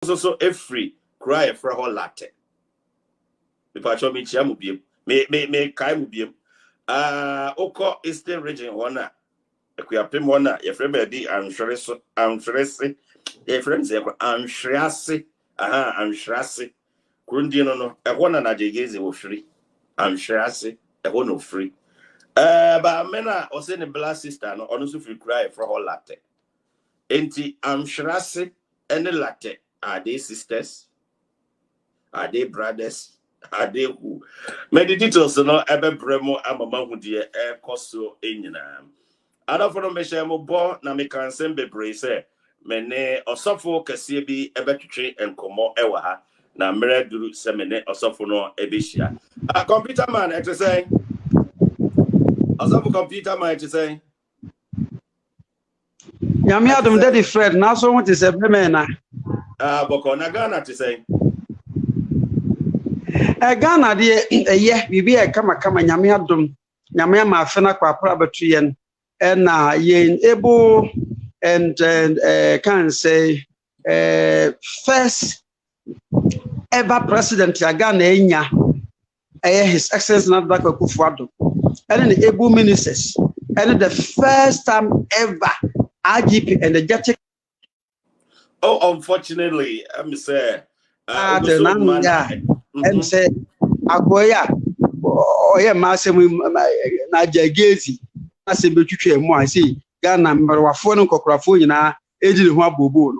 so every cry for her latte. The patch me chia mubium. Me kai mubium. Oko Eastern region wana. Equiapim wana. Your friend Bedi and Shresi. Your friends and Shrasi. And Shrasi. Grundino no. A one and Nigel Gaisie will free. And Shrasi. A one of free. But mena or send a blast sister no honestly free cry for her latte. Enti am Shrasi and the latte. Are they sisters? Are they brothers? Are they who? Many details no ebe bremo amama hu de e koso enyina. Ada for no me share mo bo na me kan sembe bre se me ne osofo kase bi ebe twetwe enkomo ewa ha na mere duru se me ne osofo no ebe hia. Computer man e say. Osofo computer man e say. Nyame adom daddy Fred na so what is ebe me na. Boko na Ghana to say. Ghana de ye bibi e kama nyame adom nyame ma afe na kwa pra batu yen na ye able and can say first ever president ya Ghana enya his excellency na Dr. Akufo-Addo and the able ministers and the first time ever IGP energetic. Oh, unfortunately, I'm say and say Agoya or Massam Nigel Gaisie. I say, but you more. I see Ghana, Marwafon, Cocrafona, Eddie Wabubu.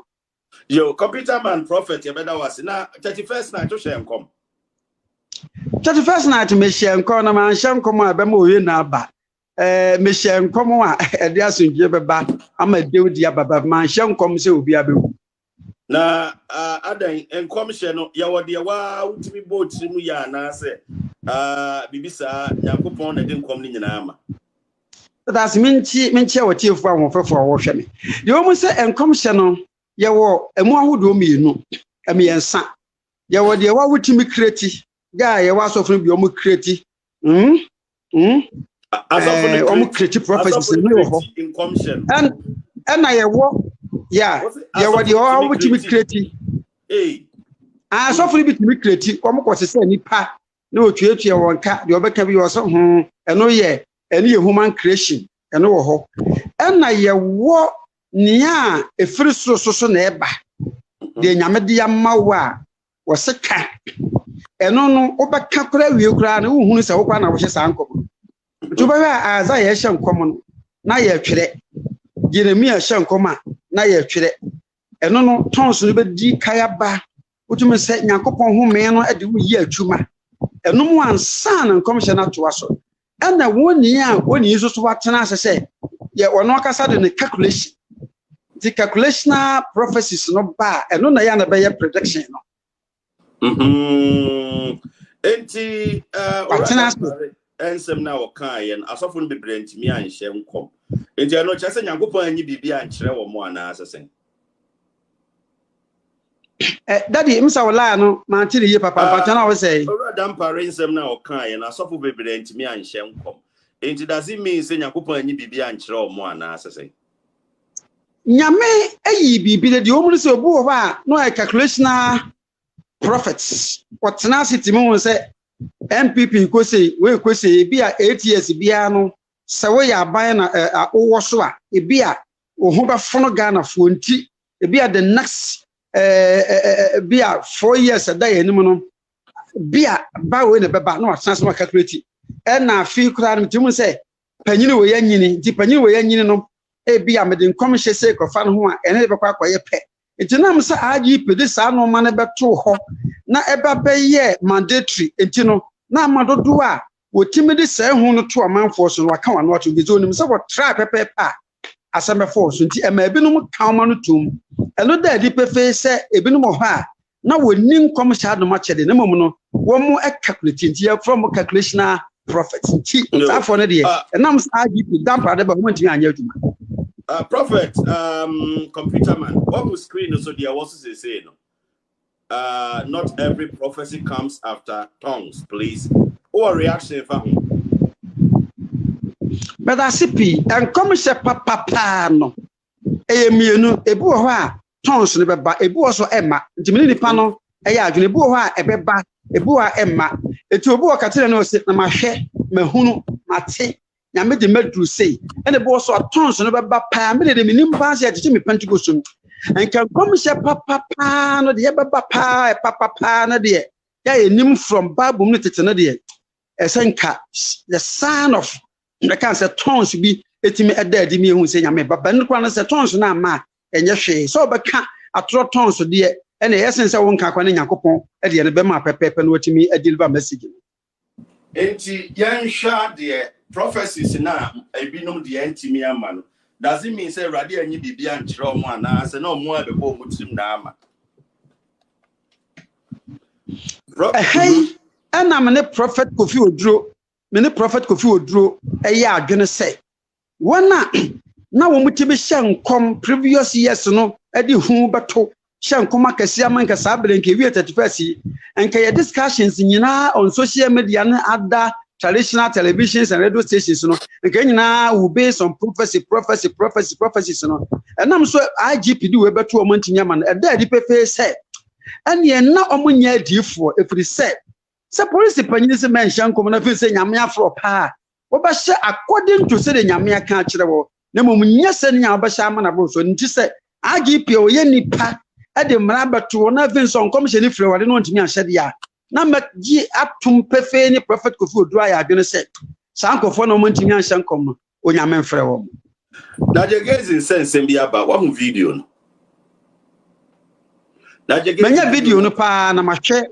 Yo, computer man, prophet, you better was now 31st night to share come. 31st night to Michelle Corner, man, Sham come on, Bemo, Naba. Michelle come on, a dancing Jebba. I'm a deal, dear Baba, man, Sham comes to be able. Na adan enkomhye no ya wode wa utimi boat mu ya na se bibisa yakopon na de nkom ni nyina ama that's minchi what you for won fefo wo hwe me de o mu se enkomhye no ye wo emu ahodo mienu emiensa ye wo de wa utimi kreti ga ye wa sofo bi o mu kreti asofo o mu kreti prophecies ni wo enkomhye and na ye wo yeah, what you all which me create. I so free bit me create. Come ko se nipa na otuatua won ka de obeka bi was eno ye any human creation eno wo ho. And na ye wo nia e free so na eba. De nyame de yama wo a wo se ka. Eno no obeka kora wie kora na wo hunu se wo kwa na wo hye san kom. To ba wa aza ye hye nkom no na ye twere. Jeremia shankoma na ye twere eno no tons no be di kaya ba utumi se nyankopon hu me no ade wo yi atuma eno mu ansa na nkomhye na to aso ena woni a woni so so watena se ye wono akasa de ne calculation the calculational prophecies no ba eno na ya na be ye prediction no enti ensem na wokan yen asofo no bebre ntimi anhye nkom enti ano chese nyankopon anyi bibia ankyere wo mo ana asesen daddy imsa wala no ma tiri ye papa patana wo say Adam pare ensem na wokan yen asofo bebre ntimi anhye nkom enti does it mean say nyankopon anyi bibia ankyere wo mo ana asesen nyame ayi bibi de o mu se obu wo ba no a calculational prophets whatna city mu say MPP ko say we ko say bi a 8 years bia no se we ya ban na owo so a e bia o ho ba fono Ghana fo nti e bia the next bia 4 years da yanim no bia ba we ne beba na wasanse ma calculate e na fi kura no timu say panyini we yanyini ti panyini we yanyini no e bia me de nkomhye say ko fa no ho a ene be kwa kwaye pe etinam say aji pede sa no ma ne beto ho na eba be ye mandatory entino na amadodo a wotimi de say hu no to amanfo so no aka wano ato bizo nim say what try pepepa aseme force nti ema ebinum kauma no tum eno da di pefe say ebinum ho a na woni nkom sha do ma chede na mom no wo mu e calculate nti ya from calculational profit nti afo no de enam say IGP dampa de ba mo ntimi anya aduma prophet computer man what was screen so there was say no not every prophecy comes after tongues, please. Or reaction for me. But I see and come say papa no. Mienu ebu ho a tons no beba ebi wo so ema ntimi nipa no eya adwene ebi wo ha ebeba ebi wo ema eti obi wo katere no se na mahwe mahunu mate nyame de medru sei ene bo so tons no beba pa me de minim pa se tete me pentecost enka kom se papa no de beba pa na de ya enim from bible no tete na de esenka the son of the cancer tons bi etimi edadi mi ehun se nyame baba no kwa no se tons na ma enye hwe so beka atro tons de ene yesense won ka kwa ne Yakopon e de ne be ma pepepe no otimi deliver message enti yansha de prophecies na ebinom de antimi ama no does it mean say rade anyi bibia nkyere omo ana se na omo abebo omo tim na ama hey ana me ne prophet Kofi Oduro eye adwene say wona na wo mutibe hyenkom previous years no e de hu beto hyenkom akasi amanka sabrenke wi 31st enka ye discussions nyina on social media na ada traditional televisions and radio stations no enka nyina will based on prophecies no enam so IGPD we beto o mantinya man e da di pefe say ene na omunya adifo efiri say police panyin se mention kom na fi say nyame afro pa wo ba hye according to say nyame aka akire wo na mum nyese nya wo ba hye amana bo so nti say IGP o ye nipa e de mra beto na fi so nkom hye ni fre wade no ntimi ahye de ya na magi atum pefe ni prophet Kofi Oduro ya adwene say sankofo no ntimi ahye nkom no onyame mfre wo Nigel Gaisie sense bi aba wa hu video no Nigel Gaisie manya video no pa na mahwe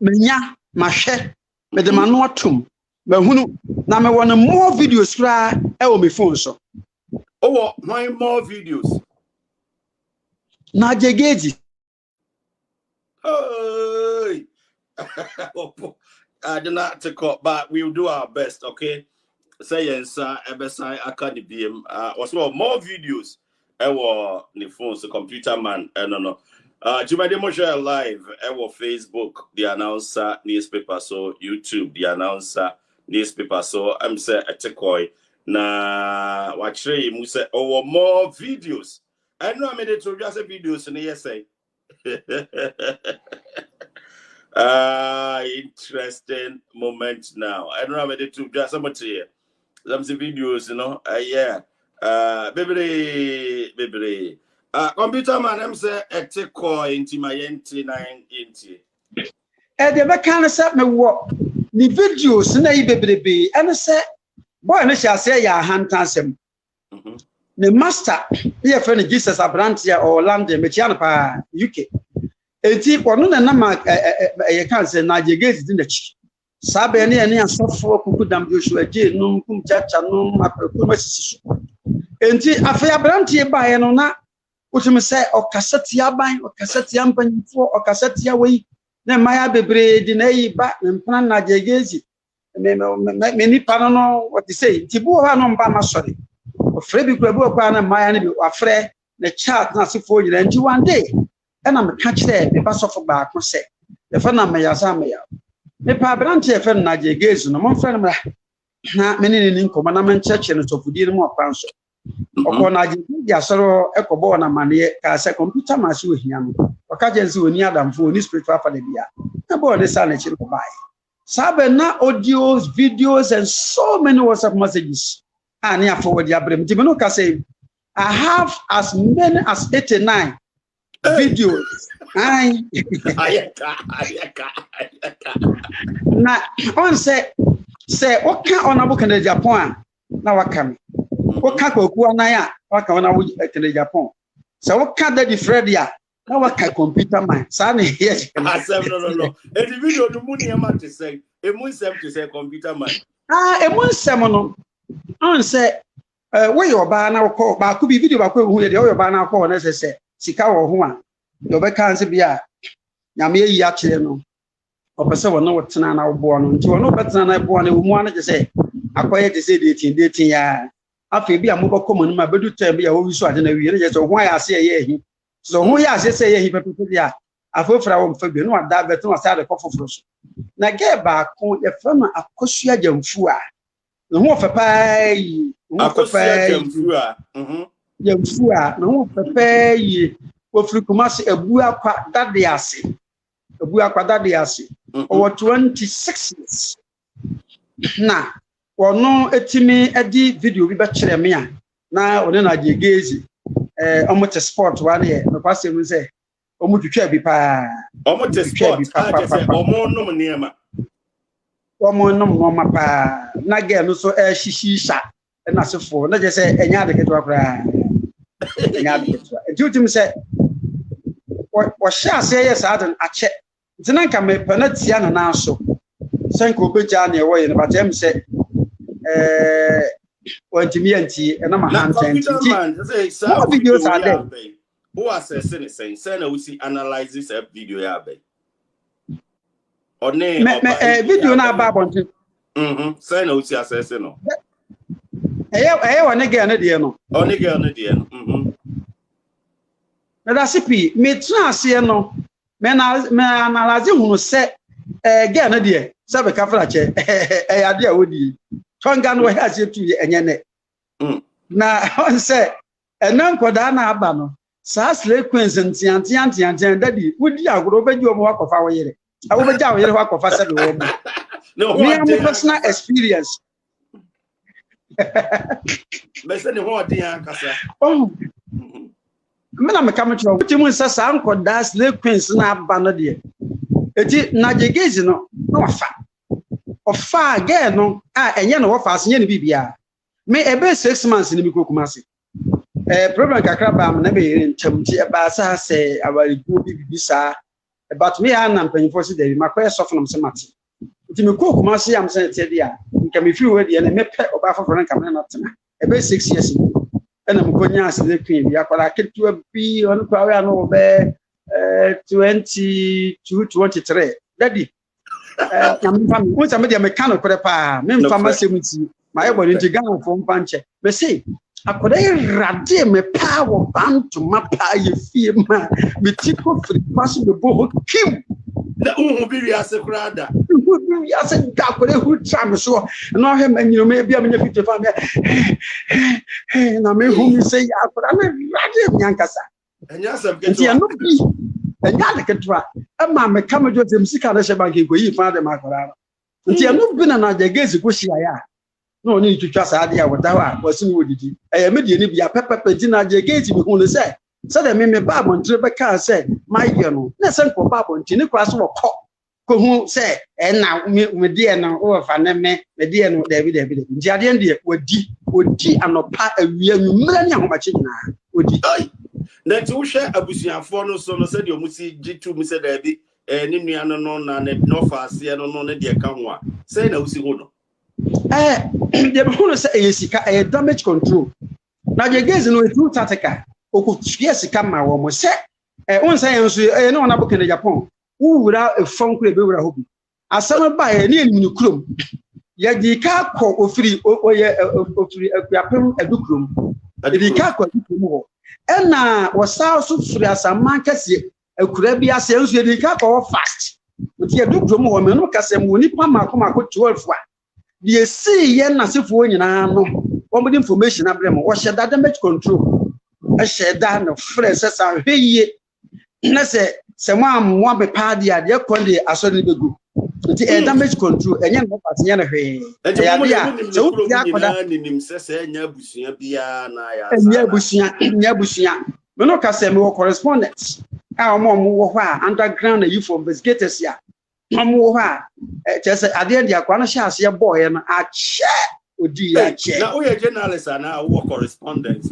menya mahwe me de mano atum mahunu na me wona more videos kra e o me phone so oh no more videos Nigel Gaisie hey I do not take up but we'll do our best okay say yes ebesai academy also more videos e wo ni phone so Computerman no Jumade Moshe live ewo Facebook the announcer newspaper so YouTube the announcer newspaper so I'm say etekoi na wachre mu say owo more videos I know I made it to just videos in here say interesting moment now I know I made it to just some here some videos you know yeah baby Computerman am say etekoi into my 9 inti e de be kan say me wo ni videos na ibebrebe ene say boy no sha say ya hantansem the master here friend Jesus Abrantia or London me tia pa UK enti wono na ma ye kan say Nigel Gaisie din da chi sabe ne ene asofo kukudam Joshua je no Kumchacha no mapreku masisi enti Afia Abrantia ba ye no na utumi say okasati aban okasati ampanyifo okasati awei na maya bebre di na yi ba mpana Nigel Gaisie me ni pa no what say tibu ha no mba masori ofre bi kura bi okwa na maya ne bi afre na chat na sefo yira nti one day na me ka kire me ba sofo ba ko se e fa na me ya sa me ya me pa branch e fa na Nigel Gaisie no mo fra na me ni nkoma na me ncheche no sofudi no mo kwanso oko na Nigel asoro ekobo na mane ka se Computerman si ohia no oka jensi oni adamfo oni spiritual father bia na bo de sa na chiri ko bai sabe na audios videos and so many WhatsApp messages ani forward ya brem di me no ka say I have as many as 89 videos ayaka na on say oka onabu kan Agyapong na wakame oka koku anaya waka onabu kan Agyapong so oka daddy Fred ya na waka Computerman sa na here no e di video no muni e ma te say e mu nsem te say Computerman e mu nsem no on say we your ba na ko ba ku bi video ba ko hu de your ba na ko na say sika wo ho a do be kan se bia nyame yi a kire no opese wo no wotena na wo bo no nti wo no betena na bo no mu ana je say akoye te say dating ya afi bia mo bako mo ma bedu time bia wo wi so ade na wi re je so ho ya se ye hi so ho ya se ye hi pepe bia afofra wo mfa bi no ada beto na sa de kofoforo so na ge ba ko ye fa no akosua jamfu a no ho fa pai ho fa pai jamfu a yɛmfu a na ho pɛpɛ yi wofiri Kumasi ebu akwa dade ase over 26 years na wono etimi edi video bi bɛkyerɛ me a na one na Nigel Gaisie omote sport wa ne me kwase mu sɛ omutwitwa bi pa omote sport omo nom niema omo nom no ma pa na girl no so shisha na sefo na je sɛ enya ade keto akra enya ade keto duty say wo sha say yes adan ache ntina nka me panatia na so senko beja na ewo ye no batem say wantimi anti na ma hantan ti no videos are there who assess it say na we see analyze this video ya be one video na ba bonti say na we see assess no one girl na de no one girl na de no na da sipi me tuna ase no me analyze hunu se girl na de se be ka fra che ade a wodi tonga no ha Asiedu enye ne na on say enankoda na aba no sa slay queens ntiantian daddy wodi agoro beji omo wakofa wo yire awo beja wo yire wakofa se be wo mo no me personal experience me say ne ho odin akasa me na me kam tro wuti mun sa nkoda slay queens na aba no de eti Nigel Gaisie no wafa ofa again no enye no wafa asenye ne bibia me ebe 6 months ni mi Kumasi problem kakra ba am na be yire ntam ti eba sa se awari go bibi sa but me an ampanfo se dey makoye sofo nam se mate ti me Kumasi am se te dia nka me fi we dia na me pe oba foforo nka me na tena ebe 6 years ni na me konya asle queen bi akwara ketua bi on kwa we no be 22 23 daddy na me fam mo se me dia me kan okore pa me mfama semuti my body to gang from panche me say akoda irade me power bantu mapa ye fie ma me tipo free pass me bo kim na bi wi ase krada wi ase da akoda hu tram so na he manyino me bia me 50 fam na me hu mi say akoda na irade me ankasa enya sam keto no bi enya de keto ama me kamajo dem sika na she bank go yi fa de makoda nti no bi na Nigel Gaisie ko shia ya no ni twitwa sa ade a wodawa wasi no wodidi medie ni bia pepepe di Nigel Gaisie bi hu no say de me ba bontre be ka say my year no na say ko ba bontre ni kwa so wokọ ko hu say na me die no wo fa na me die no David nti ade ndie wodi anopa awia nwumra ni ahomache nyina wodi na ti wo hwe abusuafo no so no say de omusi gitu mu say David ni nua no na no fa ase no ne de ka ho a say na usi ho no they want say yesika damage control Nigel Gaisie no through tactical okutue sika ma wo mo say on say enso no na boke na Agyapong wura efon kure be wura hobi asama ba ni enimni krom ya di ka ko ofiri akuapem adukrom di ka ko adukrom ho na wasa so firi asama kase akura bi ase enso di ka ko fast nti adukrom ho me no kasem woni pa mako 12 a the see yen na sefo nyina no wo the information abrem wo hye da damage control a hye da no fresh sa hweye na se mo be pa dia de konde asori begu nti damage control enye no patenye na hwe ya bia se wo ya koda nim se enya abusua bia na ya enya abusua me no ka se me wo correspondent a mo wo ho a underground you for investigators ya mo ha chese ade dia kwa no hya ase boy no ache odi ya che na o ye journalist na wo correspondent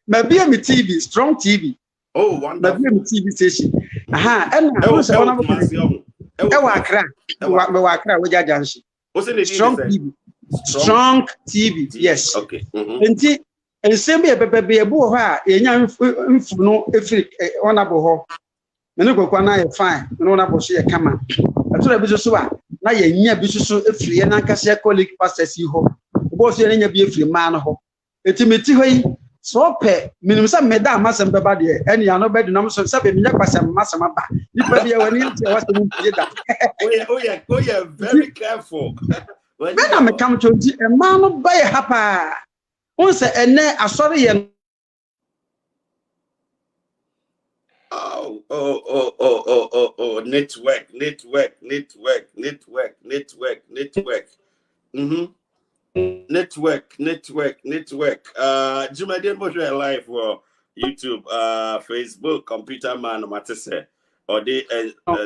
ma bia me TV strong TV oh wonderful ma bia me TV station and I say one of Accra we Accra we jajanshi strong TV yes okay enti ensembe e bebe e bu ho a enya mfu no efiri onabo ho mene kokwa na ye fine no na boso ye kama atura bi so a na ye nya bi so efiri ye na nkase colleague pastors yi ho boso ye nya bi efiri ma no ho etimeti ho yi so pe minim sa meda amasem beba de eni ya no bedu na so sa be minya kwasem masem aba nipa bi ye wani nti wasem nti da oh yeah very careful when na me come to e ma no ba ye hapa Once ene asori ye network. Network. Jumadian Bojo live for YouTube, Facebook, Computerman, Matisse, or the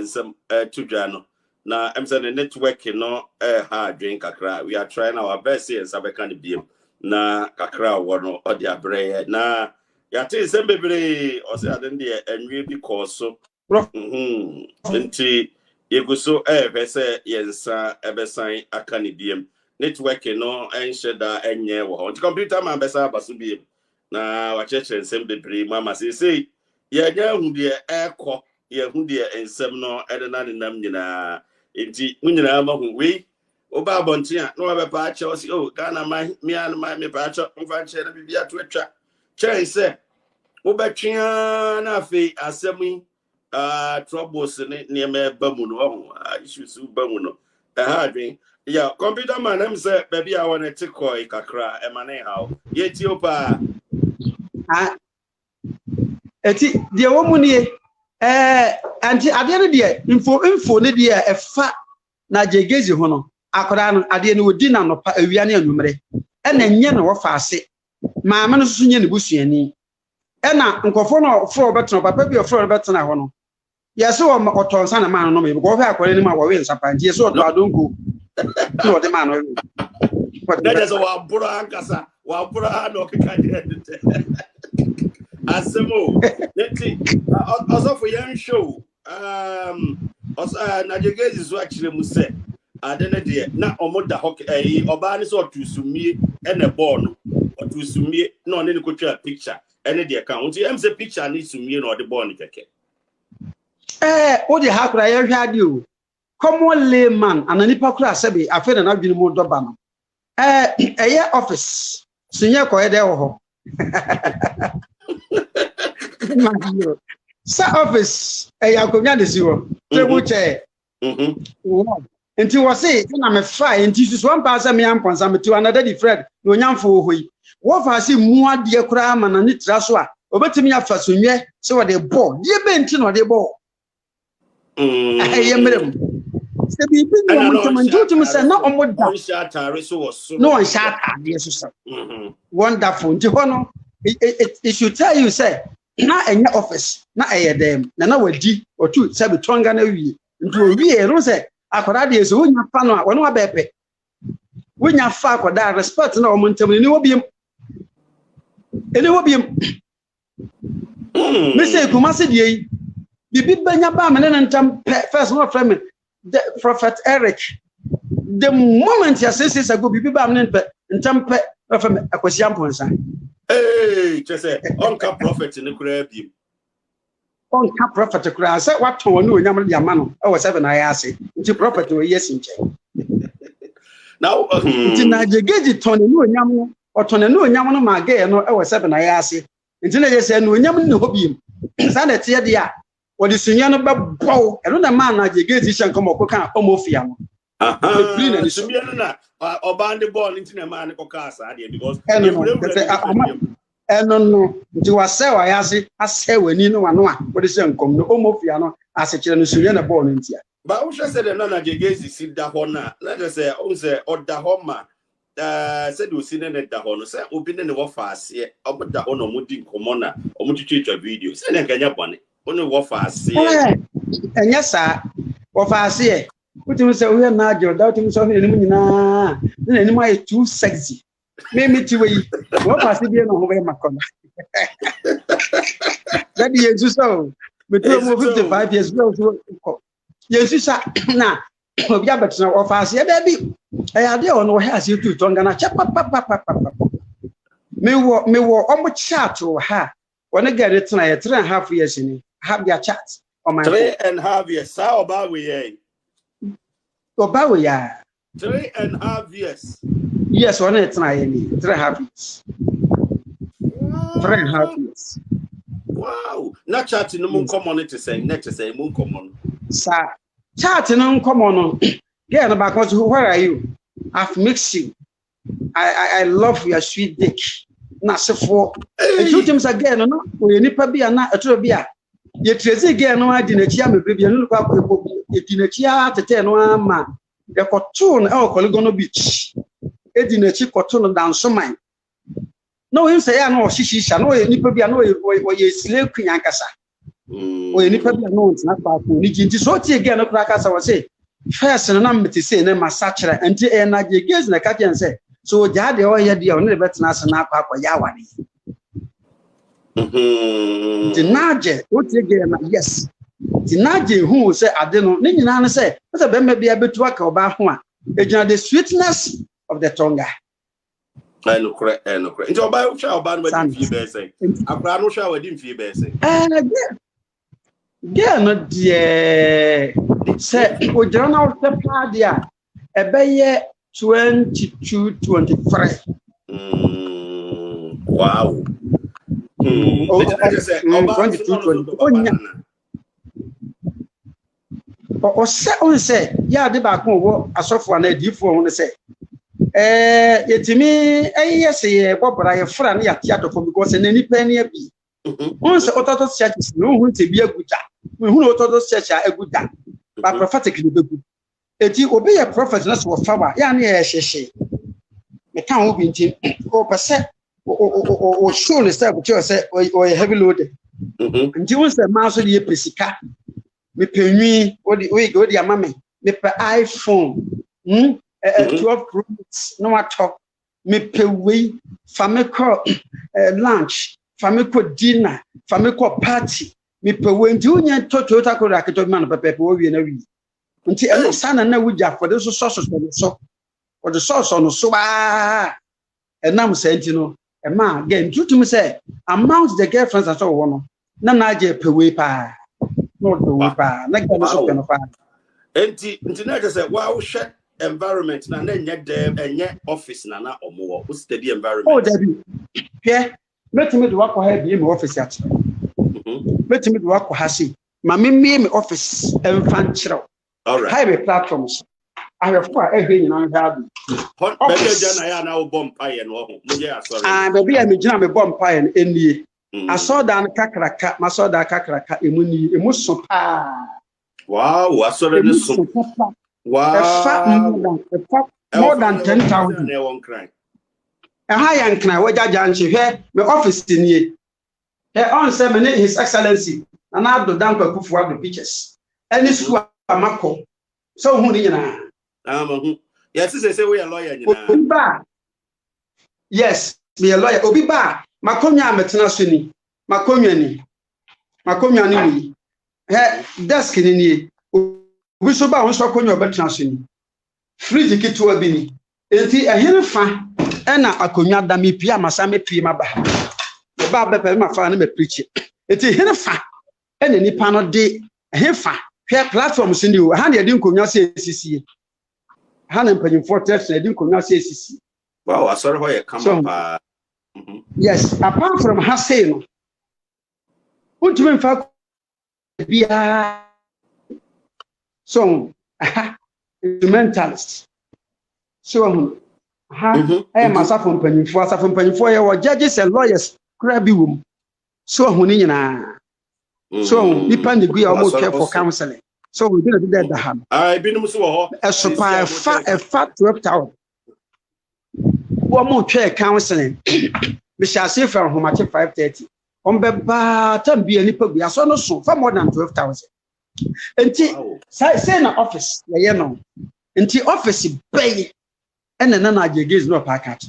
some Tujano. Now, I'm saying the network, hard drink kakra. We are trying our best here, Sabekan beam. Na kakra, one or the abre. Na, yate, some baby, or say, I didn't dear, and we because so. Nti yeguso vese yensa ebesan akanidiam network no enhye da enye wo nti computer man besa baso biem na wacheche nsem bebre mama sei ye nya hu de ekọ ye hu de ensem no ede na nenam nyina nti munyina ma hu we oba abonte a no wabepa ache o si o Ghana me an me pa ache mfa nche na bibia to atwa chen se obetwea na afi asemi troubles near Bamuno, issues Bamuno. Harding, yeah, computer man, I'm say, baby, I want to take a cry, and my how. Yet, Yopa. The woman here, and at the end of the year, info, Nidia, a fat Nigel Gaisie Hono, Akoran, at the end of dinner, no Paviani numere, and then yen or fast. My man is in the bush, and Uncle for better, but maybe a floor better than I want. Yes, so I'm a son of man, no, because I can't anymore wins up and yes, so I don't go to the man. But that is our Burancasa, while Bura no can as the move. Also for young show, Nigel Gaisie is actually must say, I don't know, not almost the hockey, or Barnes or to Sumi and a born or to Sumi, no, any culture picture, any the account. I'm the picture needs to me or the born. What the heck I had you? Come on, layman, and an hypocrite sabi, I feel an abuse more dobano. A office, senior coedo. Sir office, a Yakoyan is you. Until was it, I'm a fire, and this is 1,000 million pounds. I'm to another different, no young for we. What I see more dear crime and it raswa, over to me after Sunya, so they bought, dear Benton or they bought. I am them. No, wonderful. It should tell you, say, not in your office, not a them, no, D or two, Sabi Tongan into a real say, I could add is when you found out one more baby. When you fuck or that respect, no momentum, and it will be him. Mr. Kumasi. Bibi banya ba me nentam first one from the prophet Eric. The moment you say ago bibi ba me nentam from akwasiam ponsa. Hey, just say onka prophet in kura bi. Onka prophet kura say what to no nyam dia ma no e wo 7 I ase. Nti prophet we yes nche. Now nti na jegeji tone no nyam no otone no nyam no ma ge no e wo 7 I ase. Nti na je say no nyam no hobiem. Sa na tie dia what is in your bow? I don't know, man. I get this and come up with Umoufia. Or band the ball into the man because no. You are so I say when you know what is come no Umoufia as a children Suliana born in here. But who said that Nana Gaisie sit the honor? Let us say, oh, say, or the Homa said you seen it the honor, say, open the waffles here, about the honor, Mudding Commoner, or Mutucha videos, and then can you bonnet. Only waffles here. And yes, sir, waffles here. Put him say, we are not your doubting something anymore, too sexy. Maybe to wait. What was it being over my corner? That is so. But 55 years old. Yes, you sir. Now, we have better waffles here, baby. I had the honor has you to Tongana chap. Me wo almost chat to her. When I get it tonight, 3.5 years in it. Have their chat on my 3.5 years. How about we? About we are 3.5 years. Yes, on it tonight. 3.5 years. 3.5 years. Wow. Not chatting no moon common to say, next to say moon common. Sir, chatting on common. Get about where are you? I've mixed you. I love your sweet dick. Na sefo. And you them again no we nipa bia na etoro bia. Ye trace again no adi na chia me bia no kwa ye di na chia tete no ama. Ye koto no e Okoligono beach. E di na chi koto no danso man. No him say ya no shishisha no ye nipa bia no ye slave queen ankasa. O ye nipa bia no ntina pa ko ni jinti so tie again no kra kasa wo say first no na meti say na masachra enti e na je gezi na ka jen say so jade o ye dia no betena ase na akwa ya wade. Dinaje o tie again na yes. Dinaje hu say ade no ni nyina no say be me bia betu aka oba ho a ejina the sweetness of the tongue. I no correct. Into oba sha oba no be fie be say. Akra no sha wadi fie be say. Yeah, no dear. Say o jana na o tepa dia ebeye 22-23. Wow. O say ya de ba ko wo Asofo na adifo ho ne say yetimi yes ye bobra ye fra na ya tiatofo because na nipa na bi on say ototo churches no hu te bi aguda we hu ototo church aguda ba prophetic ni begu eti obi ye prophet na so fa ya na ye hyehye me kan wo bi ntim o pese o show le say but you say o heavy load nti won say ma so ye pesika me penwi odi amame me pe iPhone 12 Pro no what talk me pe we famiko lunch famiko dinner famiko party me pe we nti unya Toyota ko raketo man pepe wo wie na wi nti eno sana na wuja for the so for the source on so ba enam say nti no e ma again tutum say amount the girlfriends at all no na je pe we pa no do we pa na ga so pe no pa nti na je say wa wo hwe environment na enye dem enye office na omo wo study environment. Oh David. Yeah. Metimi do akwa ha bi me office at. Metimi do akwa ha si. Ma me office enfan kire. All right. Highway platforms. I have for every nyina ha bi. Baby Jana ya na wo bomb pie no ho. Mo je asori. Baby ya me gina me bomb pie no enie. Asoda an kakraka, masoda kakraka emuni emuso pa. Wow, asori ne so. Wow. More than 10,000. High cry, what Janchi here, my office in ye. Here on 7 His Excellency, and I do damp a for the pictures. Any school a mako. So who yes, they say we are lawyer. Yes, be a lawyer. Obiba, Maconia Metanasuni, Maconiani, desk in ye. We so ba won so konyo betra so ni fridge kitu abini enti ehene fa na akonwa da me pia masa me pie maba e ba be pe ma fa na me preach enti ehene fa na nipa no de ehene fa hwe platform so ndi o ha na de nkonwa se esisi ha na mpanyimfo test na de nkonwa se esisi wow asori ho ye kama pa yes apart from ha say no untime fa bia so instrumentalist so Safo mpanyimfo ye wo judges and lawyers kra bi wom so hu ni nyina so nipa ne gu ya mo care for counseling so we did that da ha binum so ho a fat 12,000 wo mo care counseling we shall say from home at 5:30 on be ba tam bi nipa gu ya so no so for more than 12,000 enti say na office ye no enti office pay ena na agyeges no pa catch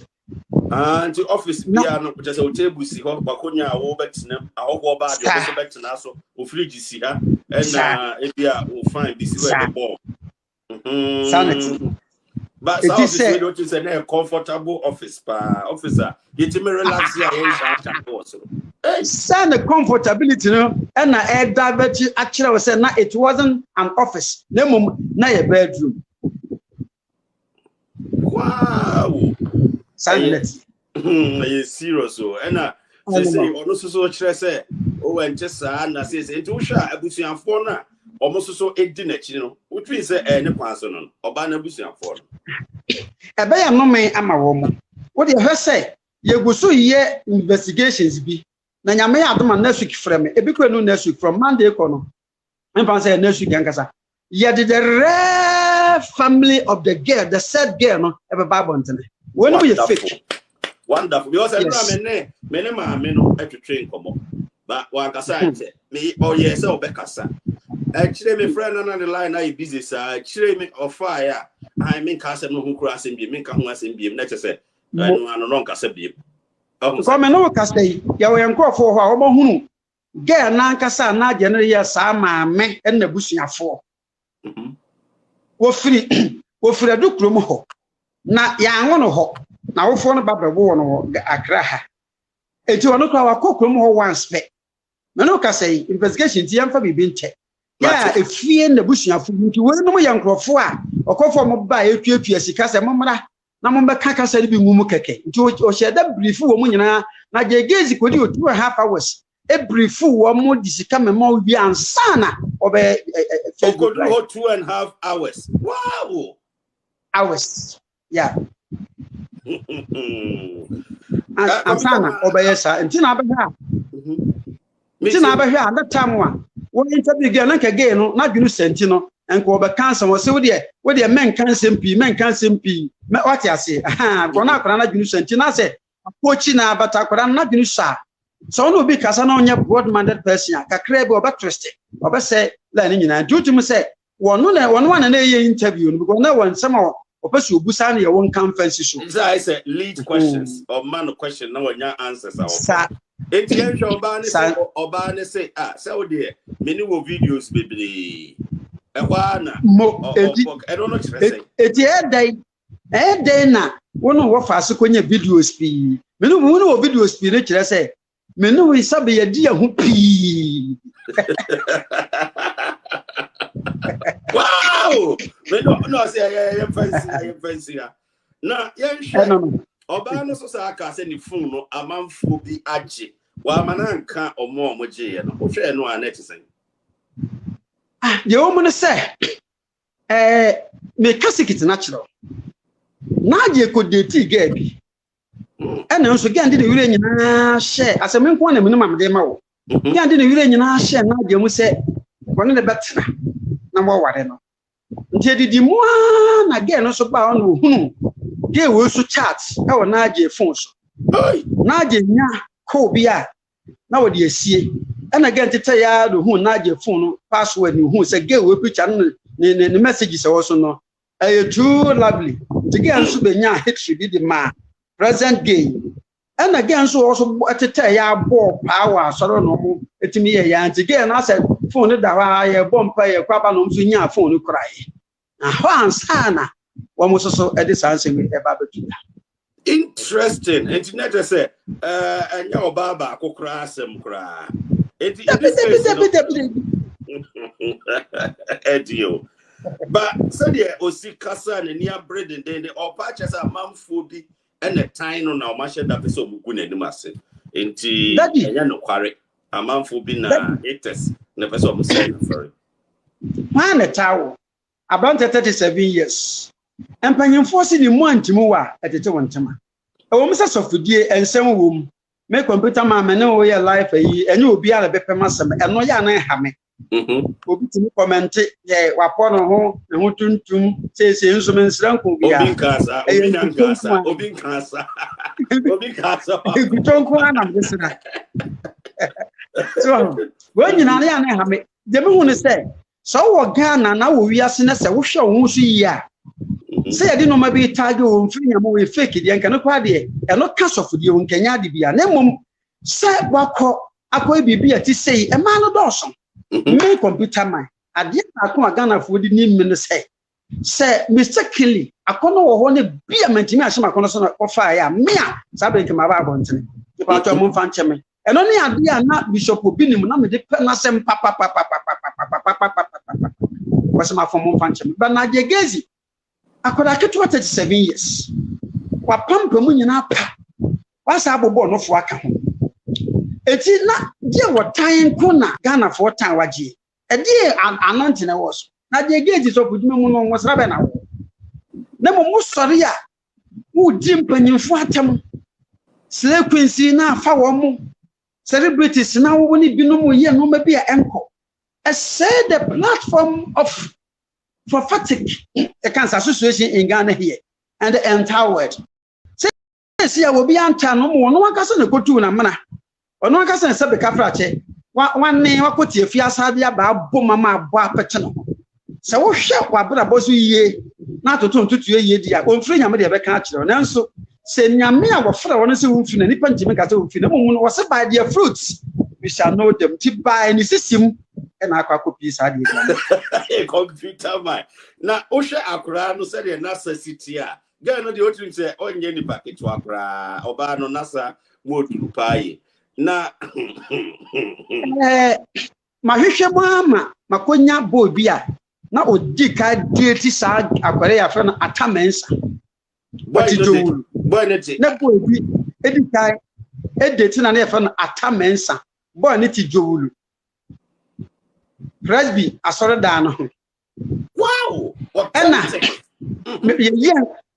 enti office bia no just o table si ho bakonya wo betina awogo ba de so betina so o fridge si ha ena e bia o fine bi si we the ball sanity but so office don't say na comfortable office pa officer you to me relax here in chat so San comfortability no and na air divert actually was said na it wasn't an office na mum na your bedroom. Wow, silent you serious so and say ono so kire say o enche sa na say nti wo hwa abusuanfo na omo so edi na chi no wo twi say ne kwanso no oba na abusuanfo no ebe ya no me ama wo mo what you say you go so ye investigations be na nyame adoma next week from me e bi ko no next week from Monday ko no me say next week yankasa ye did the rare family of the girl the said girl no e be Bible ntene when we fake wonderful because every me no train komo but one kasa me oh yes o be kasa actually me friend on the line na busy sir actually me offer I mean kasa no hu kura asem bi me ka hu asem bi na say no kasa bi ko me no kasa yi ya we nkofo ho a wo hunu girl na kasa na je no ya sa maame en na busuafo wo firi adu krom ho na ya anwo ho na wo fo no babebo no Accra ha eti wono kwa wakokrom ho once pe me no kasa yi investigation ti yamfa bi nche ya efie na busuafo nti wo no ya nkrofo a okofo mo ba etuatua sika se momra na mo beka kasa bi ngumu keke nti o sheda brief wo mo nyina na Gaisie kodi o 2.5 hours e brief wo mo disika me ma wi ansana obe Facebook 2.5 hours wow hours yeah ansana obe yesa nti na abehwa nti na abehwa that time wo interview girl na kage no na dwunu senti no enko obe cancer wo se wo de men cancer mpi me wati ase ko na akora na dwunu senti na se apochi na abata akora na dwunu sa so no bi kasa na onye broad minded person kakra bi obe trusted obe say la ni nyina duty mu say wono na ye interview no because na won sama opesi obusa na ye won conference so I say lead questions or man question na wonya answers are enti oba ne say say o de me ni wo videos bebre e kwa na I don't know say eti e na wono wo fa so konya videos pi me no wo videos pi ne kire say me no we sabe ye di ho pi wow me no say I fancy na yen hwe oba no so sa aka say ni phone no amanfo bi age wa mananka omo je ye no wo hwe no anet say ye wo mo no say me kasikiti natural na je ko deti gabi ena nso gande ne wire nyina hye asem nko na me no mamde ma wo gande ne wire nyina hye na je mu say wono ne betena na mo ware no nti didi mu na ge no so ba ono hunu ge wo so chat e wo na age phone so na age nya ko bia na wo de asie ena ge ntete ya do hu na age phone no password ni hu say ge wo picture no ne messages e wo so no too lovely nti ge nso be nya history bi di ma present game ena ge nso wo so tete ya bo power so no mo etimi ye ya nti ge na say phone da wa ye bompa ye kwaba no mso nya phone kurae ho ansana wo mo so e de sanse mi e ba betuya interesting internet say anya obaba akokra asem kura enti edio but said ye osikasa ne nia bread den or purchase a manfo bi and a time no na o ma sheda pese omugu na nim ase enti anya no kware amanfo bi na haters na pese o mo say na sorry man tawo about 37 years empanyemfo si ni mu antimu wa etete wontema e wo msa sofudie ensem wo mu me computer man me ne wo ye live yi enye obi ala bepem asem eno ya na hame obi timi comment ye wapo no ho ne ho tuntum sese nso me nsran ko bia obi nkasa gutonko ana mdesina so wo nyina ya na hame de me hu ne say so wo Ghana na wo wiase na se wo hwe wo so yi a se yedi no ma bi tag wo mfiri nyamo we fake de nka no kwa de eno kasofo de wo nkanya de bia na mom se wakọ akọ bibi ati sei e ma no doso me computer man ade akọ Ghana fo de ni me no se mistakenly akọ no wo ho ne bia mantimi ahye makọ so na ofa ya me a sabe nke ma ba abontene e pa to mo mfa ncheme eno ne ade a na bishop obi nim na me de na sem papa was my form function but Nigel Gaisie akoda ketu 37 years wa pampa mu nyina pa wasa abobo no fo aka ho eti na die wotan ko na Ghana fo tan waje e die anante na wo so Nigel Gaisie so puduma mu no wasra be na wo na mo musori a who dimp and you fatum. Slave Quincy now, Fawamu. Celebrities now won't be no more year, no maybe an uncle. I said the platform of Prophetic, a cancer association in Ghana here, and the entire world. Say, I will be on channel, no one can go to a manner. Or no one can say, Becafrache. One name, I put your Fiasadia about Bomama Boapetano. So, shall what Bosu ye, not to turn to ye, dear, own friend, I made a catcher, and so say, Yamia was for one soon, and if Panjimaka was by their fruits, we shall know them to buy any system. And I could be sad. Computer man. Now, Osha Akra no said a Nasa city. Gano the Otrin say, oh, any packet to Akra, Obano Nasa, would to pay. Na Mahisha Mama, Makonya Bobia. Now, Dika deity sad Aquarea from Atamensa. What you do? Bonnet, no boy, Edikai, Editin and from Atamensa. Bonnet Julu. Presby, I saw it down. Wow!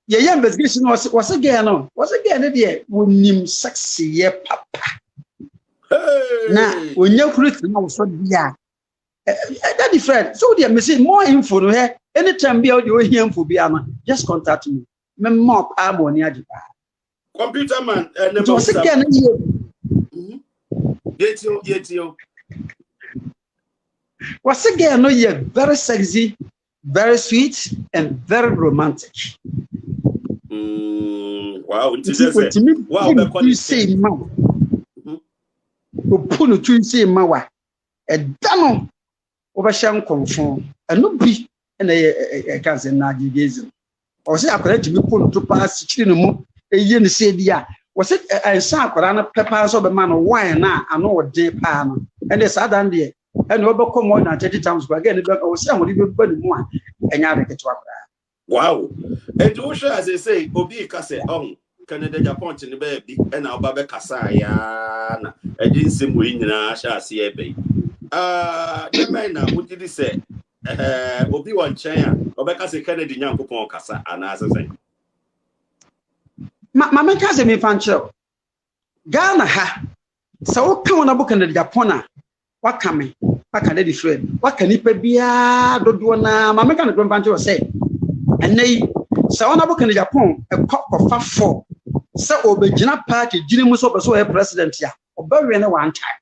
Yeah, investigation was again, dear, when him sexy, yeah, papa. Now, when you're Christian, so yeah. That is friend. So, dear, missing more info here. Anytime be out your here for Biama, just contact me. More arm on Agyapong. Computer man, and the boss again. Get you. Once again, no, you're very sexy, very sweet, and very romantic. Wow, wow, you say, Mawa. Punu to say, Mawa. A dano over sham conform, and no be, and a cousin Nigel Gaisie. Or say, I could to be put to pass Chinomo, a year said, yeah. Was it a sack peppers of a man of wine now? I know what day pan, and the Southern day. And overcome more than 30 times again, or somebody will burn one and I get to wow. And Osha, as they say, Obi Cassa on Canada Agyapong in the baby, and our Baba Casaya, I didn't see Win, I shall see a baby. The man now, what did he say? Obi one chair, or because a Kennedy young coupon Cassa, and as I say. Mamma Casa me fancho Ghana ha, so come on a book in the Japona. What coming? What can they friend? What can it be? Don't do na. My mechanic grandpa say, and they so on a book in Agyapong, a cock of 4. So Obejina party, Jinimus of a president here, or bury one time.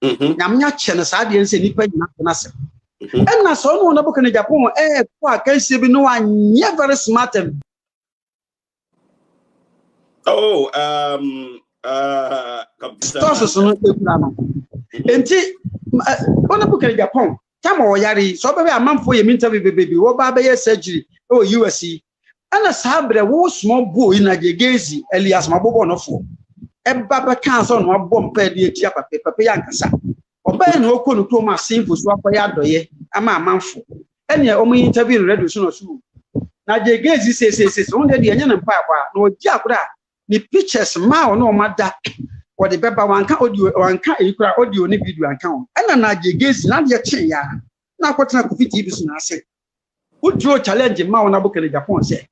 Namia Chenas audience in Nipa Nasa. And I saw one book in Agyapong, what can see no one never smart. Oh, on a book in Agyapong, Tamo Yari, so a month for your interview, baby, what by surgery, oh, USC. And a sabre, who small boy in Nigel Gaisie, Elias Mabono for. And Baba Canson, one bomb paid the Chiapa paper, Yankasa. Or Ben Hoko to my simple swap by Adorye, a man for. And your only interview reduction or two. Nigel Gaisie says, only the Onion and Papa, no Jabra, the pictures, ma no matter. Or the paper one can audio or audio video account. And Nigel Gaisie, not yet chair. Now, what I could fit even I said. Would draw challenge in Mao Nabook in Agyapong say,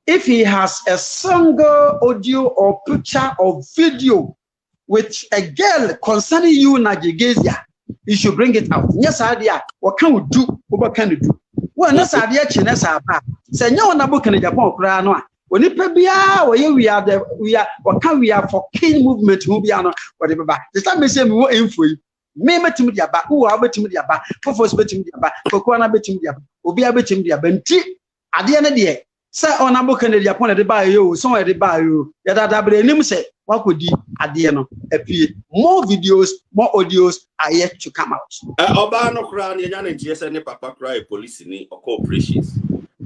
if he has a single audio or picture or video with a girl concerning you, Nigel Gaisie, you should bring it out. Yes, idea. What can we do? What can we do? Well, that's idea. Chinesa, say no Nabook in Agyapong, Kranoa. When it be we are what can we are for king movement who be on whatever. The time they say we were in for you. Me bet him the back, who are betting the back, for first betting the back, for Kwana betting the back, will be a betting the benti at the end of the day. Say on a book in the Japan at the bio, somewhere the bio, that I name say, what could you at the end appear? More videos, more audios are yet to come out. Obano crown, Yan GS and Papa cry police or corporations.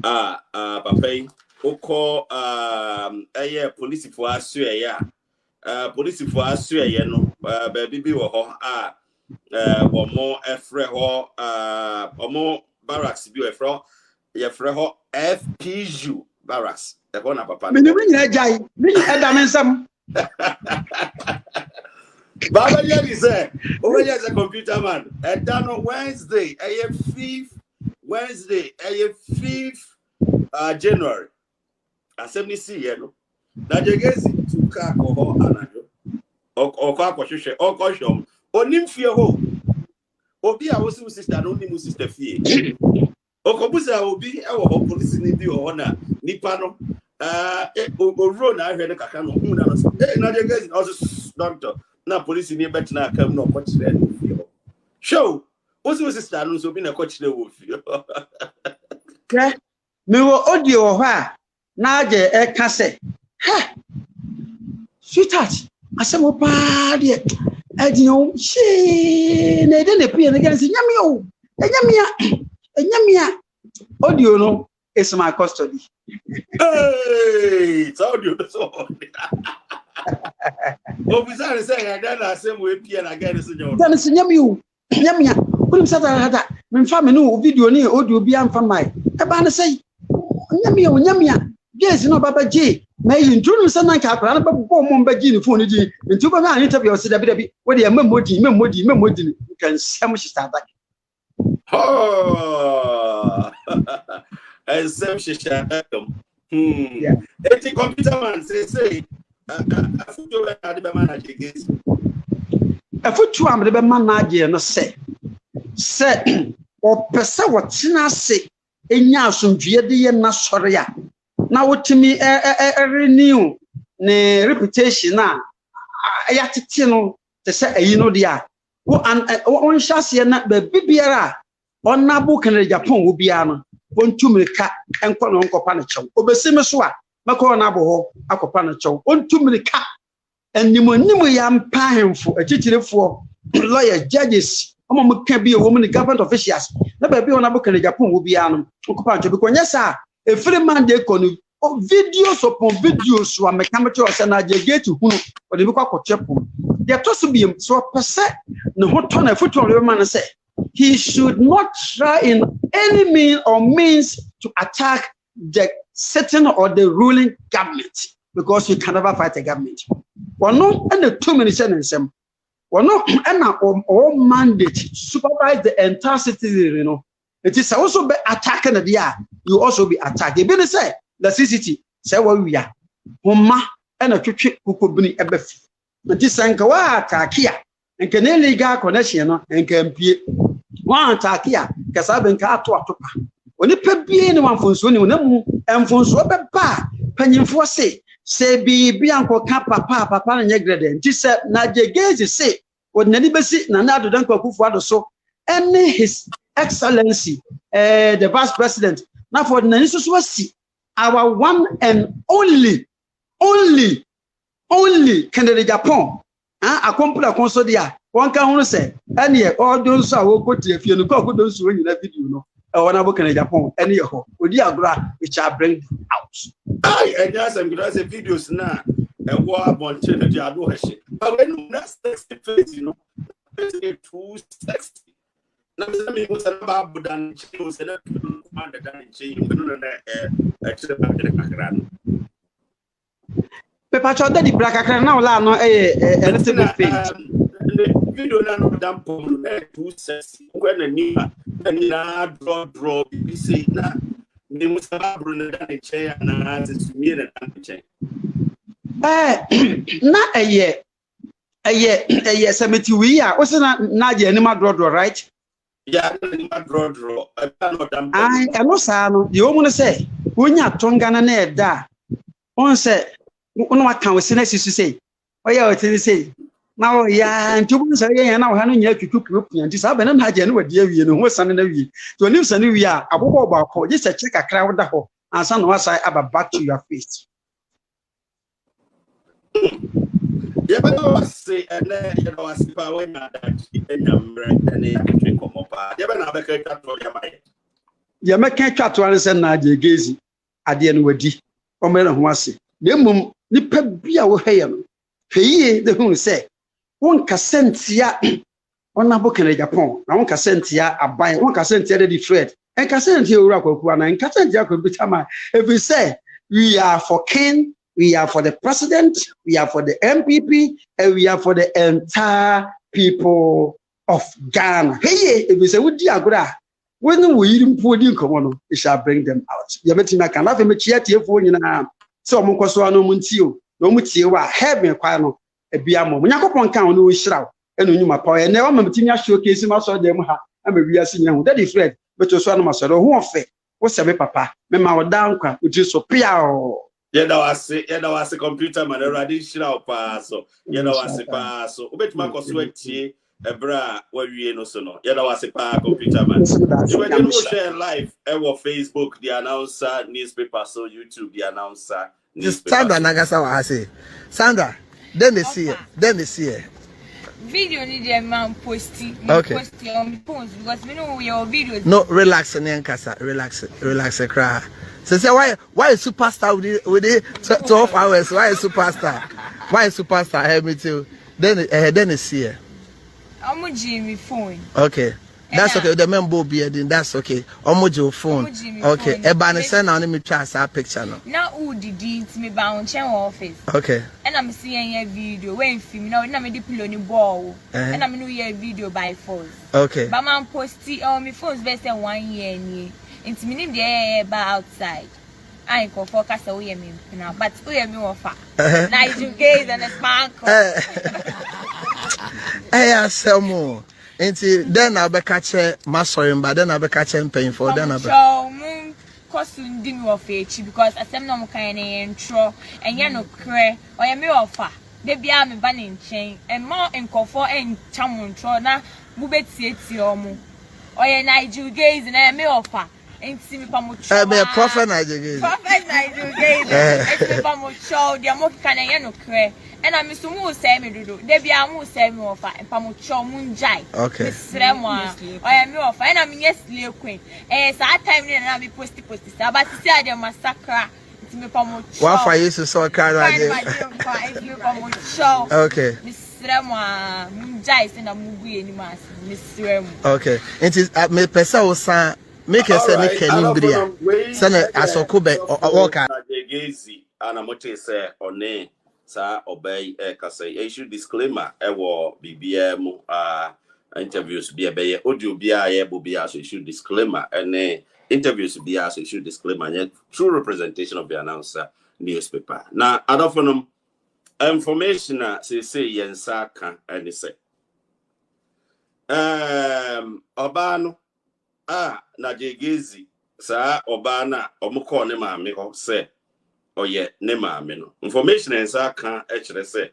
Papa. Oko police for Australia, police for Australia, no, baby, or more Efreho, or more barracks, be a fro, Yefreho FPU barracks. The one of Papa. Baba Yari said, over here is a computer man. And then on Wednesday, a 5th Wednesday, a 5th January. Assembly see yellow. Nigel Gaisie to car or anajo or car or shushe or koshom or nimfia ho. Obi a wosu sister no ni mu sister fie. Okobusa obi ewo police ni bi ona nipa no ro na ahwe ne kaka no hu na so Nigel Gaisie also doctor na police ni bet na kam no kochire no fie ho. Show wosu sister no so bi na kochire wo fie. Ke me wo audio ho a na age e ka se ha sweetheart asemo pa de Edion, she ne de ne pie ne gan se nyame o enyamia audio no is my custody. Hey, it's audio so. Obisa say I dan asem we pie na gan se nyo. Dan se nyame o nyamia kunim sata hata me fa me no video ni audio bi amfa mai e ba ne say nyamia yes no baba J na yin tunu sanan ka akra na babo mo mba G ni phone di nti ba na interview o se dabi we de memodi kan sem shi start back oh and sem shi start yeah eti Computerman say afuto we ade be manage Gaisie afuto am de be manage no say o pesa wo tina se enya asomdue de ye na sore ya na wotimi renew ne reputation na ya tete no te se ayi no dia won hyase na ba bibiara onabo kan Agyapong wo bia no wontumirika enko no nkopa na chew obesime so a mako na abo ho akopa na chew wontumirika animonimu ya mpa hemfo achichirefo lawyer judges omo ka bi wo mu government officials na ba bi onabo kan Agyapong wo bia no nkopa chew bi konyesa every man dey kono videos upon videos wa mekamete o se na agegate hunu o de bi kwa kochepo dey to so biem so pese ne hoto na foto le man say he should not try in any means to attack the certain or the ruling government because you can never fight a government one no and the 2 minutes and some one no and all mandate to supervise the entire citizen, you know. It is also be attacking the year. You also be attacked. You be say the CCT say what we are. Homa and a twitch kukubuni ebefi. It is nkoaa atakia. And can illegal connection and can be one atakia. Kasaben ka ato atopa. Oni pebie ni wanfonso ni onamu enfonso beba panyimfo say bi anko ka papa na nyegrede. It is Nigel Gaisie say odnani besi na na adodan kwakufu ado so any his Excellency, the Vice President. Now for the Nanisu our one and only candidate Agyapong. A company consodia. One can say, and yet all those are go to if you go those who in that video. No, one about Agyapong, any of which I bring out. I just am going to say videos now. And what about children? But when that's the you know, it's too sexy. Na mimi msana budan chini usena kumanda dani chini mbona na chile bakile kakrano pepa choda di brakakra na ola no anything fake video na no dampo no too sexy ngwana ni na draw bc na ni musaba bruna dani chini na zisumie na dani chini na eye semeti wi a usena na je ni ma draw right. Yeah, draw. I know, Sano. The woman say, when you're Tongana Ned, da. One said, what can we say? Oh, yeah, to say. Now, yeah, and 2 months away, and now having yet to cook and this happened. And I didn't know you know what's on the way. To live some new year, a bobo about just a check a crowd the hole, and some was I about back to your face. Yeah, but I say, and then you know, I see power that and I'm come up. Yeah, but I make a for your mind. You make a chat to answer Nigel Gaisie at the end with D. Or men who was it. The mum, the pep be our hair. Pay the who say, one cassentia on a book in Agyapong. I want cassentia, I buy 1 cassentia ready Fred. And cassentia Rakokuana and cassentia could be time. If we say we are for king. We are for the president, we are for the MPP, and we are for the entire people of Ghana. Hey, if we say, would you agree? When we didn't put in common, we shall bring them out. You met him, I can have him a cheer for you now. so omo koso ano mu ntio no mu tie wa heaven kwa no ebia mo nyakopon kan no hira eno nyuma pa e na wa mamtimi ahwe okesi ma so dem ha ama wiase nya hu that is Fred beto so ano ma so ho ofe wo se me papa me ma oda nkwa oji so pia o yeda wase computer man already hira pa so yeda wase pa so obetima koso atie ebra wa wie no so no yeda wase pa computer man you were going to share live ewo Facebook the announcer newspaper so YouTube the announcer newspaper Sandra nagasa wa say Sandra then they see video ni dey man posti posti on post because me know your video no relax and nkasa relax cry say why superstar with it 12 hours why superstar help me too then they see I'm Jimmy phone okay that's okay the member be then that's okay omojo phone okay e ba ne send na me twa sa picture no na who did it me ba on chen office okay and I'm seeing a video when film now na me dey pillow ni ball and I'm no hear video by force okay but man posti on me phones best 1 year ni into me dey ba outside I go for cast we me now but we me offer Nigel Gaisie and a spanko asemo enti then I be catch my sorry but then I be catch pain for then I be so cause ndi me offer because asem no mo kan na intro enye no kre oye me offer de bia me ba ne nchen e mo nkofo encham intro na mu betietie omo oye Nigel Gaisie na me offer enti me pa mo cho be prophet Nigel Gaisie enti me pa mo cho de mo kan enye no kre and I'm so mu say me dodo de bia mu say me offer pa mo cho mu njai okay sremo oye me offer and I'm yesterday queen sa time ni na me post sa but see ade massacre enti me pa mo cho one for you so card okay me sremo mu njai se na mu gu enima me sremo okay enti me pesa o san make say me kanim bria say na asoko be worker Gaisie ana mote say one sa obey kasa issue disclaimer ewo bibia mu interviews bia be audio bia ye bo bia so issue disclaimer and interviews bia so issue disclaimer yet true representation of the announcer newspaper na adofonum information say yensa ka and say obano na Gaisie sa obana omukọ ne maame ho say oye ne maame no information ensa ka e kire say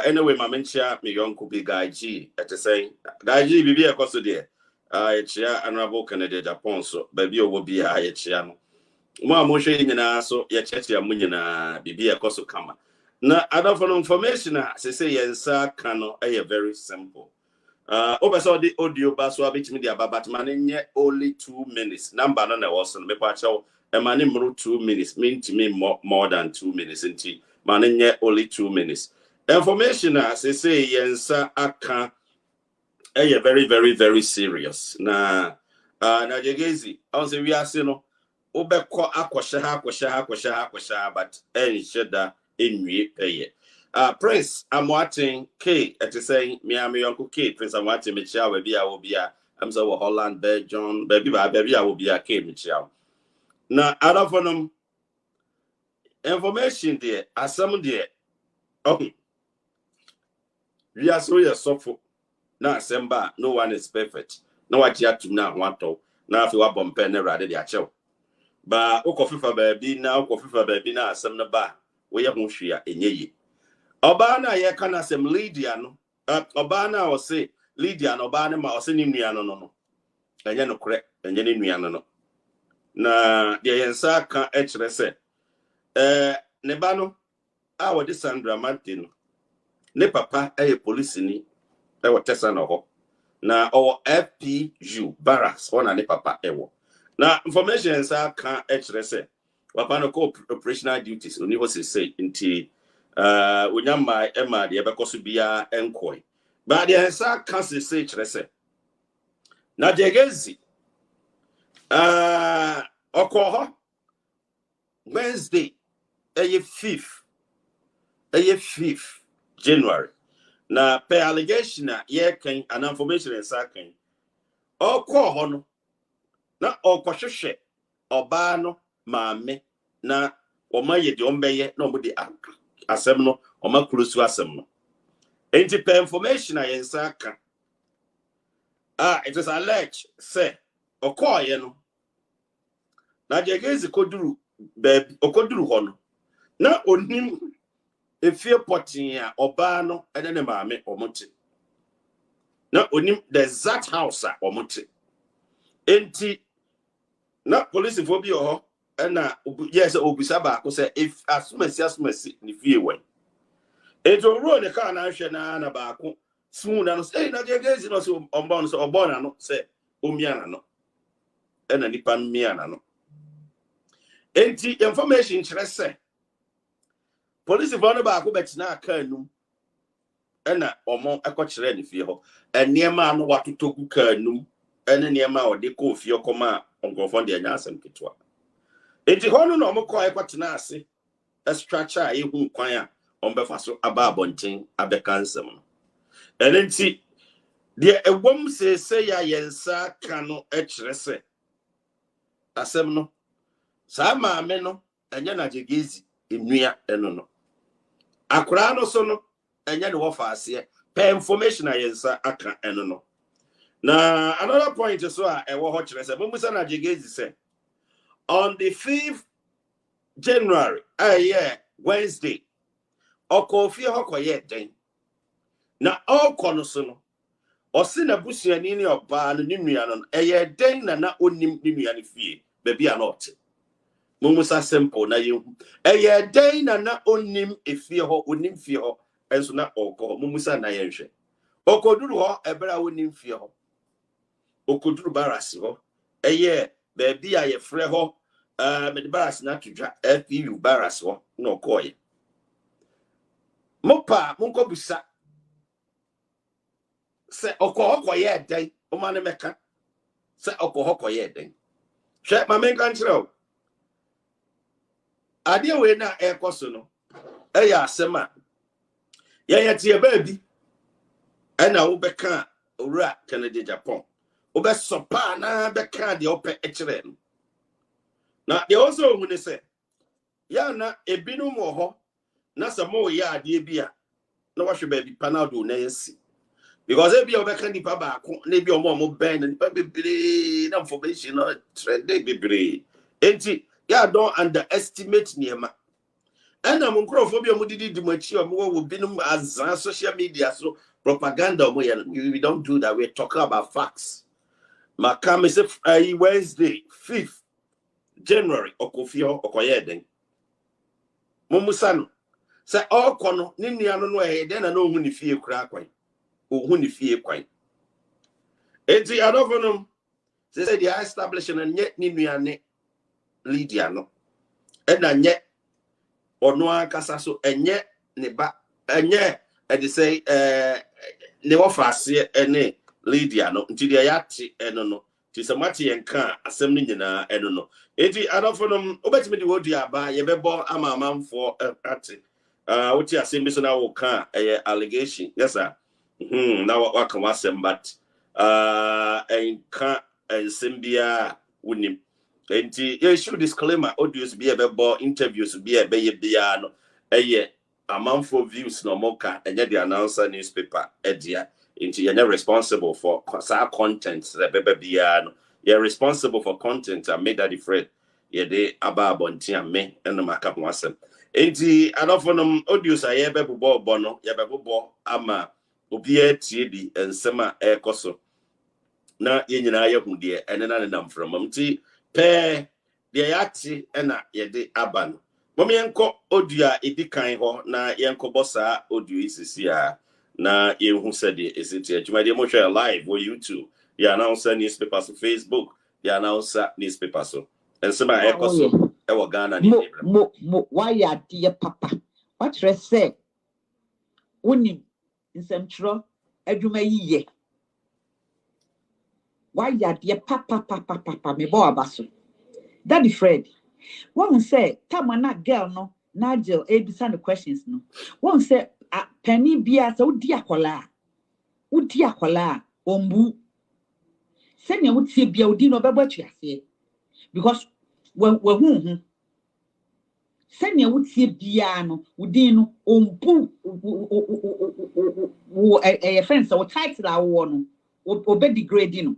anyway maame nchia me yonko bi gaji e te say gaji bibi e koso de e chia honorable Kennedy Agyapong so ba bi owo bi a e chia no mo amhwe nyina so ye chechia mu nyina bibi e koso kama na adafo information say yensa ka no e very simple obeso the audio baso abitimi dia babatman nye only 2 minutes number no na was no me pa chaw e mane mru 2 minutes mean to me more than 2 minutes nti mane nye only 2 minutes information say yensa aka e very very very serious na na Gaisie on say we ase no obekọ akwọhye but ensheda enwie eye Prince Amwatin K at saying Miami Uncle K Prince Amwatin Michelle baby I will be I'm so Holland Belgium baby I will be a K Michelle. Now out of them information there as some there okay we are so Sofo now Semba no one is perfect no what you have to now want to now if you are bomb pen rather their show but Okofifa baby now some na ba we are Umoufia enye Obana ye kana sem Lydia no Obana o say Lydia no Obana ma o se ni nua no enye no kre enye ni nua no na de yensa ka e kire se ne ba no a wo de Sandra Martin ne papa e police ni e wo tesa no ho na o FPU barracks ona ne papa e wo na information yensa ka e kire se papa no ko operational duties oni ho se say nti unyama ema de bekoso bia enkoi ba de ensa kan se kire se na Gaisie okoho Wednesday 5th January na per allegation na ye kan an information ensa kan okoho no na okohwehwe oba no maame na Oma ye de ombeye no mo de asem no oma kurusu asem no. Enti per information a yensa aka. It is alleged say okoye no. Na Gaisie koduru baby okoduru ho no. Na onim efie potin a oba no ene ne maame omote. Na onim the exact house a omote. Enti na police for bi ho na yes obisa ba ko say if asumasi ni fie wen. Enti ro ne ka na hwe na ba ko smu na no say na Gaisie no so omba no so obona no say omiana no. Ena nipa miana no. Enti information kyerɛ sɛ police for no ba ko betina aka num ena omo ekokyerɛ ne fie ho eniema no watotogu ka num ene niema ode ko fie koma onkrofo de anya asem ketwa enti ho no no omo ko ekotena ase structure a ehu kwan a ombefa so aba abonten abeka nsem no enti de ewom se ya yensa ka no ekyerɛ sɛ asem no sa maame no enye na Gaisie enua eno no akura no so no enye ne wo fa ase per information a yensa aka eno no na another point so a ewo ho kire se musa na Gaisie say on the 5th January Wednesday okofie hokoye den na okono so no osi na busuani ni oba no nua no den na onim ni nua ne fie ba bia na ote Mumusa simple na yehu. Den na onim efie ho onim fie ho enso na oko mumusa na yenhwe. Okoduru ho ebra onim fie ho. Okoduru barasi ho. Ba bia ye frɛ ho me de barasi na tudwa FPU barasi ho na okoye. Mopa munko busa. Se okoye den o ma ne meka. Se okoye den. Hwɛ ma menka nkyerɛ. Ade we na ekoso no eya asema ya tie baabi ena wo beka owura Canada Japan wo be sopa na beka de ope ekire no na de also hu ne se ya na ebinu mo ho na samo ya ade bia na wahwe baabi panado na yesi because e bia wo beka nipa ba ko na bia mo ben nipa bebre na information no trend bebre enti ya don't underestimate niema. And I'm uncrophobia mudidi dimachi or more will be as social media so propaganda. We don't do that. We're talking about facts. Makam is a Wednesday, 5th January, Okofio Okoyeden. Momusano. Say all kono, Niniano no then I know who ni fear crack wine. Or who ni fear quine. Eti Adovenum say they are establishing and yet Niniane. Lydia no ena nye ono akasa so enye ne ba enye e de say ne wo faase ene Lydia no nti de yate eno no ti se mate yenka asem no nyina eno no enti adofonom obetimi de wodi aba ye bebo amamanfo ate woti asem bi so na wo ka allegation yes sir na waka wasem but enka ensembia wonim. Enti ye show disclaimer audios be ebe interviews be ebe bia no amanfo views no moka enye the announcer newspaper edia enti you're not responsible for content that bia no you're responsible for content and make that different ye de aba abontia me eno maka wasem enti anofonom audios aye be bobo no ye be bobo ama obi etie bi ensema ekoso na ye nyina ye hu de ene na nam from mti pe de yati ena yede aban mom yenko odua edikan ho na yenko bossa audio isisi a na yehu sede esiti adwuma de mo hwe live on YouTube ya announce newspapers so Facebook ya announce newspapers so ensema ekoso e wo Ghana ni mo why ade papa what say woni nsɛmtwerɛ adwuma yiye why ade papa me bo abaso Daddy Fred won't say tamana girl no Nigel ebisa the questions no won't say penny bia so udi akola ombu senya wutie bia udi no bebo atuase because we hu Send your would see piano, within umpu a friend so title our one or be degrading.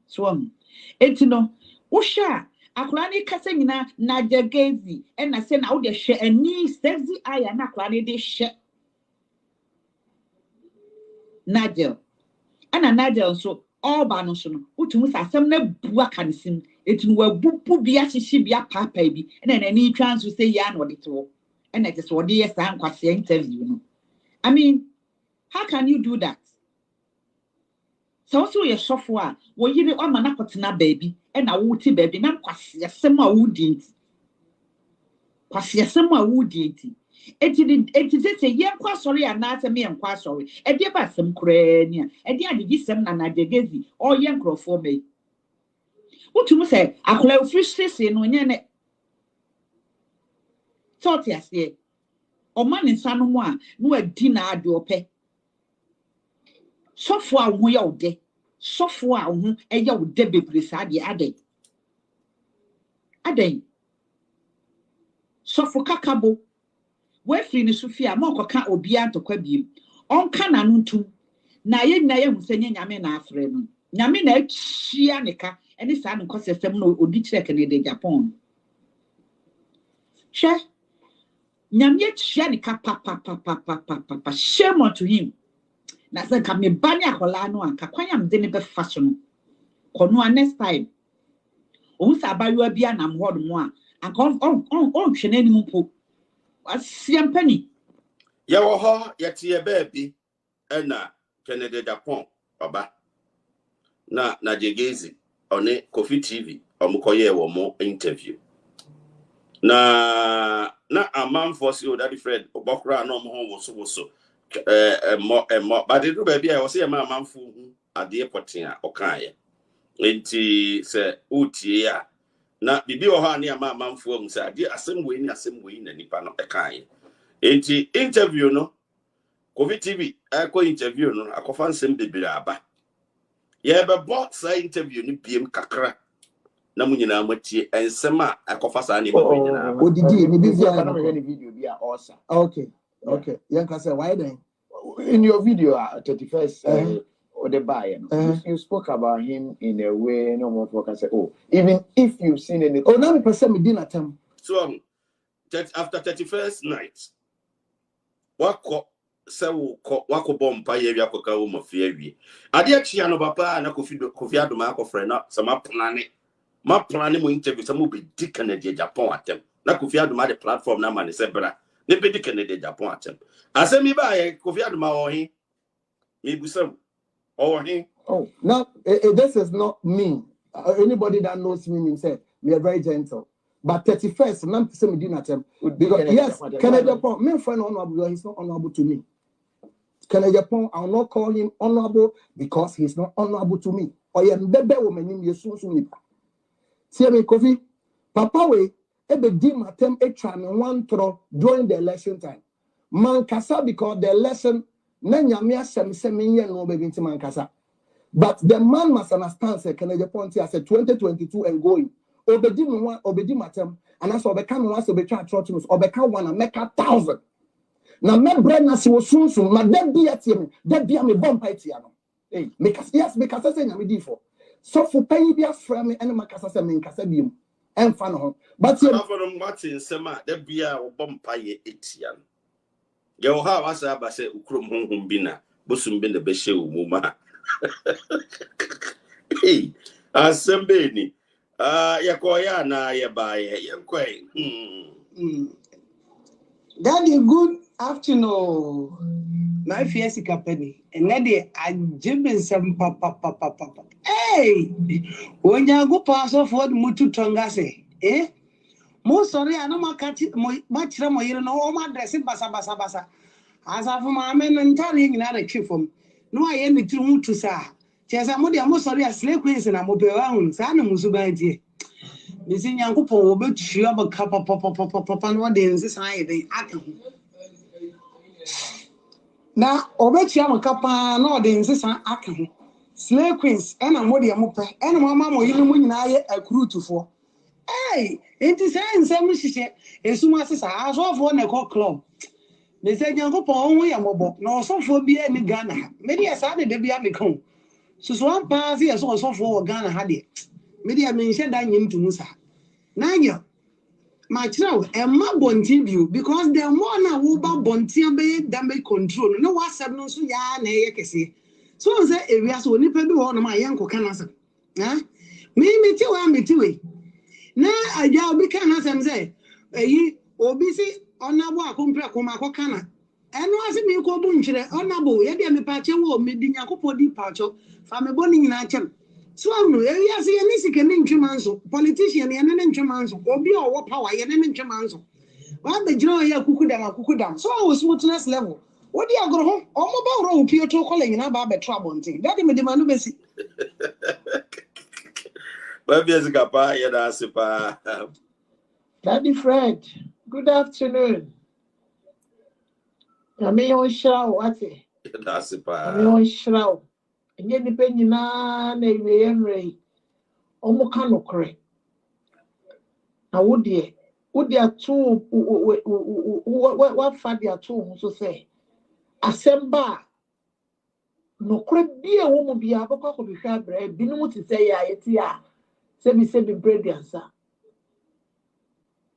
Swam. Etino, Usha, Aklani Cassina, Nigel Gaisie, and I send out the share and knee sexy eye and Aklani de share. Nigel. And a Nigel so all banoson, which was a summer buakanism. It will be a shibia papa, and then any chance to say yan or it all. And it is what the Sam was interview. I mean, how can you do that? So your Safowaa, well, you be on Manapotna baby, and a woody baby, not quasi a summer woodint. Quasi a summer woodint. It is a young sorry and not a me and quite sorry. A dear by some crania, a dear some and Nigel Gaisie, or young crow for me. What you say? I call fish in when you're net. Thought yes, ye. Or man in San Juan, no a dinner do pay. Sofowaa we all day. Sofowaa a yow debby beside the Ade. Ade. Sofo Kakabo. Where free Sofia, Monko can't obian to quabim. On cananuntum. Naye who send Yamen after him. Yamin Chianica. And this time, because the feminine would be checking in Agyapong. Share Nyamye Chianica, papa, shame on to him. Nasa kame banya kolano and kakwayam denibe fashion. Konua next time. Onsa bayo bia na mwod mwa. And on sheneni mupo. Asiam penny. Yeboah yeti baby. Ena Kennedy Agyapong baba. Na Nigel Gaisie. On Coffee TV, Omukoye womo interview. Na a man for you that friend Obokra no mo so more but the baby I was a man fu Adepa okaya. Enti se utie na bibi wo ha na man fu mu say ade asem we na nipa no ekan. Enti interview no Coffee TV akọ interview no akofa nsem bebere aba. Yeah, but bought say interview ni BM kakra. Na munyina matie ensema akofa sa ni ba munyina. Odidi ni video na video be awesome. Okay. Yanka say why then? In your video 31st or the buy you spoke about him in a way no more can say even if you've seen any now me person me dinner time. So after 31st night wako so wako bompa ye wi akoka Umoufia wi ade achia no papa na Kofi Adoma akofre na sama plane mo interview sama be di Canada Japan atem na Kofi Adoma the platform na man se bra ne be di Canada Japan atem asemi ba ye Kofi Adoma ohin me busam ohin now this is not me. Anybody that knows me himself we are very gentle. But 31st, I'm saying dinner time because yes, Agyapong, my friend honorable, he's not honorable to me. Agyapong, I'll not call him honorable because he's not honorable to me. Or you bebe woman in your soon. See me, Kofi, Papa we ebe di matem etran one throw during the election time. Man kasa because the election na nyame asem yen no be binti man kasa. But the man must understand say Agyapong as a 2022 and going. Obedi matem and as obeka no once obetwa church obeka one and make 1,000 na me brand na se wo sunsun na da bia tie me da bia me bomb party no make say nyame di for so for pay bia fra me ene makasa se me nkasa biem emfa no ho but for them Martin sema da bia wo bomb party etia no ye wo ha wasa ba se ukrom honhom bi na bosum bi na be hye wo mu ma asembe ni yakoya na yebaye yenkwe. Daddy, good afternoon. My fiasi kapeni. And Daddy, Agyeman some papa. Hey, when you go pass off what mutu tongase, eh? Mo sorry, I know my cat much ram or you know my dressing basa. As I from my men and telling another chief from no, I am to sa. Chesamodi, I'm sorry, a slave queen and I'm open. Sana Musubanti. Missing young people, but she have a cup of papa, what in society. Now, obet you have a cup of no, the incessant slave queens, and I'm what you're and mamma, you know, when I a crew to four. Hey, it is saying some shit. A summa says, I saw for a club. They said, Yanko Pong, we are mobile. No, so for be any Ghana. Maybe I started to be a become. So one pass here, so for Ghana had it. Maybe I mentioned that you to Musa. Nigel, my child, and my bonti view because the one I will about bonti be damage control. No, what's happening so ya, nay, so I say, if we are so nipple one of my young cancer. Eh? Me too, I'm me too. Na aja obi kan asem say eyi obi si onabo akompra koma akokana eno ase mi ko bu nkyere onabo ye de me pa che wo me di nyakopo di pa cho fa me boni nyina chem so no ewi ase ye ni sike ni ntwema nso politician ye ne ntwema nso obi owo power ye ne ntwema nso wa be jiro ye akukudam so I was smoothness level what di agro ho omo ba woro opio to kole nyina ba be trouble nti daddy me de manu besi Babiazikapa, Yadasipa. Daddy Fred, good afternoon. Yami on show, what? Yadasipa. Yami on show. And yet, depending on the Emery, Omokano cray. Now, would there two, what father two, so say, Assemble. No crib be a woman be a book of the fabric, be no to say, I Sebi bread answer.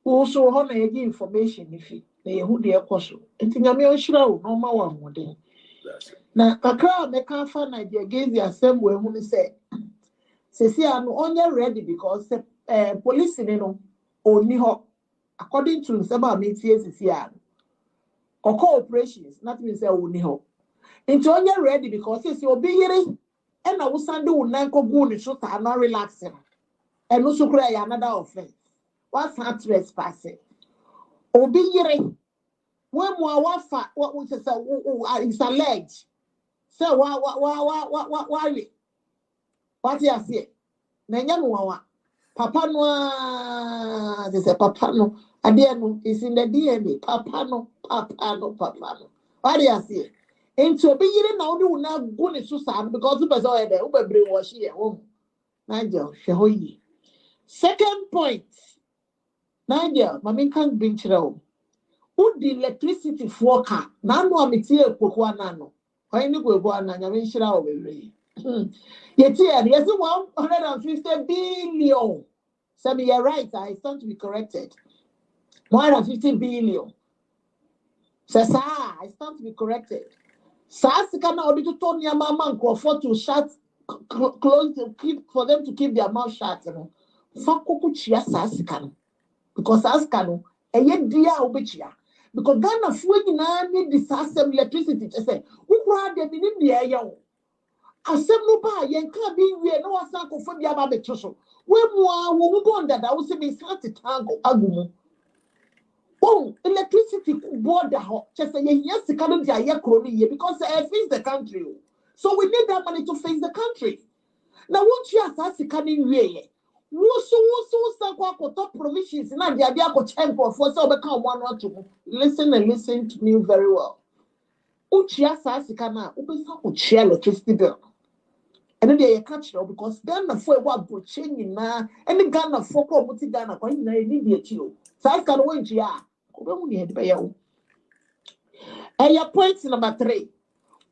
Also, honor any information if they who they are costal. And think I'm your shroud, no more one day. Now, a crowd they can't find Nigel Gaisie assembly when he said, Says, I'm only ready because police in no only hot according to some years here or cooperations, not means only hope. Into only ready because it's your beginning and I will send you Nanko Goon so I'm not relaxing. And also cry another offense. What's not trespassing? Obi yere. When what was it's alleged. So what you say? Nanyamu Papa no they say Papa no Adiano is in the DNA. Papa no. What do you say? Into obi yere now do not go to Susan because the person there who be wash here home. Nigel, shehoyi. Second point, Nigel, Mammy can't bring children. Who the electricity for car? Nano amitie Pokwanano. Why you go on and you shall away? Yet, yes, 150 billion. So you're right, I stand to be corrected. 150 billion. Says, I stand to be corrected. Sasikana or to turn your mama and to shut close to keep for them to keep their mouth shut. Fakoku chia sasikano because askano eye dia obechia because Ghana fuwe nyina need the system electricity to say who kura de ni dia ya o asem no ba ye nka bi wie na wasan ko fo bia ba beto so we mu a wo go ndada wo se be start tango agumu oh electricity border ho che say ye yes sika dia ye kro ni ye because it feeds the country so we need that money to face the country now won't you ask sika ni wie top provisions na dia ko temple for so be kan one or two listen and listen to me very well uchia sasika na ubesa ko chia electricity bill and then you catch it because Ghana for what broche nyina any Ghana for ko muti Ghana ko nyina ni die chi o sasika no wenchia ko be mu ni hede be yawo point number 3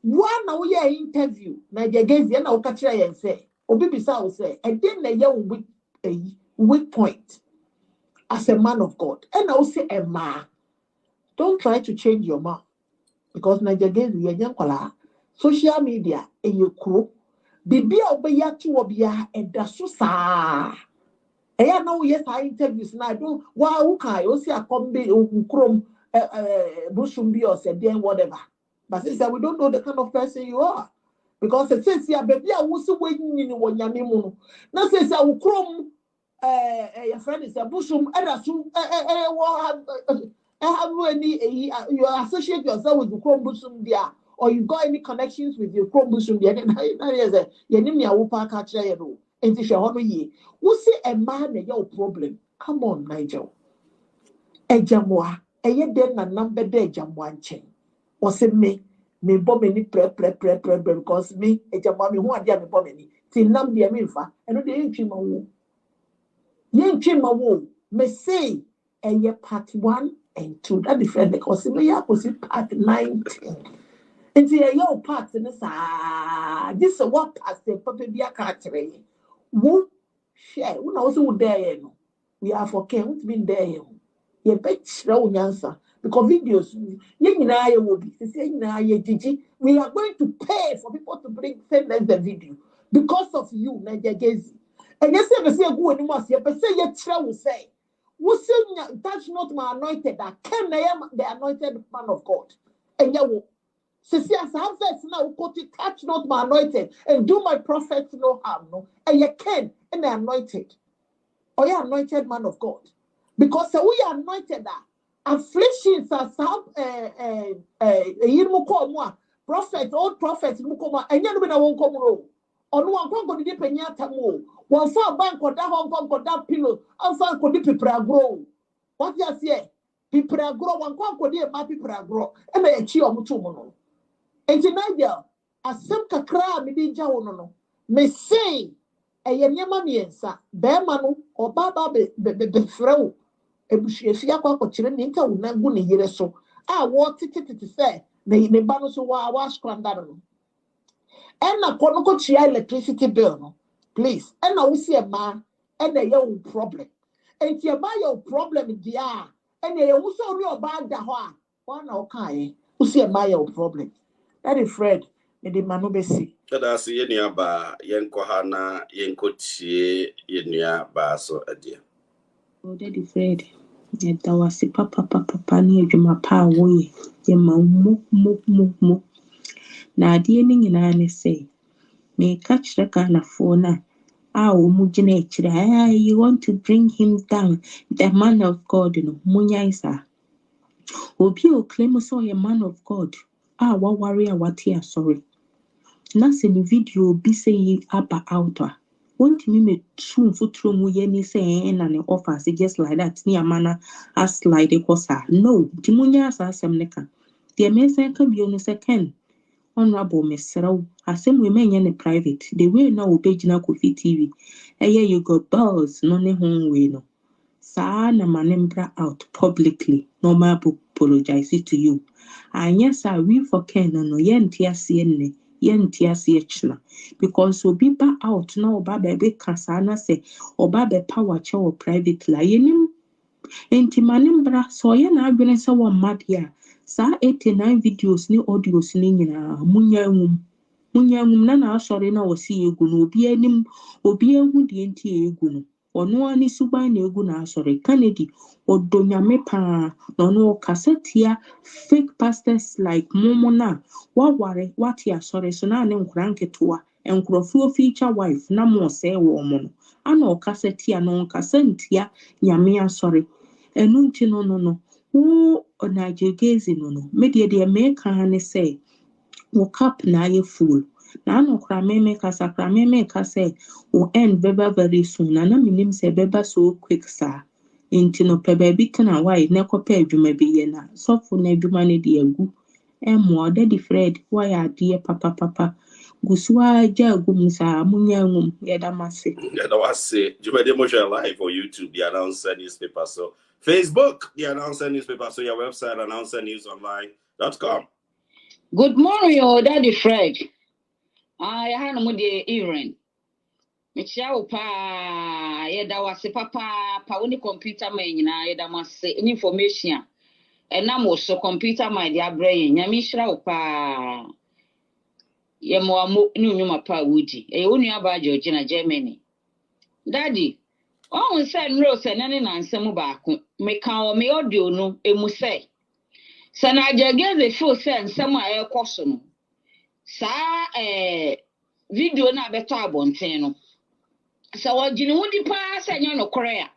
one na we interview na Gaisie na o catch ya say obi bisa o say e dey na ya wo a weak point as a man of God. And I will say, Emma, don't try to change your mouth because Nigel Gaisie, social media, and your crew, Bibi obeya to obia and dasusa. I know, yes, I interviews now. I don't, why, okay, you see a combi, chrome, bushumbi or said, then whatever. But since we don't know the kind of person you are. Because it says, yeah, baby, I was waiting in one yamimu. Now says, I will chrome. Your friend is a bushum, and have any you associate yourself with the Chrome Bushum there, or you got any connections with your Chrome Bushum there? You name your whoopah catcher, and if you're on ye, who say a man your problem? Come on, Nigel. Ejamoa, a ye den and number de jamwan chain. Or say me bomb any pre because me, a jamami who are dear me bomb any. Till numb the Aminfa, and no the ain't Yen came a woo, may say, and ye part 1 and 2. That different because me ya part 19. And see your part in this this is what pastor Papa be a carter. Woo share, we also there. We are for care, who's been there. Ye bet slow answer because videos, ye will be saying now ye digi. We are going to pay for people to send us the video because of you, Nigel Gaisie. And yes, I say go anymore. But say ye will say, we say touch not my anointed. That can I am the anointed man of God. And you say as I have first now go to touch not my anointed and do my prophets no harm. No, and you can and the anointed. Or you anointed man of God. Because we are anointed that afflictions are some prophet, old prophets, and you won't come row. On one conquer the penyatamo, one far bank or that Hong Kong or that pillow, and far could the people grow. What you say? People grow, one conquer the people grow, and they achieve mutumono. And tonight, as some kakra, maybe jawono, may say, a yama miensa, bearmanu, or baba be fro. Ebushefia kwa kochire ninka unagu ne yire so a wo tititi se ne ba no so wa skranda no e na kono ko chia electricity bill no please e na wo sie ma e na ye wo problem enti e ba ye problem dia e na ye wo so ri oba da ho a wa na o kan wo sie ma ye problem that is Fred me de manu besi kada se ye nua ba yen ko ha na yen ko tie ye nua ba so adia Daddy Fred, that was a papa near Juma Pa way, Yema mo. Now, dear Ning say, may catch the gun of phone. You want to bring him down, the man of God, Munya isa. Obio claim so a man of God. What warrior, what here, sorry. Nothing video be saying about outer. Won't me soon foot room yenny saying and offers just like that near manner as slide a cosa. No, Timunya as some necker. The American can be on a second. Honorable Miss Row, as some women in private, they will now obey Jina Kofi TV. And here you go, bells, no home way no. Sa na manembra out publicly, no ma apologize to you. And yes, I will for Ken no yen tia sienne. Because obi ba out na oba be kasana se oba be power cho private la yenim enti manimbra so ye na adwene se wo madia sa 89 videos ni audios ni nyina munyangum na asori na wosi egu no obi ehu de enti egu no ono ani suban na egu na asori Kennedy odonyame pa no kasetia fake pastors like momona waware what ya sorry so na ne nkranke toa enkrofo feature wife na mo se wo mo no ana okasetia no kasentia nyame asori enu nti no wo Nigel Gaisie no media de make ne say wo cap na ye full na no kra meme kasa wo end very soon na minim se beba so quick sa inti no pe baby kana why ne kopa adwuma bi ye na sofo na adwuma ne de agu emo Daddy Fred why adie papa gusua jagum sa munyangum yedamase Juma de Moja live for YouTube the announcer newspaper so Facebook the announcer newspaper so your website announcernewsonline.com. Good morning Daddy Fred. I had no de Eeeii Michelle pa yeda wase papa pa woni computer man na yeda mase information and na mo so computer man dia brain nyame hira pa ye mo ni nyuma pa wudi e woni aba George na Germany Daddy on say no say nane na nsem baako me kan o me audio no emu say sana Gaisie feel say nsem a e koso no sa video na beto abonten no so wajini wudi pa se nya no korea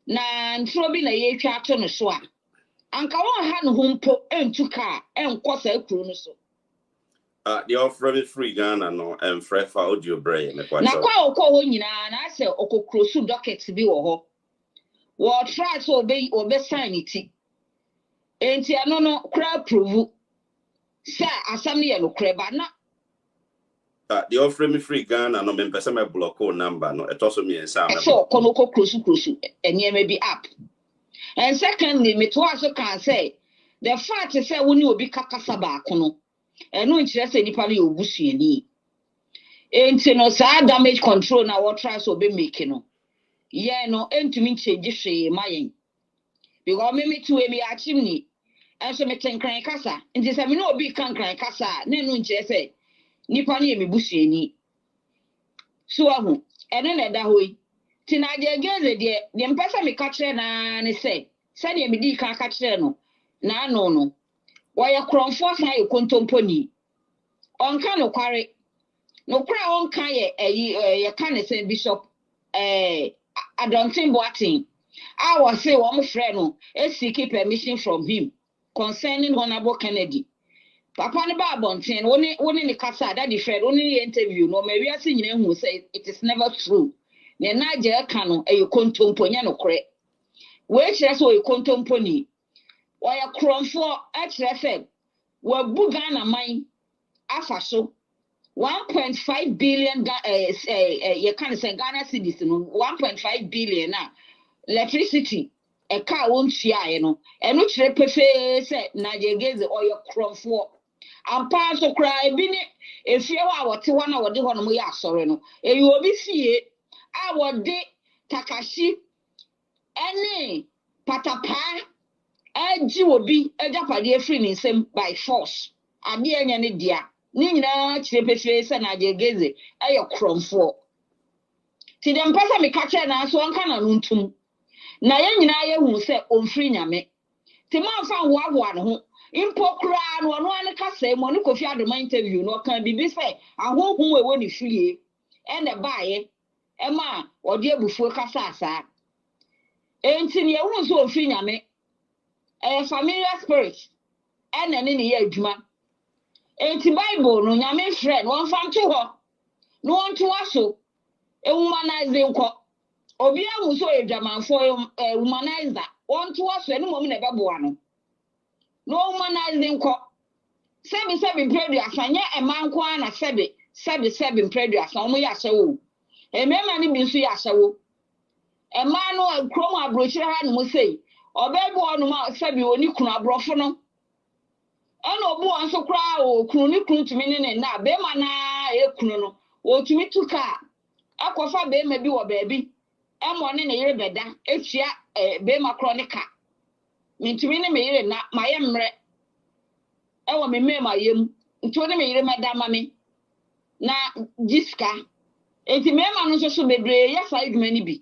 na ntro bi na ye twa ato no so a anka won ha no humpo entuka enkosa ekuru no so the offer free Ghana no and fresh audio brain me na kwa okọ ho nyina na se okokro su docket bi wo ho wo try so obe sign it enti ano no kra prove se asam ne ye no kra ba na The offer me free Ghana no me pesa me block number no. It also means so konoko cruise and ye may be up. And secondly, me to also can say the fact is say when you be kakasaba kono. And no interest anybody you bushi any. Ain't no sa damage control na what try so be making no. Yeah no ain't to me change she my because me to me a chimney. And so me can cry kasa. And just me no be can cry kasa. Ne no interest say nipa ni me bushi any. So ahu and then that way. Tina Gaisie the mpesa me catch na ne say send me di ka catch no na no why a crown force na you contomponi on kan no kware no kra on kan ye kan say bishop Adontin Boatin I was say one friend no seek permission from him concerning Honorable Kennedy papa ne ba bonten woni ne kasa that the friend only interview no me wi ase nyina hu say it is never true ne na je ka no kontomponya no kre we kire so kontomponi why a crown for HFM we bugana mine afa so 1.5 billion you can say Ghana cedis no 1.5 billion na electricity e ka won tua no e no kire pefe say Nigel Gaisie oyo crown for ampa so cry bi ne efie wa wote ho na wode ho no ya asore no e yo bi fie a wode takashi ene patapa eji obi ejapade free ni nsem by force ade enya ne dia ni nyina kire pefe se Nigel Gaisie ayo kromfo ti dem pesa me kache na so onka na nuntum na ye nyina ye hu se onfiri nyame ti man fa hoahoa no ho impo kra no no an kasa mo ne Kofi Adoma interview no kan bibi se ahohum ewo ni fie ene baaye ema ode abufuo kasa asa enti ne ye hu so onfiri nyame familiar spirit ene ne ye adwuma enti Bible no nyame friend won fam to ho no won to aso humanize nko obi amu so edwamanfo humanizer won to aso ene mom na beboa no humanize nko sebi predu asanye emanko ana sebi predu asan ya hyewo emema ni bi nso ya hyewo ema no krom abrochire ha no sei obebe onu ma sebi oni kunu abrofo no eno obu anso kra o kunu ni kunu tumi ne na be ma na ekunu no o tumi tuka akofa be ma bi wo baabi emo ne ne yire beda etua be ma kronika mintumi ne me yire na maye mre ewo me ma yem nto ne me yire meda ma me na jiska enti me ma no so bebre ya fa iduma ni bi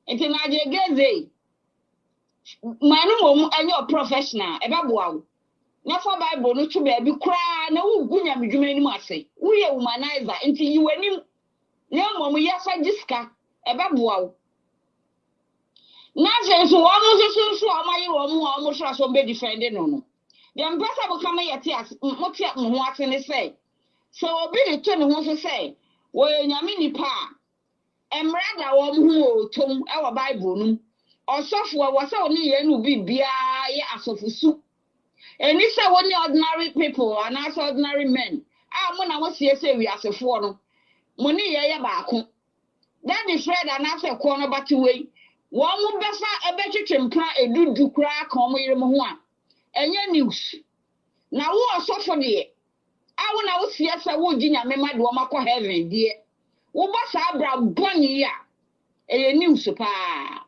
enti na Nigel Gaisie manu mom anyo professional ebe boawo na for Bible no to be kra na wo gunya medwuma ni mu ase wo ye humanizer enti yiwani na mom ya fa jiska ebe boawo na je so wo mo so amaye wo mo so be defend no dem pesa bo kama yete as mo tia mo ho ate ne say so obi de to ne ho so say wo nyame nipa emrada wo mo ho tom e wo Bible no Osofo was only yenu bibia ye asofusu. And this are only ordinary people and as ordinary men. Mona was here say we as a foreign. Money ye baako. That is Fred and as a corner but way. One would better a better templa a do crack on your moa. And your news. Now who are suffer dear? I was here so would you me mad womako heaven dear. Who was abra bunny ya? A news pa.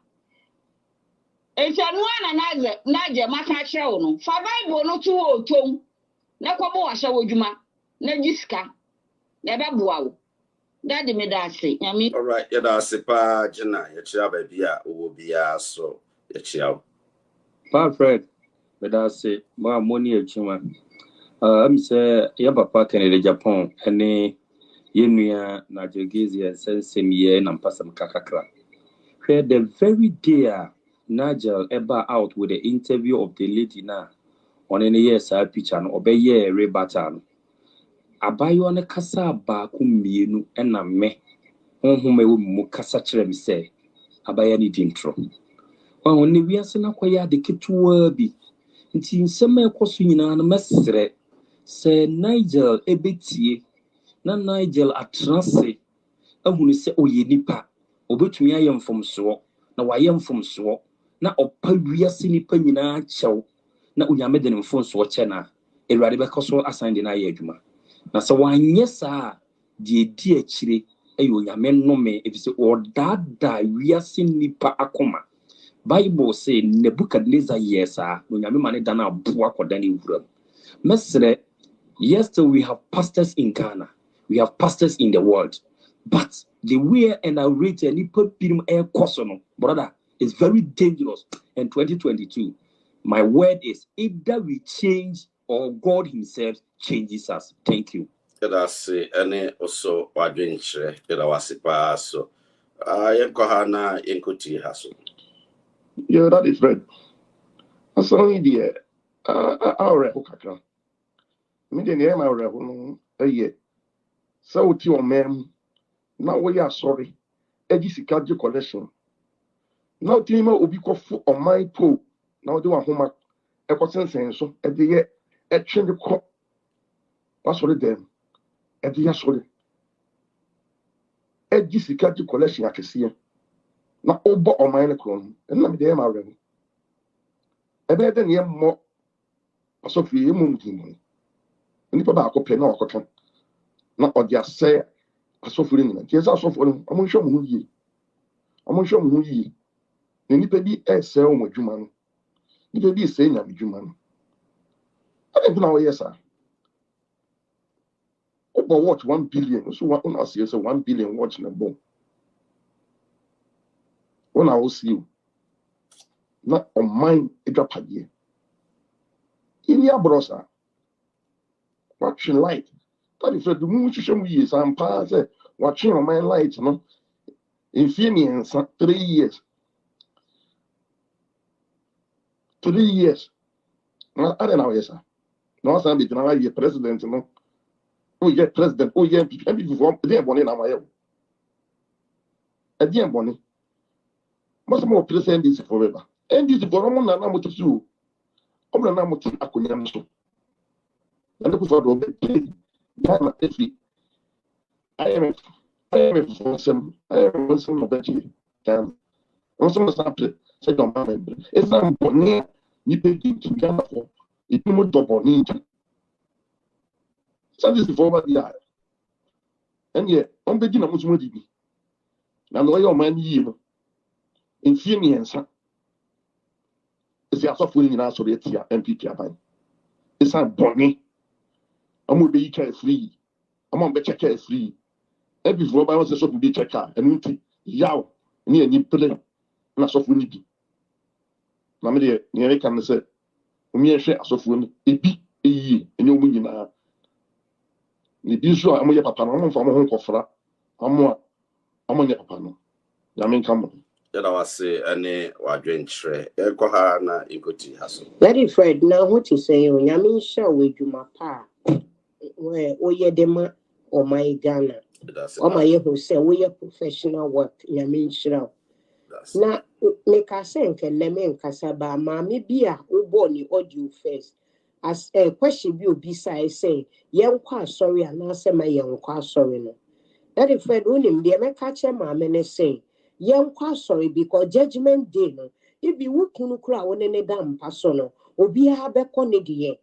Enti anu ana naje maka kire wo no fa Bible no to wo tom na kwabo wa hye wodwuma na jiska na beboa wo dade me da ase nyame all right ya da ase pa jina ya chia ba bia wo bia so ya chia pa Fred me da ase ma moni echima am say ya papa Kennedy Japan ene yenua Nigel Gaisie sensem ye na mpasam kakakra the very day Nigel eba out with the interview of the lady na on any years picture no obeye rebata abayo ne kasa ba ku mienu na me honhom ewo mu kasa kire mi say abaya ni dintro on ne wiase na kwaya de ketuwa bi nti nsem ekoso nyina na mesre se Nigel ebetie na Nigel atrase ahunu se oye nipa obetumi ayem from so na wayem from so na opa wiase nipa nyina chew na onyame de mfon so che na ewurade bekoso asan de na ye adwuma na se wanye saa de di akire ayo onyame nnome efise odada wiase nipa akoma Bible say Nebuchadnezzar yesa onyame mane dana abu akoda ne wuram mesre. Yes, so we have pastors in Ghana. We have pastors in the world. But the way and I reach any film air question, brother, is very dangerous. In 2022, my word is either we change or God Himself changes us. Thank you. That's any also wadwinchre ila wasipa so. Yenkohana yenkuti haso. Yeah, that is right. That's only the our kakra. Me de near my rebel a year. So to your ma'am. Now we are sorry. Sika collection. Now Tima will be coffee on my pool. Now do a home a question senso at the year at change the crop. What's for them? At the year sorry. Sika collection I can see. Now over on my crown. And let me there my rebel. A better than more. So for you, moon. And if about a pen or cotton. Not or just say. Asofo yes asofo no amonhwe mo yi amonhwe mo yi ni nipa bi ese o madwuma no nipa bi ese nya madwuma no ade na wo yes a o watch 1 billion so what una say 1 billion watch na bon una wo see you na on mine edwapade ini abrosa watching light. That is the moon to years and pass watching on my light, no? In 3 years. 3 years. I don't know, yes, sir. No, I'm between a president, no? Oh, yeah, president, oh, yeah, before they are born in Amayo. A dear bonnie. Most more present this forever. And this for Roman and Namu to sue. Open Namu to Akunyamso. And look for the Ghana Efi. I am a some of that can also sample say don't remember. It's not bonnet you pay to Ghana for it no double ninja. So this is for the eye. And yet, on begin a Musmudi. Now, no man you in Phoenix. It's the software in our Soviet MPP. It's not bonnet. I'm going to be free. I'm going to be free. Every before I was a sort of be checker and yaw near any play. And I saw for me. Mamma, near can say, me a share of one, a big and your winning. The visual, I'm your papa, I'm from home for I'm on your papa. Yamin come. That I was say any wadwenchre Yenkohana yenkuti haso. Very Fred, now what you say, Yamin show with you, my pa. Where Oyedema or my Ghana. Or my who say we are professional work, Yamin Shroud. Now, make a sense and lemon Casaba, Mammy Bia, who born you audio first. As a question will be say, young qua sorry, and answer my young qua sorry. That if Fred William, the American mamma say, young qua sorry because judgment day. If you would kunukra on any damn personal, or be a beconny.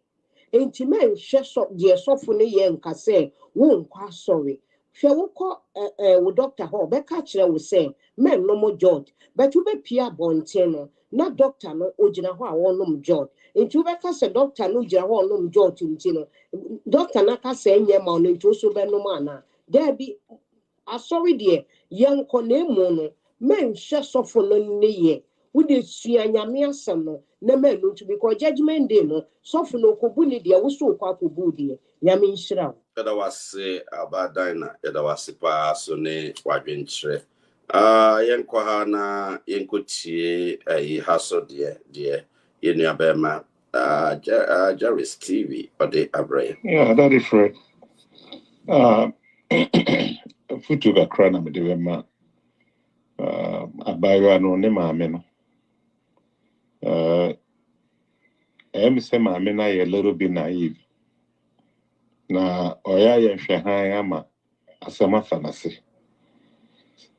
Enti men hwe de sofo ne ye nka se wo nkwa sorry hwe wo ko wo doctor ho be ka kire wo se men no mo George but wo be pia bonte no na doctor no ogina ho a wo nom George enti wo be ka se doctor no ogina ho nom George nti no doctor na ka se enye ma no nti so be no ma na there be sorry de ye nko na emu no men hwe sofo no ne ye wo de sua nyame asem no na men no to because judgment day no sofo no ko buni de wo so kwa ko budi nyame nhira That was say about Dina, that was pa so ne wadwenchre. Yenkohana yenkuti haso dear yenua bema Joyce TV or the Abraham. Yeah, that is right. Futu bakra na mede bema abayo no ne maame no. I'm saying maame na a little bit naive. na oya ye hwe han ama asema fanase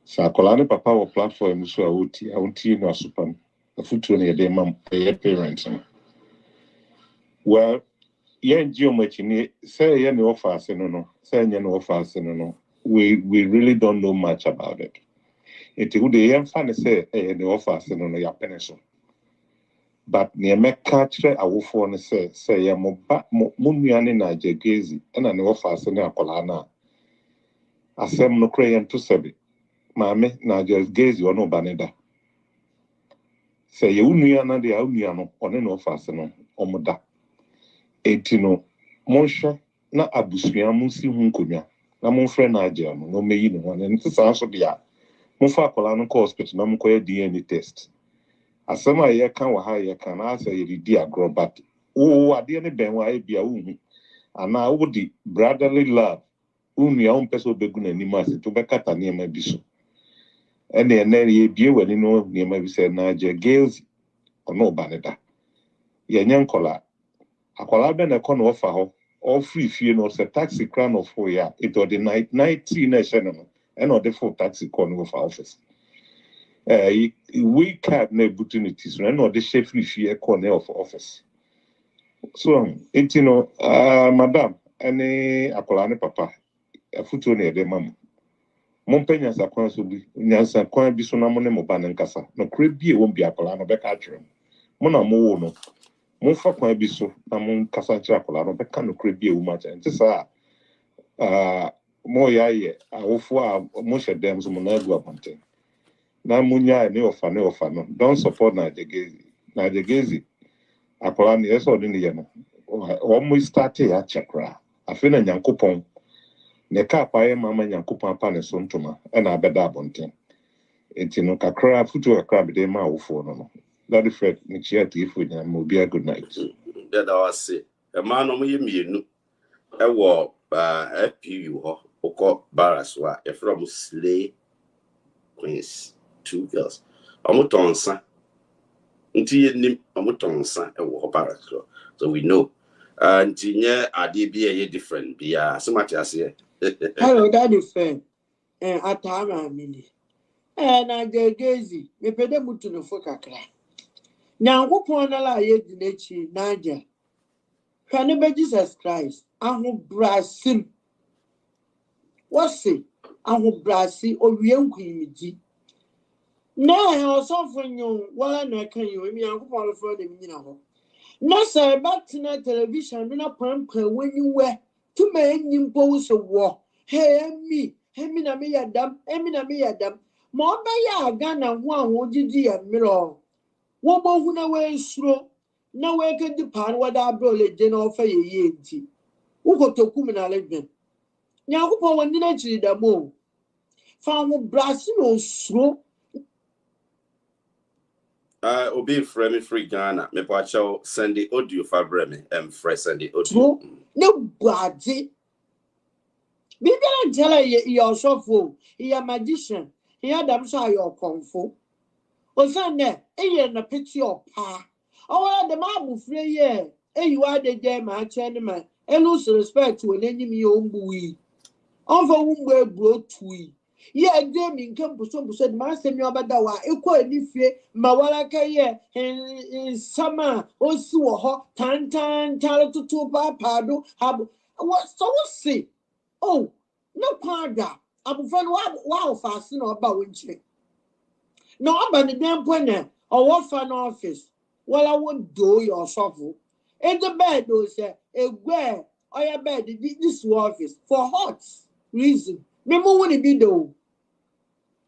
sa kola ne papa wo platform so a wuti no asopam afutuo ne de mam ye parents no well ye nji omachi ni say ye ne offer ase no say nye ne offer ase no we really don't know much about it. It would be funny say the offer ase no ya peneso. But near me catch a wolf on say ya mo nuane na Nigel Gaisie and an offer ase na akola na asem no crayon to sebe maame Nigel Gaisie ono baneda say ye unua na de unua no one no offer ase no omoda etino monsha na abusua munsi hu nkonwa na monfrɛ na Agyapong no meyi ne ho na nti saa so dia monfa akola no ko hospital na monkoye DNA test asɛm a ye kan wa ha ye kan na asɛ ye di agro but wo ade ne ben wa e bia wo hu ana wo di brotherly love unua on person begu na nim ase to bekata ne ma bi so ene ye bie wani no ne ma bi sɛ na Nigel Gaisie ono baneda ye nyankola akola be na kono ofa ho all free fee no se taxi crown of 4 year it or the 90 na no and or the full taxi corner of office we card na opportunities and or the chef free fee corner of office so it madam any akola ne papa afuto na de mam mon penya sa kwan so bi nyansa kwan bi so na mo ne mo ba ne nkasa no kre bi e won bi akola no be ka atwem mo na mo wo no mon fa kwan bi so na mon kasa kira akola no be ka no kre bi e wo ma cha nti sa mo ya ye awofo a mo shedem so mo na egu abonten na munya ne ofa no don't support Nigel Gaisie akola ne eso de ne ye no o mo start ya chakra afi na nyankopon ne ka pae mama nyankopon pa ne so ntoma e na abeda abonten enti no kakra futu kakra be de ma awofo no that Fred ni chia tifu nya mo bia good night that was it a man no me mienu e wo FPU ho oko baraswa e from slay queens 2 girls amutonsa nti yenim amutonsa e wo baraswa so we know nti nye ade bia ye different bia somati ase hello daddy friend atama mini Nigel Gaisie me pede mutu no fo kakra nyankopon na la ye di nechi naja hwane be Jesus Christ aho brasim wose aho brasi owie nkwimiji na osofo nyon wala na kan yo emi nyankopon fro de nyina ho na say batina television na pampa waniwe tuma enyimpo wo so wo emi na me yadam ma oba ya aga na ho aho gidi ya miro wo bohu na we nsuro na we ke di pan wada abrole je na ofa ye enti ukotokum na legben nyankopon wani na chiri da mo fa ho brasi no suro obi frame free Ghana me pa chaw send audio fabreme fresh send audio no body bibia jela ye osofo ye magician he adam so ayo konfo osane eye na picture opa owa de mabu free ye eyiwa de je ma che ne ma elu respect we n'enyim ye ombuwi onfo wumbu ebro tui ye de mi nke mbuso de ma asemi obada wa ekọ anifie ma wala ka ye sama osi wo ho tantan tutu papa do habo so see oh no kwada abufan wa ofase na oba wonchire na oba ne dem pone owo fa na office wala won do your shuffle in the bed do say egwe oya bed this office for hot reason me mo woni bi do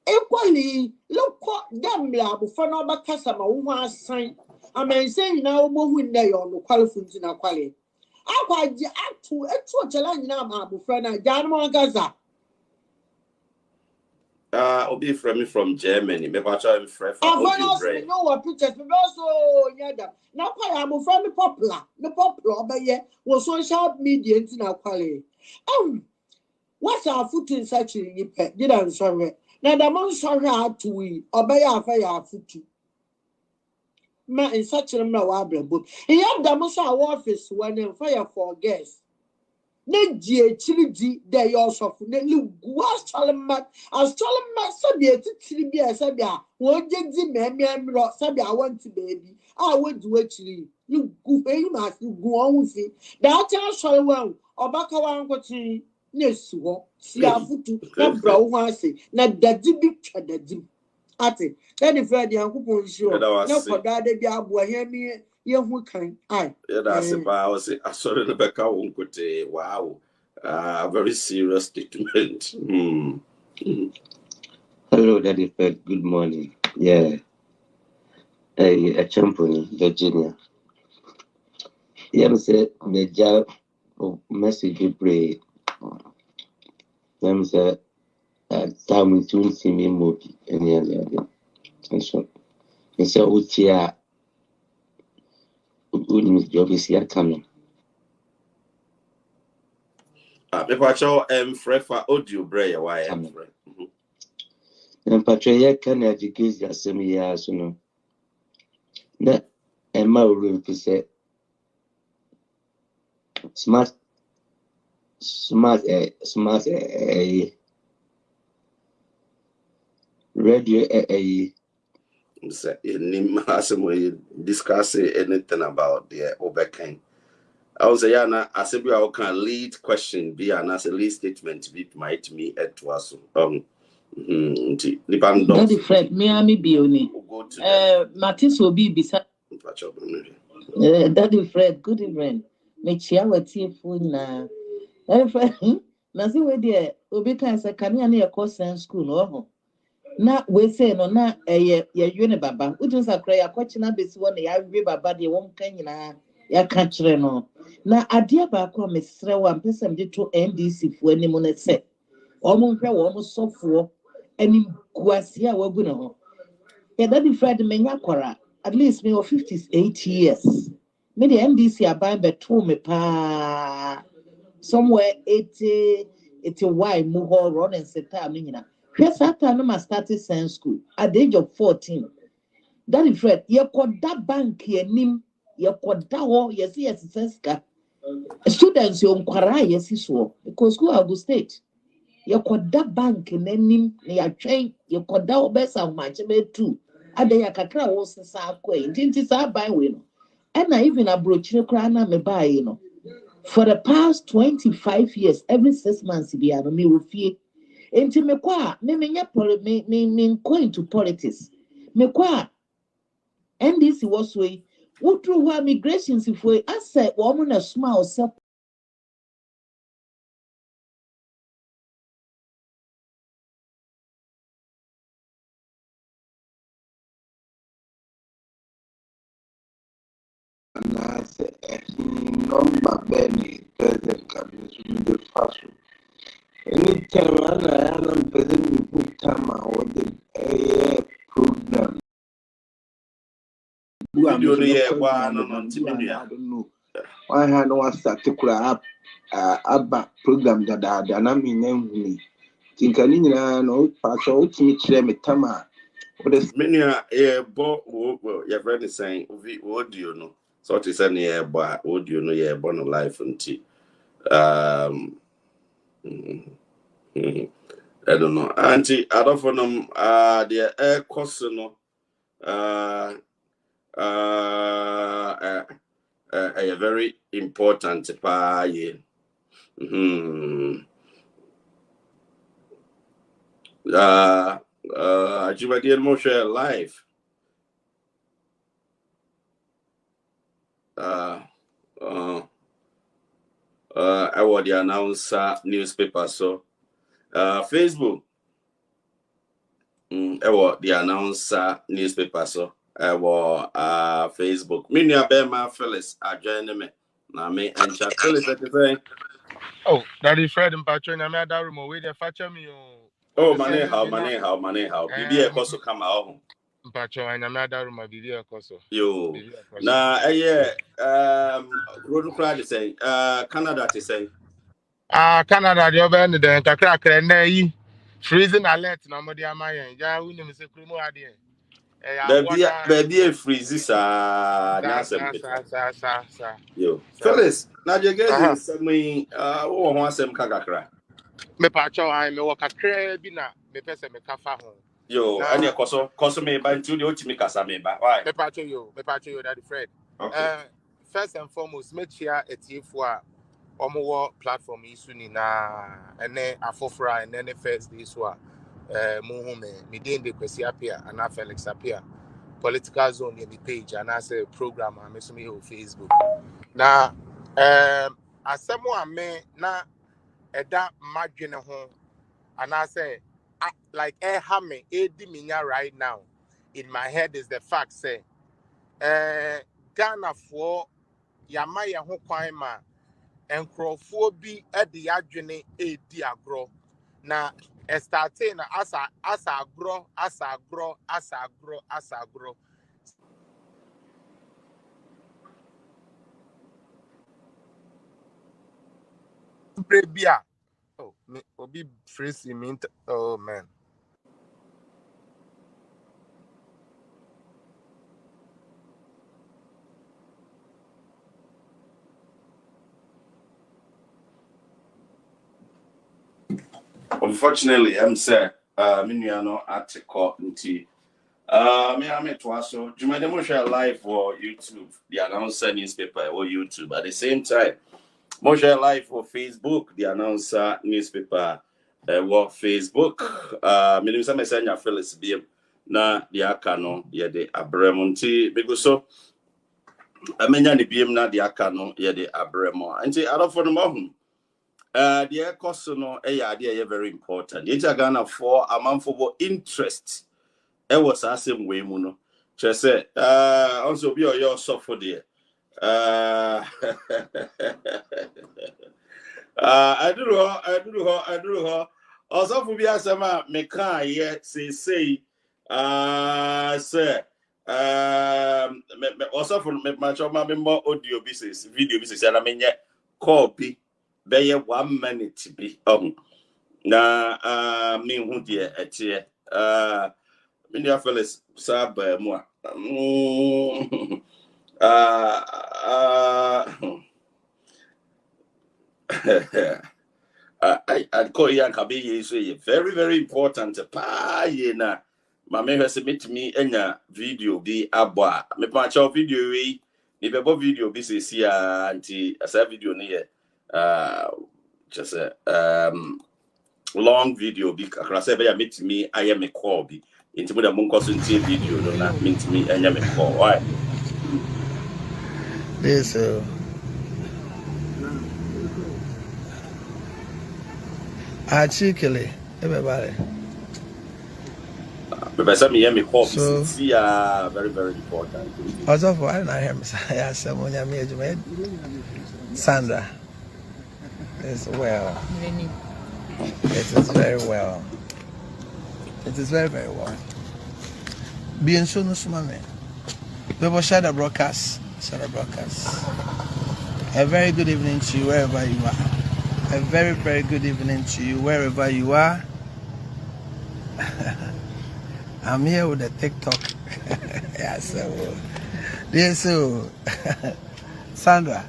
equally look dem la abufan na oba kasa ma wo asan amense na obohu nda yo no qualify na quality akwaji atu challenge na ma abufan na janmo gaza obi from Germany me pa chaw free for audio no what pictures me also nyada na kwala abufan me popular obaye wo social media nti na kwale what's our foot in such a pet did I sorry na da man sorry atu wi obaye afa ya afutu ma in such a na wa ablabo e ya da mo so our office when fire for guests ne die chiriji de yourself ne lu astronomer sabi etitiri bi sabi a won jedi memro sabi I want baby I want to actually you go famous you go on fi that astronomer well obaka wan kwoti ne suwo si afutu na bra wo ase na dadi bi twa dadi ate that the friend yankopon sure na koda de bi abo ahemi yehu kan ai that's about I saw the Rebecca Wonkote. Wow. Very serious statement. Hello, Daddy Fred. Good morning. Yeah. A champion, Virginia. Yeah, say the job of message you pray. Them say time we tune see me movie any other. And so it's a utia Miss Job is here coming. People show Frefa audio bray why and Patria can educate the same years, you know. That and my room to say smart radio say discuss anything about the overcame. I was say na Asiedu I can lead question be an as a lead statement be might me to us Daddy Fred Miami Bioni Martis will be beside Daddy Fred good evening me chia wati phone na Fred na see we there obi kan say kan ya na course school no na we say no na ye ne baba udun sakra ya kwachi na besi won ya we baba de won kan nyina ya ka kire no na ade ba ko mesre wa mpesem de to NDC fu anim na se omo hwe wo mo sofo anim kuase a wagu na ho ya Daddy Fred menya kwara at least me of 58 years me the NDC aban beto me pa somewhere 80 why mu ho run and seta me nyina hwe sata no ma start science school at the age of 14 Daddy Fred ye koda bank anim ye koda ho yes senska students yo nkwara yes so because school Agu State ye koda bank nanim na ya twen ye koda obesa manchebe 2 ade ya kakra wo sesa akwa ntinti sa ban we no and even abrochire kra na me bae no for the past 25 years every 6 months be ano me ofie enti me kwa me menya me go into politics me kwa NDC was way wotru ho migration sifo ase wo mo na suma osep number Benny President Cabinet with the first. Anytime I am President with time or the program. I don't know. I had no particular abba program that I mean. Think I need no pass out to me tama. Many your friend is saying what do you know? So it's an Yeboah, what do you know your born life and tea? I don't know. Auntie, I don't know the air cost no a very important pie. Agyapong Moshe live. I want the announcer newspaper so Facebook. I want the announcer newspaper so I want Facebook. Many of them are fellas are joining me. Now me and chat fellas saying. Oh, Daddy Fred and Patron, I'm at that room away there. Fetch me. Oh, money how. Bibi e koso come out. Patron, I'm at that room. Bibi e koso. Yo. Na road crowd say Canada to say. Canada the other end then kakra kra na yi freezing alert na mo dia mayen. Ja uni me se krumo ade. Baby a freezy sa yo. Fellas, Nigel Gaisie suddenly oh one sem kakakra. Me pacho I me waka kra bi na me pese me kafa ho. Yo, and your koso me ba into the ultimate kasa me ba. Why? Me pacho yo Daddy Fred. Okay. First and foremost, make sure etiefo a omo platform isu ni na ene afofra and ene first day so mo hu me dey the Kwesi Apia and Felix Apia political zone in the page and as a program I me so me on Facebook. Na asemo ame na eda madwene ho and I say like me minya right now in my head is the fact say Ghana for yama ye ho kwan ma enkrofo bi e de adwene edi agro na starting na asa agro bia oh me obi phrase me oh man. Unfortunately, I'm say no article nti me am to aso juma dem share live for YouTube the announcer newspaper or YouTube at the same time mo share live for Facebook the announcer newspaper or Facebook me nim say messenger Felix biem na the aka no ye de abrem nti bego so amenya ne biem na the aka no ye de abrem nti adofo no mo the cost no idea very important. Yet Ghana for a man for interest. It was the same way muno. Just say also be your Sofo there. I do know. Also for be as a man me can yet say say also for me my job more audio business, video business and I mean yeah copy. Be 1 minute be na me hu de etie me dia Felix sab mo I call yan ka be so very very important pa ye na ma me hwese metimi anya video bi abo me pa cha video we ni be bo video bi se si anti asa video ni ye just a long video because I say be meet me I am a call be into the monko video no na meet me I am a call why this article everybody but some me am a call so see very very important also for I am someone Sandra is well. It is very well. It is very, very well. Bien so no sumame. We will share the broadcast. A very good evening to you wherever you are. A very, very good evening to you wherever you are. I'm here with the TikTok. Yes, so Sandra.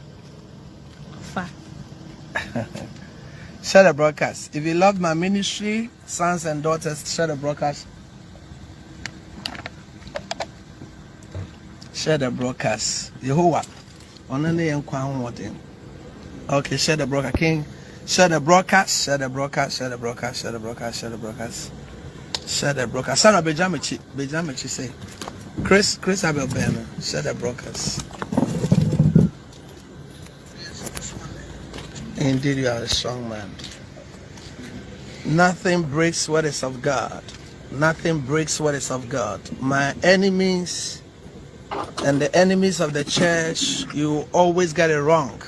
Share the broadcast. If you love my ministry, sons and daughters, share the broadcast. Share the broadcast. Yeboah. Okay, share the broadcast. King, share the broadcast. Share the broadcast. Share the broadcast. Share the broadcast. Share the broadcast. Share the broadcast. Sarah Bejamichi say. Chris Abel Banner. Share the broadcast. Indeed, you are a strong man. Nothing breaks what is of God. Nothing breaks what is of God. My enemies and the enemies of the church, you always get it wrong.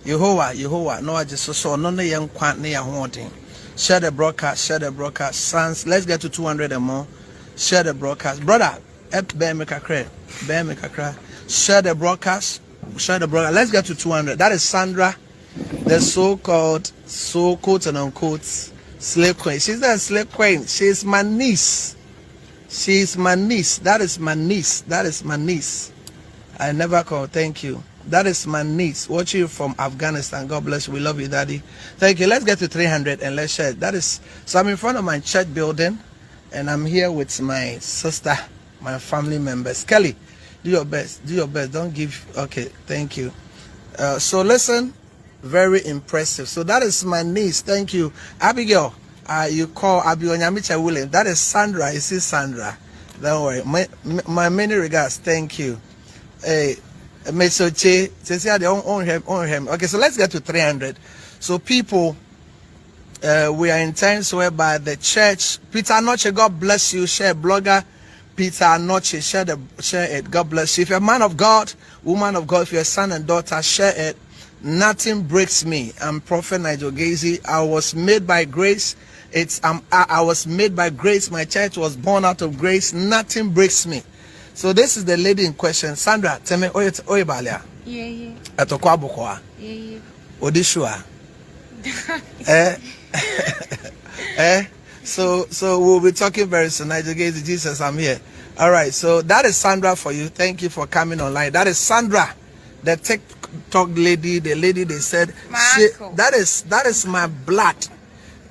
Yeboah, no, I just saw none of young quant near haunting. Share the broadcast, sons. Let's get to 200 and more. Share the broadcast, brother. Bear make a cry. Share the broadcast. Let's get to 200. That is Sandra, the so-called, quote and unquote, slave queen. She's not a slave queen. She's my niece. She's my niece. That is my niece. That is my niece. I never call. Thank you. That is my niece. Watching you from Afghanistan. God bless you. We love you, Daddy. Thank you. Let's get to 300 and let's share. That is, so I'm in front of my church building and I'm here with my sister, my family members. Kelly, do your best. Do your best. Don't give. Okay. Thank you. So listen, very impressive. So that is my niece. Thank you. Abigail, you call Abionyamicha William. That is Sandra. You see Sandra. Don't worry. My many regards. Thank you. Hey, okay, so let's get to 300. So people, we are in times whereby the church, Peter Noche, God bless you, share blogger, Peter Noche, share it, God bless you. If you're a man of God, woman of God, if you're a son and daughter, share it. Nothing breaks me. I'm Prophet Nigel Gaisie. I was made by grace. I was made by grace. My church was born out of grace. Nothing breaks me. So this is the lady in question. Sandra, tell me, Oyebalia. Yeah. Atokwa Bokwa. Yeah. Odishua. So we'll be talking very soon. Nigel Gaisie, Jesus, I'm here. All right. So that is Sandra for you. Thank you for coming online. That is Sandra, the TikTok lady, the lady they said. That is my blood.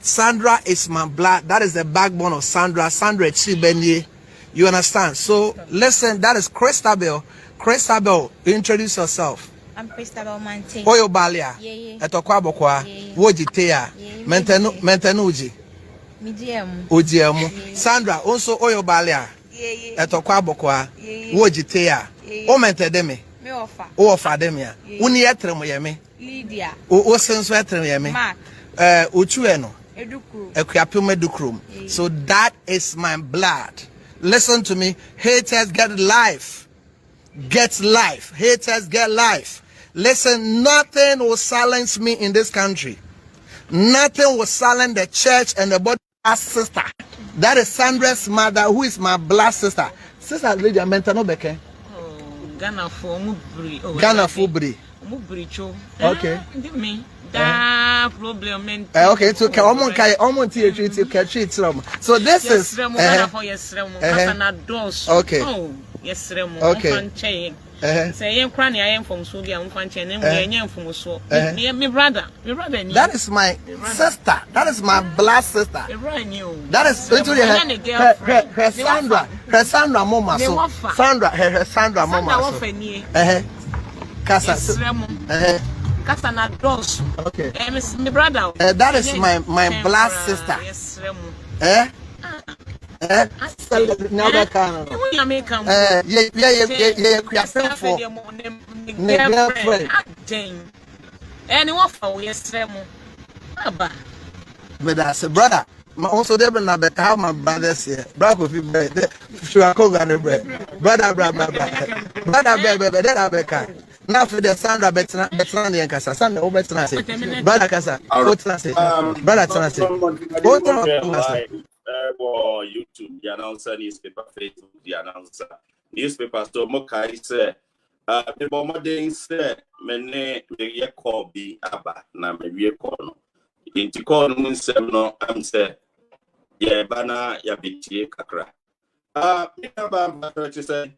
Sandra is my blood. That is the backbone of Sandra. Sandra Chibenye. You understand? So listen, that is Christabel. Christabel, introduce yourself. I'm Christabel Mante. Oyo Balia. Yeah. Etokwa Bokwa. Wojitea. Mentenuji. Medium. Ojiemu. Sandra, also Oyo Balia. Etokwa Bokwa. Wojitea. O mentedeme. Me offer. O offer demia. Uni etremo yeme. Lydia. O senso etremo yeme. Mark. Uchueno. Edukrum. So that is my blood. Listen to me. Haters get life. Get life. Haters get life. Listen, nothing will silence me in this country. Nothing will silence the church and the body of sister. That is Sandra's mother, who is my blood sister. Sister Lydia Mentano Beke. Ghana for Mubri. Ghana for Mubri. Okay. Problem. Okay, it's okay. So this is okay. Oh, yes, okay. Say I am from Sudia, my brother. That is my sister. That is my blood sister. That is her Sandra. Her Sandra Mama. So Sandra, her Sandra Mama. Casa. Okay. My brother. That is my blood sister. But that's a brother. Also, they will not how my brothers here. Brother, brother. Now for the Sandra Betrani and Casa, Sandra Obetrani, Brother Casa, Brother Transi. YouTube, the announcer, newspaper, Facebook, the announcer, newspaper, so Mokai said, the Bomadin said, Mene, me call be Abba, na me call. Into call means no, I'm said, yeah, Bana, ya biti kakra. Me about say.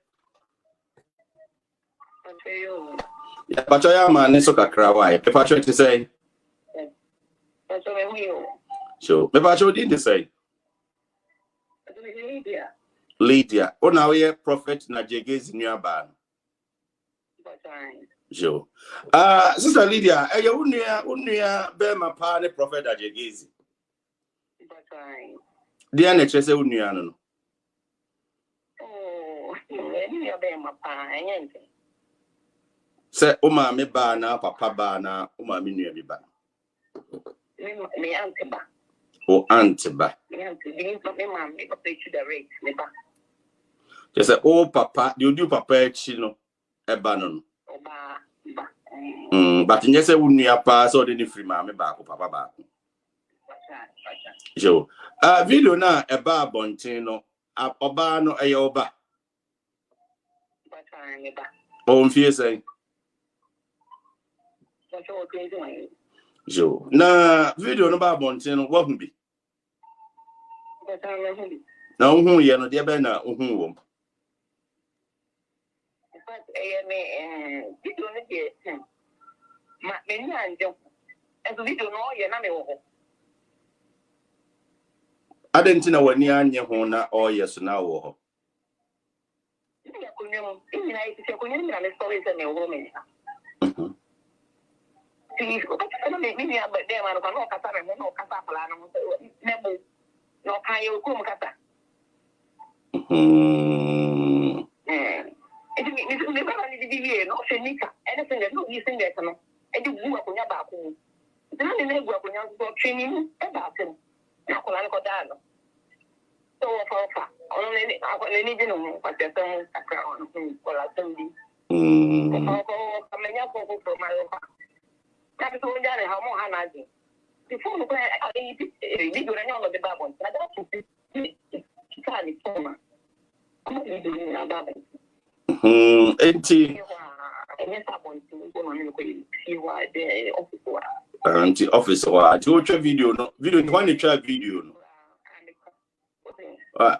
Yeah, but I am a Nesoka Krawai. Pepacho to say. So, Pepacho didn't say. Lydia. Oh, now we Prophet Nigel Gaisie near ban. Sure. Sister Lydia, Unia Bema Party Prophet Nigel Gaisie. Dear Netrese Uniano. Oh, say, Oma me bana, papa bana, Oma me near me ba. Me anteba. Oh, anteba. Just say, oh, papa, you do papa chino, a banon. But in yes, I wouldn't near pass or any free mammy back, papa back. Joe. Video na a bar bontino, a obano a yoba. Oh, fear saying. Joe. Na video no ba bontino won't be. Na uhu ye no de be na uhu wom. But video no dey ma me ni anje. Ezo video no ye na me wo ho. Adenti na wani anye ho na o yes na wo ho. Ya kunyo, ina isi kunyo ni na story se me wo me. Si ko ka me ni ya be ma no ka no kata me no kata pala no nebo no ka yo ko mo kata. Ni ba ni di no se nika. Anything that no you sing that no. E di gu akonya ba ko. Na ni na gu akonya so training e ba tem. Na ko la ko da no. So fa on ni di no pa te tan akra on ko la tambi. Ko kamenya ko ko ma yo. Na bi so nja ne ha mo ha na di. Ti fo mo ko e video na nyo de ba bon. Na da ti ka ni toma. Ko ni di na ba. Enti anti office wa ti o twa video no video ni one twa video no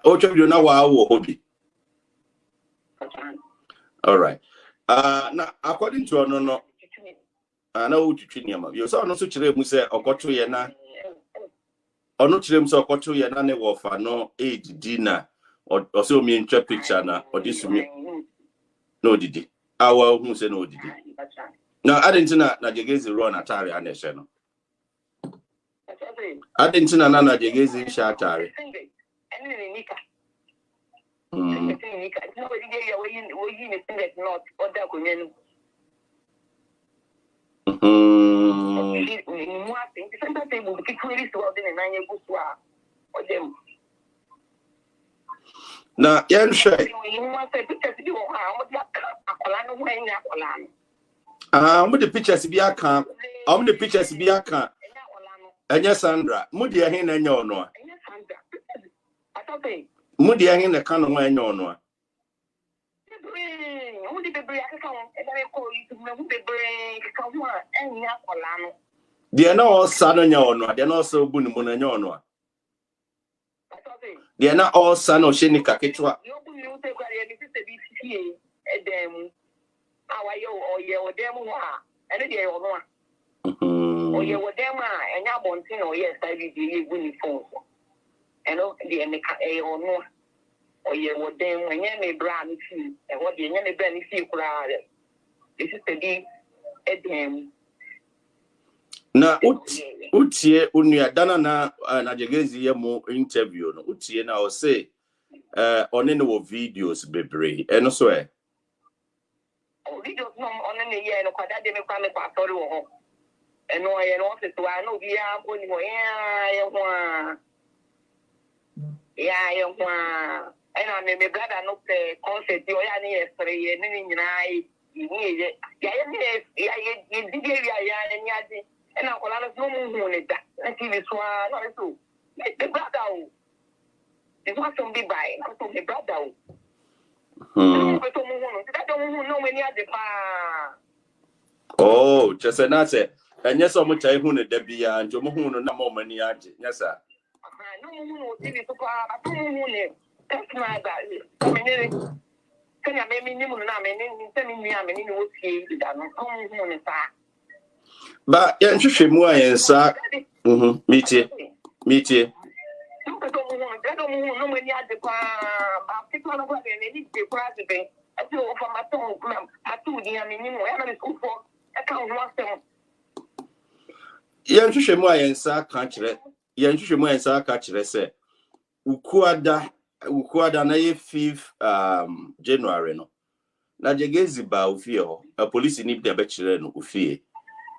o twa video na wa wo hobby. All right. Na according to ono no na o twitwi niam yo so ono so kire mu se okoto ye na ono kire mu se okoto ye na ne wo fa no age na o se o mi ntwa picture na o disumi no didi awa hu se no didi na adentina na Gaisie run atare aneshe no adentina na Gaisie sha atare na yen shey mo the pictures bi aka the pictures bi aka enya Sandra mo de ehin na enya ono a mo de ehin na ka no enya ono a de na o sa no enya ono a de na o sa obu ni mo na enya ono a de na o sa no hye ni ka ketwa awayo oye odem ha ene de ono a oye odem a enya bontin oye side bi egu ni phone eno de ene ka ono oye odem enya me bra ni fi e wo de enya me bra ni fi kura re isi tedi edem na utie onua dana na Gaisie ye mo interview no utie na o say one no wo videos bebre eno so videos no on the year no kwada de me kwa me kwa story wo ho eno ye no office wa no bi ya boni mo ya hwa ena me brother no pe concert yo ya ni estre ye ni nyina yi ye ya di ya ni ade ena kola no mu hu ne da na TV so no so the brother o it was some big buy no so the brother o oh, just na say enya so mo chai hu ne da bia njo mo hu no na mo mani age nya sa no hu TV so pa hu ne na ga menere kanya me ni mu na me ni se ni a me ni wo tie da no hu ne sa ba ya nhwehwe mu ayensa mitie no many ade pa ba people no go dey need dey kwa dey ati o fa maton atu di ami ni mo ya na so fo e ka ho asem ya nhwehwe mu ayensa ka kire se ukuada na ye 5th January no na Gaisie ba ofie ho a police ni be kire no ofie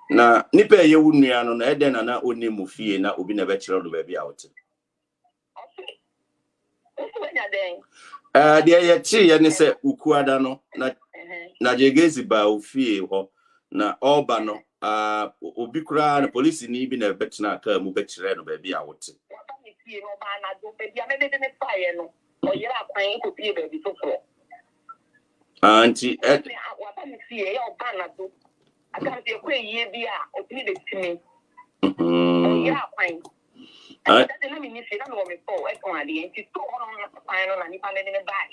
na nipa ye wunua no na eden na oni mu fie na obi na be kire no ba bia wote de ye chi ye ne se ukuada no na Gaisie ba ofie ho na oba no obi kura na police ni bi na betina aka mu be kire no ba bia wote anti That's the name you see. That's what we call it. On the end, it's so on the final and if I'm in the bag.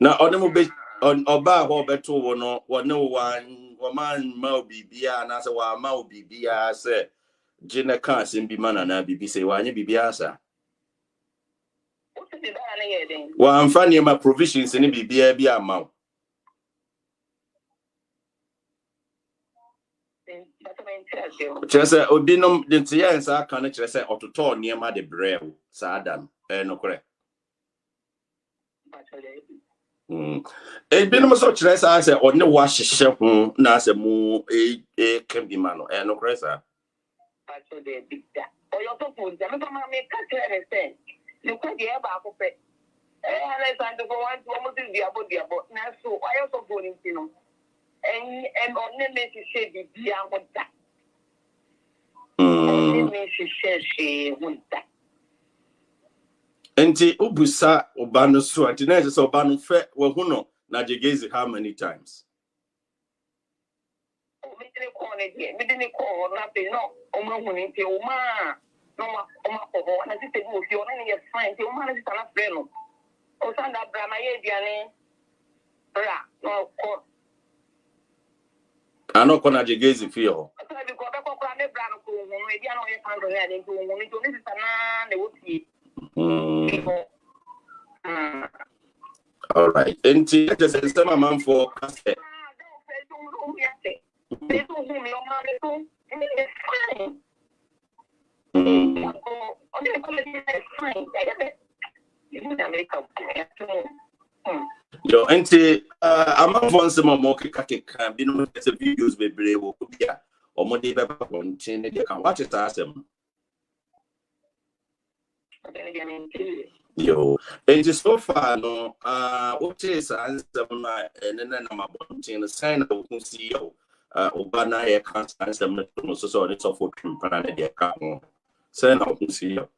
Now, on the bit on Oba Roberto, no one mau bibia, and as a wa mau bibia, say, Jenna can't seem be man and I be say, why you bibia, well, I'm finding my provisions in the BBA amount. Just say, Odinum, the Tians are connected, say, or to turn near my de brave, Sadan, no correct. A been so stress, I say, or no wash chef, Nasa moo, a can be man, and no cresser. Or your food, the little mammy can't understand. You can't hear about it. And I go on to almost the about now, so I also go in, you know. And on the message said the beyond what that. On the message says she won't that. And the Ubusa Obano Suatinez is Obano Fe, well, who know, Nigel Gaisie how many times? We didn't call nothing, no, Oma, no, and I just said, if you're only a friend, your man is not friend. Osanda Bramaye Diane, Bra, no, I know Nigel Gaisie feel. All right. And just a man for cassette. Yo, auntie, I'm on some more cake. You know, the videos be brave or more day back on chain. They can watch it. Ask them. Yo, and just so far, no, what is answer and then I'm about to sign up with CEO. Obana, I can't answer them. So it's all for Kumchacha. They can't send out to CEO.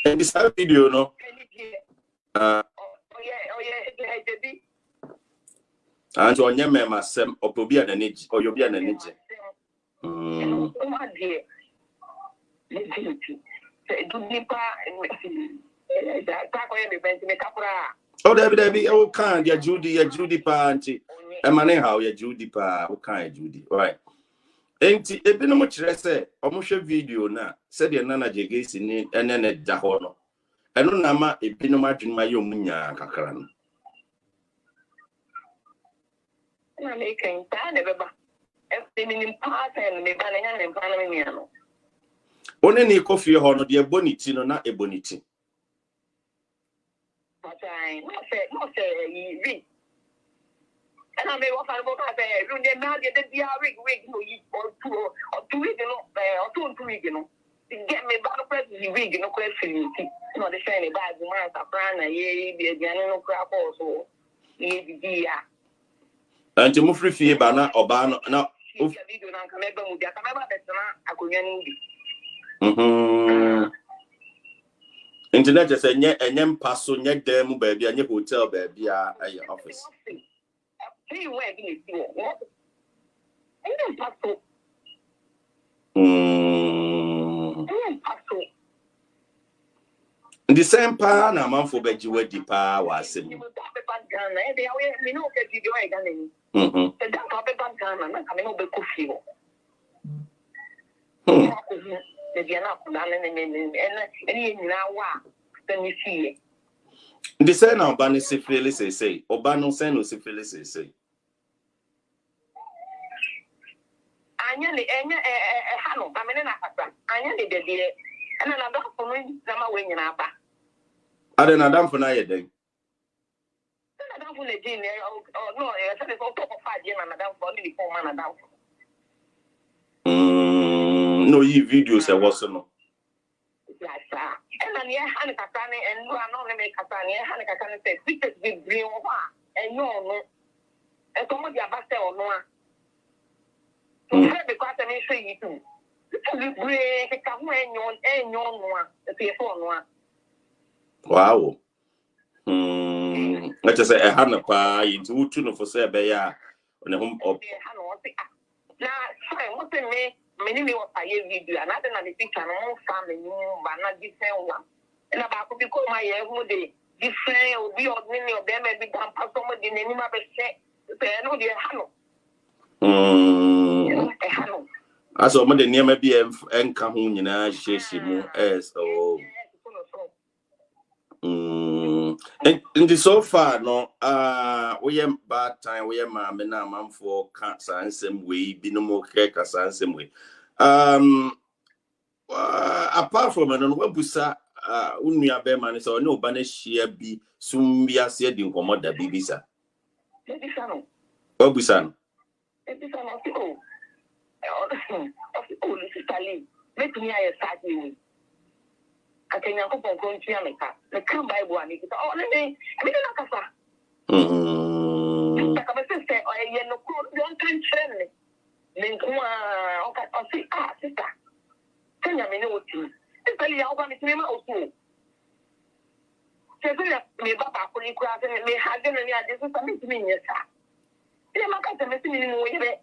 And this video, no. And so on your member, Sam, or you'll be an energy, or you'll be an energy. Oh, David, oh, kind, ya Judy Panty. And my name, how ya Judy Pa, oh, kind, Judy, right? Ain't it been much less say, almost a video now, said your Nana Gaisie and then a Dahono. I don't know, it been imagine my young Munya Kakran. I'm making never. In part and me banning and banning. Only coffee honor, dear Bonitino, not a bonity. But I not say, and I may offer about a room, they now get the rig or 2 weeks, or 2 weeks, you know. Get me back present rig, no question. Not the shiny bag, the Prana, ye, be a piano crap also. Ye, and to move free banner or banner now. Internet just a nyem passo nyek dem baby and your hotel baby at your office. The same pa na man for beji we di pa was him. The same Obano syphilis say, Obano seno syphilis say. Anya hano, Anya de dear, and another for me, Zama wing and Abba. I don't know for now, then. No, I said it's all top of 5 years and Madame for only 4 man down. No, you videos I was no. And and yeah, Hanakatani and you are not make Katani, Hanakatani says, because we bring and no, and come with your basta or no. Because I may say you too. You break a come and yon one, the phone. Wow. Let's say a Hanapa into Tuna for Sabaya on the home of. Now, what's the name? Many of I video, another than the picture, no family, but not different one. And about to become my everyday different or be ordinary of them and become some of the name of a check. Say, I know the Hano. As a mother near maybe and Kahun, as oh. And the so far, no, we am bad time, we am a man for cancer and same way, be no more cake as and same way. Apart from an Webusa, Unia Beman, so no banish here be soon be a said in Comoda Bibisa. Webusan. Oh, this is Tali. Let me start you. I can go for country America. The come by one. Oh, let me. I mean, I say, oh, you know, don't can train me. Okay, sister. Tell me, no, it's a little bit of also. Me, Papa, for you, and me, had been any idea to submit to me, yes, sir. I'm not going to miss me in the way.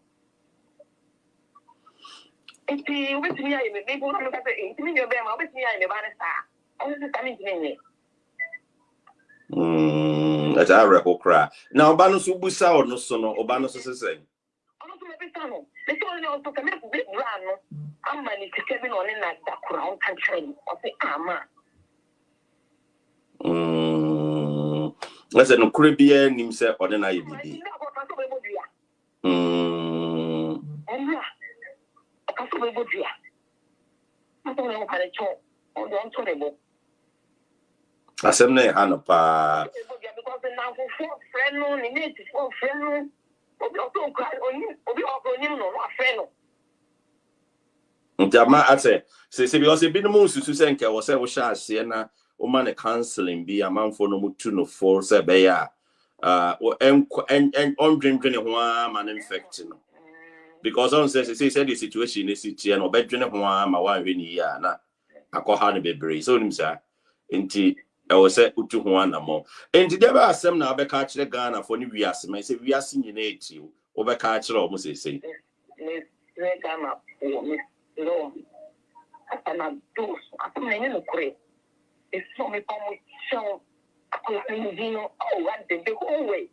If you wish me, I may be able to look at the 8 million them, I wish me I never saw. I was coming to me. That's our record cry. Now, Banus will be sour, no son, or Banus is saying. The told also come up with run. I'm managed to Kevin on in that crown country of the armor. Let's say no Caribbean himself or the night. I said, no, Hanapa. Because the now for friend, no, need for friend. Also, cry on you, or be offering him no friend. Jama, I say, because it been the most to say, I was ever shy, Siena, or man, a counseling be a man for no 2 no 4, say, Baya, and on drinking one man infecting. Because on says, he said the situation is city and obey drinking one, my wife in here, na, I call her be brave, so him, sir, indeed. I was said to one more. And did ever ask them now be catch the Ghana for new years? I say we are seeing you over catch almost say. No, I cannot do. I can't even create. It's so me come with show. I can't even know. Oh, what the whole way.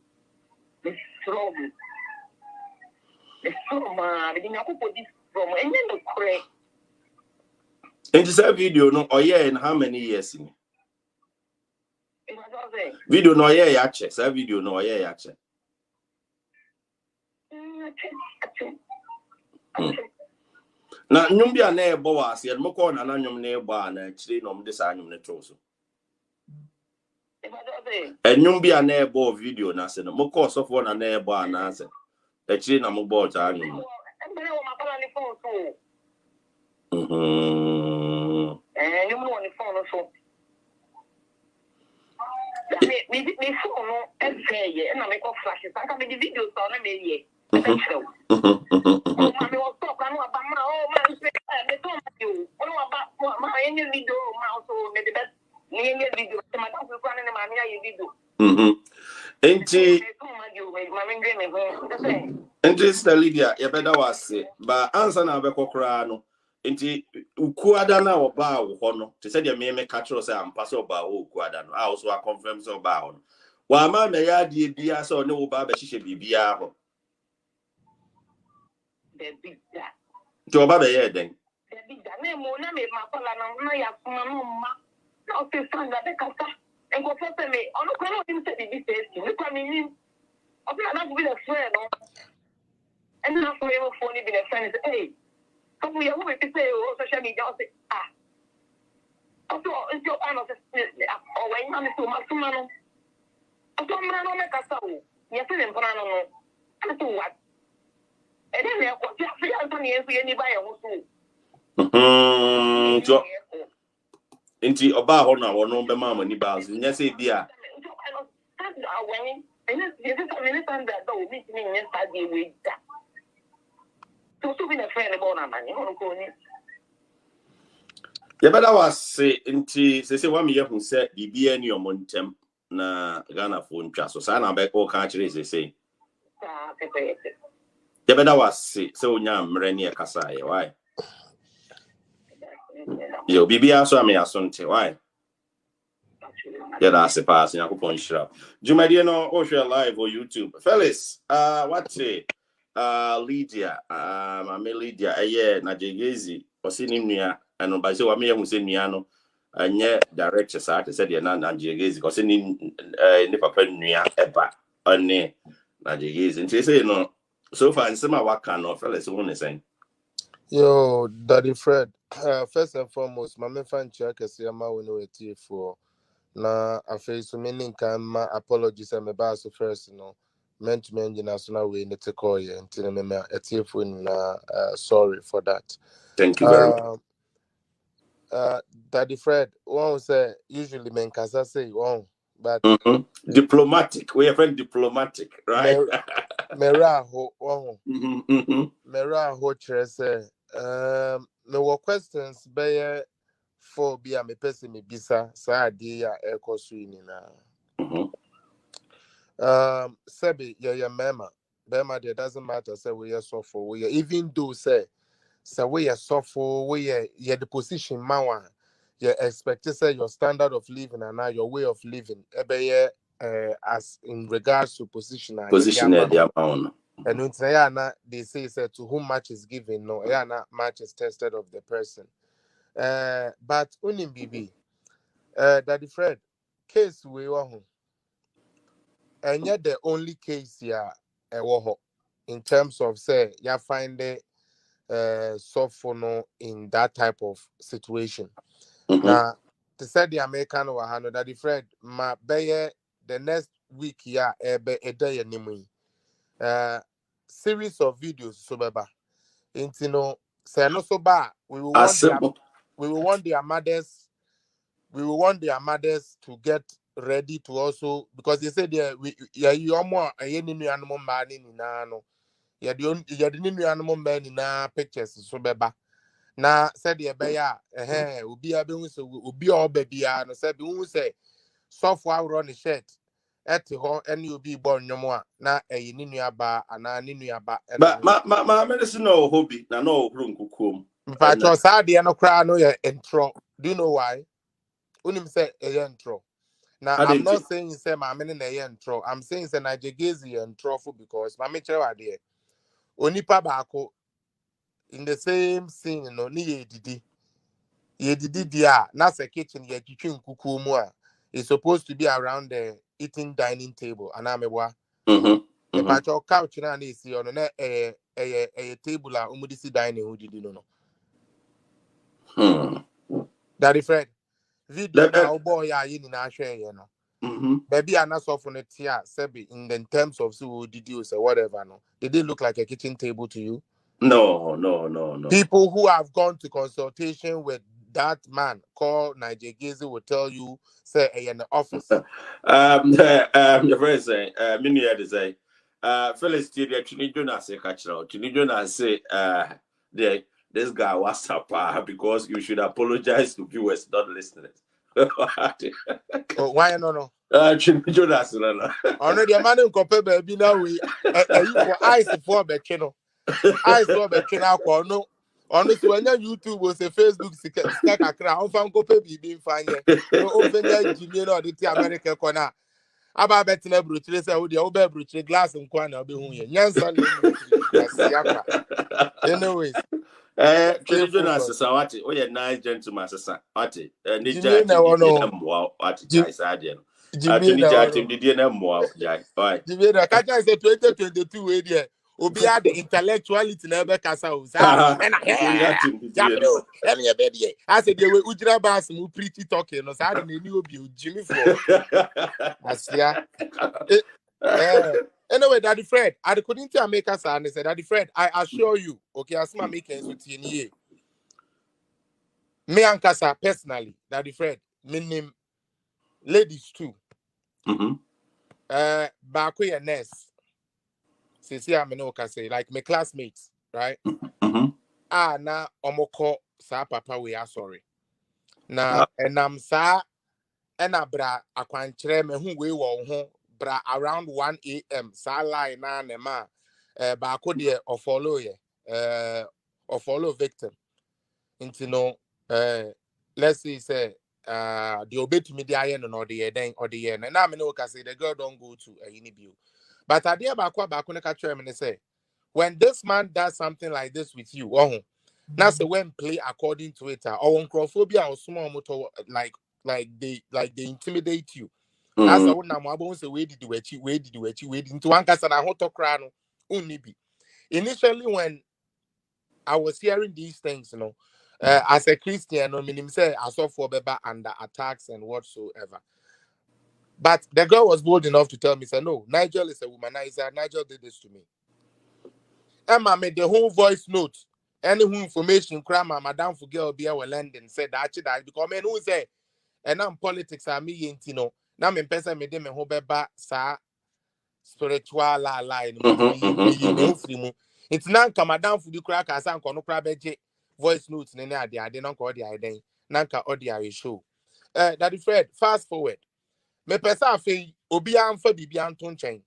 It's strong. It's so mad. I didn't put this from and then the create. And this video, no, oh yeah, and how many years in? Video no yeah yache. Sa video no yeah yache. Na nyumbia na ebo wase ya mko na nyum na ebo na chiri no mde sa nyum ne troso. Nyumbia na ebo video na se no mko sofo na ebo na se. Chiri na mbo cha nyum. Me phone and say, and I make off flashes. I can make the videos on a million. I was talking about my man. I told you, about my any video, mouse, or maybe that any video. My dog was running in my video. And this the Lydia, you better was say, but answer now, Becocrano. Inti ukuadana oba uhono te said ya me catch us am pass oba ukuadano I also confirm so ba on wa ma me ya die bia so ne oba ba hihye bibia ho the big that to oba be ye den the big that na mo na me makola na ya kuma no ma na o se stand that kasa en go for me ono ko no dim se bi se ni kwa mi ni o be na be the friend no and na for you phone be the friend hey we are moving to say, social media, also, it's your honor, or when I'm so much man. I don't know, make a soul. Yes, I'm going to do what? And then there was just 3 years, anybody also. Inti oba ho na wono be ma mani ba so nya say bia ya bada was inti say wa me yehu say bibia ni omontem na Ghana fo ntwa so sa na be ko ka kire say ya bada was say onya mre ne kasa ye why yo bibia so ame asonte why yeah, that's a pass. You can share. Jumadi no share live on YouTube. Fellas, what's it? Lydia, I'm Lydia. Yeah, Nigel Gaisie. Was in India, and by so I mean, was in Miano. And yet, director said you're not Nigel Gaisie. Because in Papa Nia Epa, and Nigel Gaisie. And they say no. So far, in some of what kind of fellas want to say. Yo, Daddy Fred. First and foremost, my main fan check is Yama we know it for. Na afei so many can my apologies and my boss first meant to mention national way in the tekoye until me sorry for that. Thank you very much. Daddy Fred, one say usually men kasa say one, but diplomatic. We are very diplomatic, right? Mera ho one. Mera ho say me were questions by for be a me person me bisa sa ade ya ekoso ni na sebi ya mema there doesn't matter say we are Sofo we even though say we are Sofo we are the position mawa you expect to say your standard of living and now your way of living as in regards to position and they say to whom much is given no much is tested of the person. But unim bibi Daddy Fred case we were home and yet the only case here in terms of say you find the Sofo in that type of situation. Now to say the American or Daddy Fred ma be the next week here a day anymore series of videos so baba into say no so bad we will want their mothers. We will want their mothers to get ready to also because they said you more a new animal man in no. The new animal man in pictures so beba. Na said the bear will be a be all baby and said we say Safowaa run the shirt at home and you'll be born no more. Na a new aba and a new aba. But my medicine no hobby, no room kukum. But your side, no cry no intro. Do you know why? Unim say a intro. Now I'm not saying say my meaning a intro. I'm saying say Nigel Gaisie intro because my mature idea. Onipa bako in the same scene no ni yedidi dia na se kitchen ye twitwin kuku mu a is supposed to be around the eating dining table anamebwa. The patch of couch na see on a table a umudisi dining who did no. Daddy Fred video now boy ya yin na share no. Baby are not soft on it here, Sebi, in the terms of so did you say whatever no. Did they look like a kitchen table to you? No. People who have gone to consultation with that man called Nigel Gaisie will tell you, say in the office. Your friend say, many to say, Felix Twene Jonas say Twene Jonas say this guy was up because you should apologize to viewers not listeners. Why no? Twene Jonas no. Ono the man nkope baby now we for eyes for be chino. Eyes for be chino ko no. Ono so anya YouTube was a Facebook sika kakra on fan nkope bibi mfanye. No ofenya jimie no de America ko na. Aba betina bruchire say wo de wo be bruchire glass nkwa na obe hu ye. Nyansa na bruchire. Anyways, Twene Jonas Safowaa, oh yeah, nice gentleman sasa. Ati, Nija guys adian. Nija team did na mo jai. Why? Jimena kaja say 2022 we there. Obi had the intellectuality na be kasa o. Sa na ya bro. Emi baby. I said they we ujira bas mu preach talking no sa dey ni obi o Jimmy for. Asia. Anyway, Daddy Fred, I couldn't make us and said, Daddy Fred, I assure you, okay, as my making so ye Me ankasa personally, Daddy Fred, me name ladies too. Baako ye nurse. Sisi a me no ka say like my classmates, right? Na omoko sa papa we are sorry. Na enam sa ena bra akwankyere me hu we wo ho bra around 1 a.m. sa line na ne ma baako de o follow ye or follow victim into no let's say the obetumi de aye no no de den or the year na me no ka say the girl don't go to any view but ade baako ne ka kyerɛ me say when this man does something like this with you now say when play according to it or onchrophobia or small motor like they intimidate you. That's the one I'm about say where did you into one case and I hot cry no only be. Initially when I was hearing these things, you know, as a Christian, no meaning say I saw for beba under attacks and whatsoever. But the girl was bold enough to tell me, say, no, Nigel is a womanizer. Nigel did this to me. Emma made the whole voice note. Any information, crammer, Madame for girl be our landing said that because men who say, and now politics are me, you know, now me person me dem who beba sa spiritual line. It's now come Madame for the crack as I'm going to voice notes in any idea. I didn't call the idea. Nanka audio show. Daddy Fred, fast forward. Me person fe obi amfa bibi anton chen.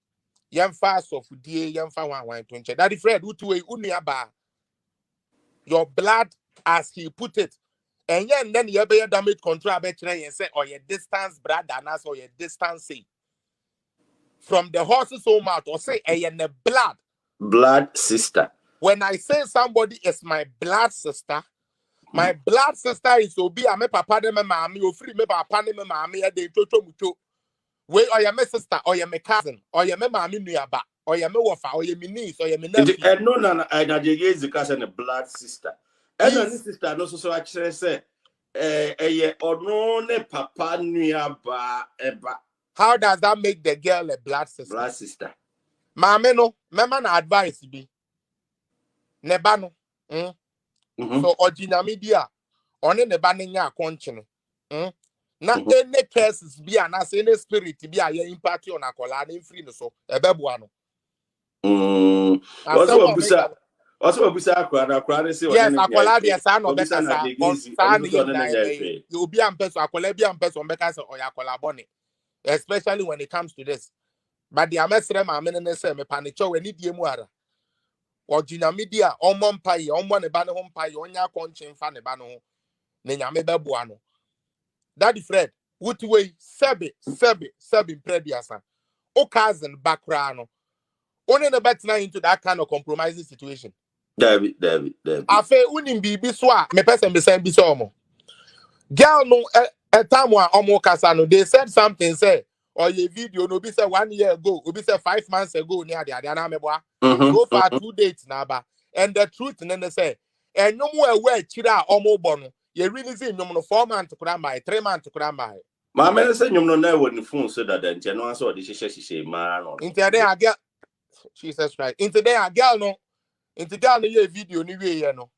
Yam fast of die yam fa wan ton chen. Daddy Fred, utuwe unuaba. Your blood as he put it. And then you be damage control and say, or your distance brother or your distance from the horse's own mouth or say the blood sister. When I say somebody is my blood sister is obi a me papa de me mami o free me papa de me mami e de toto muto we or your me sister or your me cousin or your me mami nuaba or your me wofa or your me niece or your me nephew. And no na Jege is a blood sister. And this sister no so actually say ne papa nuaba eba. How does that make the girl a blood sister? Blood sister. Mama no, mama na advice be. Neba no. So original media on neba nya konchene. Na any cases be and as any spirit be a impact on akola na free no so ebeboa no. Also busa akwara say yes, akola dey say no beka sa on sa na you be am person akola be am person beka say oyakola bone. Especially when it comes to this. But the amesre ma mene say me panicho we need mu ara. Original media omon pai omon ne ba ne ho pai onya konchen fa ne ba no ho. Ne nyame beboa no. Daddy Fred, what way sebe prediasa. O cousin background no. Only the better into that kind of compromising situation. David. Afe unim bibi so a me person be say bi so omo. Girl no a time one omo kasa no they said something say or your video no be say 1 year ago or be say 5 months ago near the na meboa so far 2 dates na ba and the truth then say and no more aware chira omo bono you really see no 4 months to kura by 3 months to kura by ma me say nyom no na wo ni phone so that ntia no answer the sheshe ma no into there I get Jesus right into there a girl no into girl no your video ni we ye no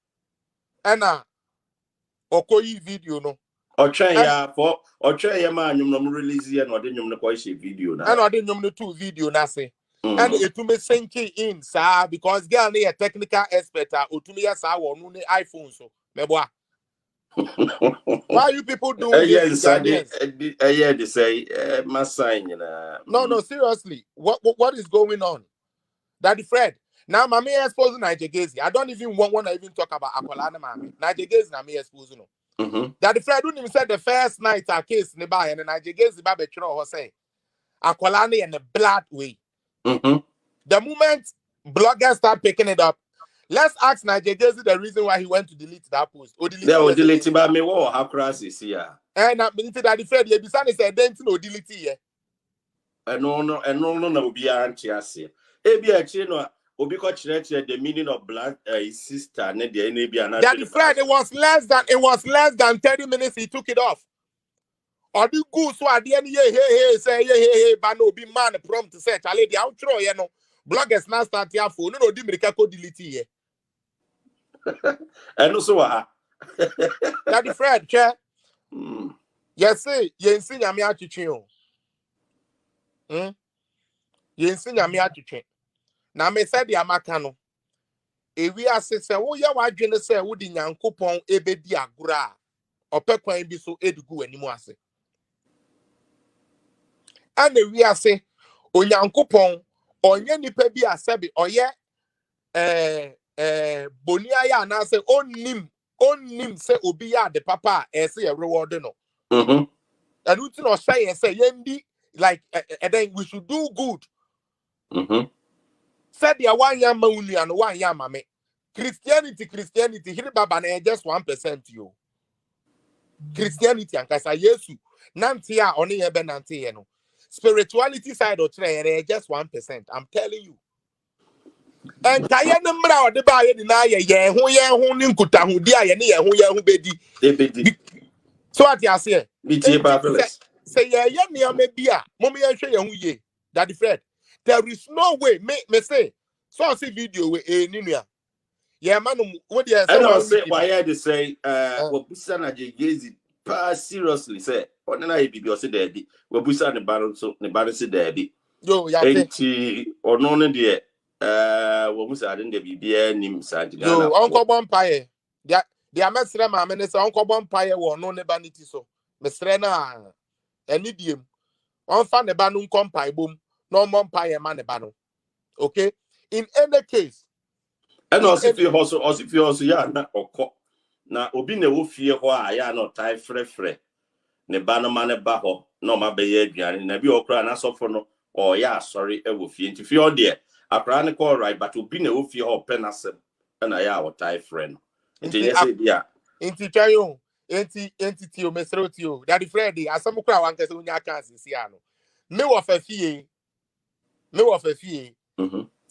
na okoyi video no Oche ma nyum no release ye no de nyum no ko she video na. And I didn't know the 2 video na say. And it to me sinking in sir because girl na a technical expert otumi ya sa wo no iPhone so meboa. Why you people doing this? Yeah, they say my sign No, seriously. What is going on? Daddy Fred. Now mommy exposing Nigel Gaisie. I don't even want to even talk about Akolana mommy. Nigel Gaisie na me exposing no. Daddy Fred don't even say the first night our case ne ba and Nigel Gaisie ba be tro ho say Akolana in the blood way. The moment bloggers start picking it up, let's ask Nigel Gaisie the reason why he went to delete that post. Delete by me what how crisis here. And into Daddy Fred you be saying say dent no delete here. No na obi anti ase. E bi a no obi ko kire the meaning of blood sister ne de na bi ana. Daddy Fred it was less than 30 minutes he took it off. Or the goose so at the end hey but no be man prompt to say chale the outro you know bloggers now start here for no di mirika ko delete here. And also Daddy Fred, chair. Yes, say, you see, I'm here to chill. You see, I'm here to chill. Now, me said the Amakano. If we are saying, oh, yeah, why do you say, would in Yankopon ebedi agura or pekwan be so edugu anymore? And if we are saying, oh, Yankopon, or any pebi a sebi, or yeah, Bonia and I say, on nim say, Obia the papa, and say a reward no. And we don't say and say, Yendi, like, and then we should do good. Said the one yam only and one yamame. Christianity, here baba just 1% you. Christianity and kasa Yesu. Nantia only ebe nanti no. Spirituality side of trade just 1%. I'm telling you. And kaya number or the buyer deny ye who ninkuta who dia ye who bedi. So what you say? Say ye me bia. Mommy and show you ye. Daddy Fred. There is no way. Me say. So I see video with Ninia. Yeah, man. What do you say? I say why they say Wabusa Nigel Gaisie seriously say what na e bibi o say there bi Wabusa ne ba so ne ba say there bi. Yo, ya enti ono ne de Wabusa ade de bibia nim santi Ghana. Yo, Uncle Bompaye. Dia mesre ma me say Uncle Bompaye wo no ne ba niti so. Mesre na eni diem. On fa ne ba no nkompae bom. No Bompaye ma ne ba no. Okay? In any case, and also if you also ya na okọ na obi na wo fie ho a ya na otai frefre ne ba no ma ne ba ho na ma be ye aduane na bi okra na sofo no o ya sorry e wo fie nti fie o de akra ne call right but obi na wo fie ho penasem na ya otai frɛ no nti ye say dia nti twayo enti o mesro ti o Daddy Fred asem kra wan kase onya kan sisi ano me wo fa fie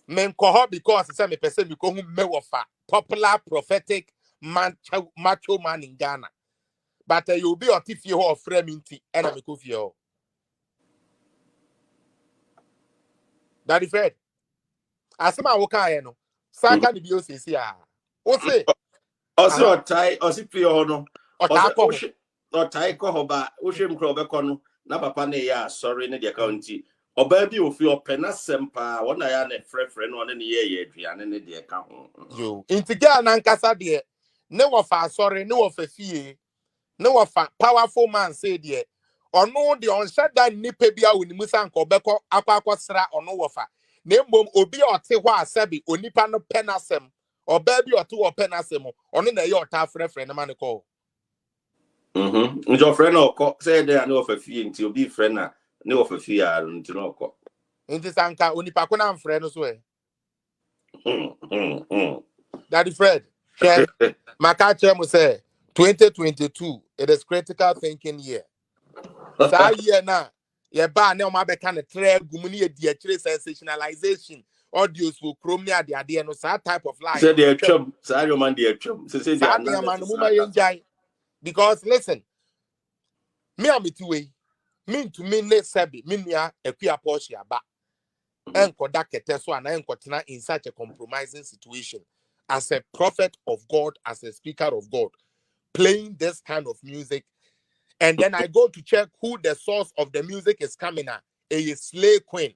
men koho because say me person because who me wofa popular prophetic macho man in Ghana. But you be otifie ho frame nti e na me ko fie ho. Daddy Fred. Asema wo kan ye no. Saka ni bi o sesi a. O se otai osifie ho no. Otai ko ho ba wo hwem kro be ko no na papa na ya sorry ne de account Oba bi ofi opena sempa wona ya na frefre no ne ye aduane ne de ka ho. Yo, intiga na nkasa de ne wo fa sorry ne wo fa fie ne wo fa powerful man say de ono de on shada nipa bia wonimu san ko beko akwakosra ono wo fa na mbom obi ote ho asabi onipa no penasem oba bi ote wo penasem ono na ye ota frefre ne man ko. Njo friend no ko say de na wo fa fie nti obi friend na ne ofafia nti no ko nti sanka onipa ko na mfre no so Daddy Fred maka chem say 2022 it is critical thinking year sa year na ye ba na o ma be ka ne tre gum ne ye di akire sensationalization audios for chrome ne ade no sa type of life say they atwam sa your man dey atwam say they are not man mu ma yenjai because listen me am itiwe mean to me ne sebi minia equia Porsche aba enkoda kete so ana enkotena in such a compromising situation as a prophet of God, as a speaker of God, playing this kind of music, and then I go to check who the source of the music is coming at. A slay queen.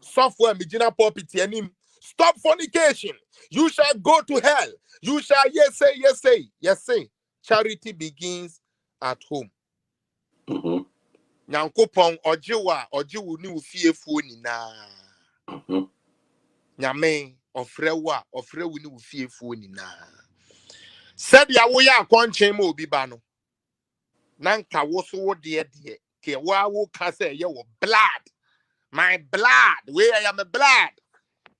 Software Mijina Popiti and him. Stop fornication. You shall go to hell. You shall yes say. Charity begins at home. Nyankopon ojiwu ni ufiefu ni na. Nyame ofrewa ofrewu ni ufiefu ni na. Said ya wo ya kwanchen mo obi ba no. Nanka wo so wo de ke wa wo ka say ye wo blood. My blood, where I am a blood.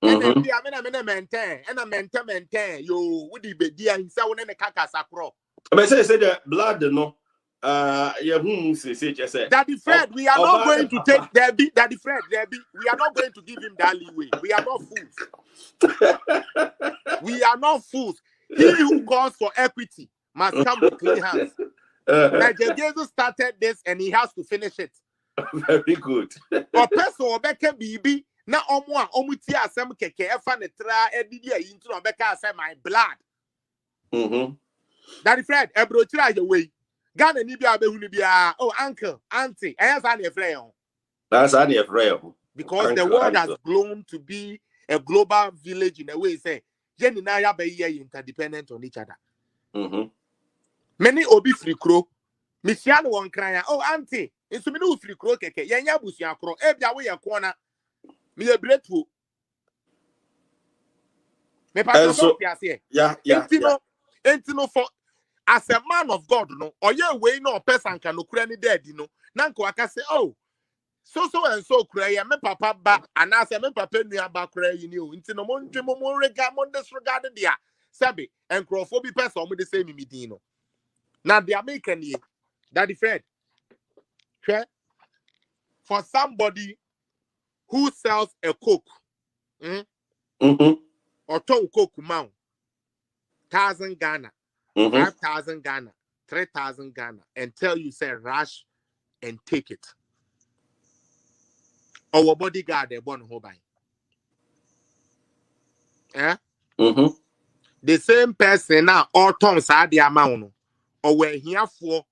And then I maintain, and I maintain. Yo, would he be dear in sound and a cacasacro? But say the blood, no. Daddy Fred, we are not going to take Daddy Fred, we are not going to give him that leeway. We are not fools. We are not fools. He who calls for equity must come with clean hands. Nigel Gaisie started this and he has to finish it. Very good. Or person or beka bibi na omwa omuti asem keke efa ne tra edidi ayi ntu no beka asem my blood. Daddy Fred, ebro try your way. Ghana ni bia behunu bia. Oh, uncle, auntie, that's an efrayo. That's an efrayo. Because the world has grown to be a global village in a way. Say, Jenny na ya be interdependent on each other. Many obi free crow. Michiano won cry. Oh, auntie, it's me no free crow keke. Yenya busia crow. Ebia we corner. Me a breakthrough. Me pa so yeah. Entino for as a man of God, no, or ye way no person can no cranny dead, you know. Nanko I can say, oh, so and so cray, me papa back, and I say me papa near back cray, you know, into no mon regard, disregarded dia, Sabi, and crowphobic person with the same medino. Now the American ye, Daddy Fred, for somebody who sells a coke, or ton coke mount, 1,000 Ghana. 5,000 Ghana, 3,000 Ghana, and tell you, say, rush and take it. Our bodyguard, they born whole by. Eh? The same person now, all tongues are the amount, or we're here for,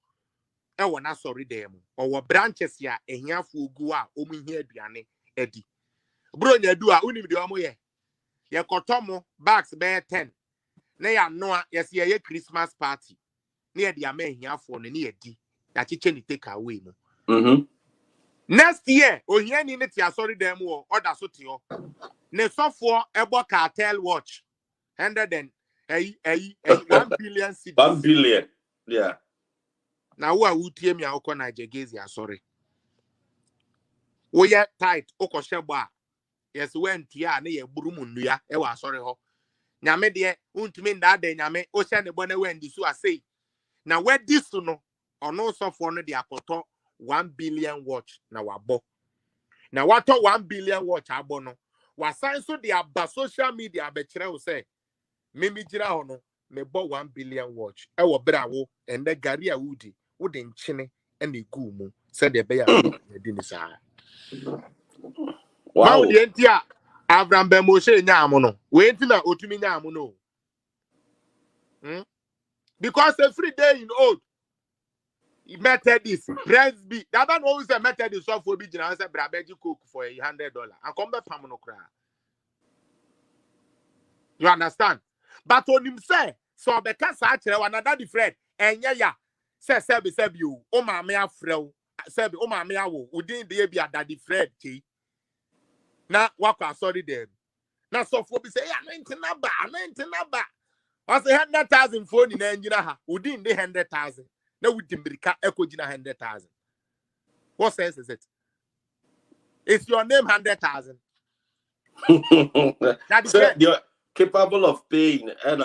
and we're not sorry, them, or branches here, and here for Gua, here, Diane, Eddie. Bro, you do a univ de amoye. Ye kotomo, bags bear 10. Ne ya noa, yes, ye Christmas party. Near the Amen here for the near D that you can take away. Next year, oh, here in it, sorry, them or other sotio. Ne Sofo Ebo cartel watch 1 billion cities. 1 billion, yeah. Now, who are you tear me out on Nigel Gaisie? Sorry. We are tight, Okosheba. Yes, went here near Burumunia. Ewa, sorry, ho. Nyame de, mean that day, Nyame, Ocean the Bonnet when this was say. Now, where this to know, or no soft one, the apoto 1 billion watch now abo. Now, what 1 billion watch abono? Was sign so the abba social media betra will say, Mimi Jira ono, me bought 1 billion watch. I will bravo and the Garia Woody, wooden chine and the gumu, said the bear dinisa. Wow, the entia Abraham Bemoshe Namono, waiting at Otumi Namono. Because every day in old, he Methodist, Presby, that man always a Methodist of Fobi General said, Brabeji cook for $100 and come back from no cry. You understand? But on him say, so because actually another different, and yeah, say, you, oh, my mea fro, said, oh, my mea, who didn't be a daddy Fred, now, what I sorry them. Now, so for me say, I'm not. I say 100,000 phone in engine, who didn't the 100,000. Now we didn't be echo 100,000. What sense is it? Is your name 100,000? That is so you're capable of paying and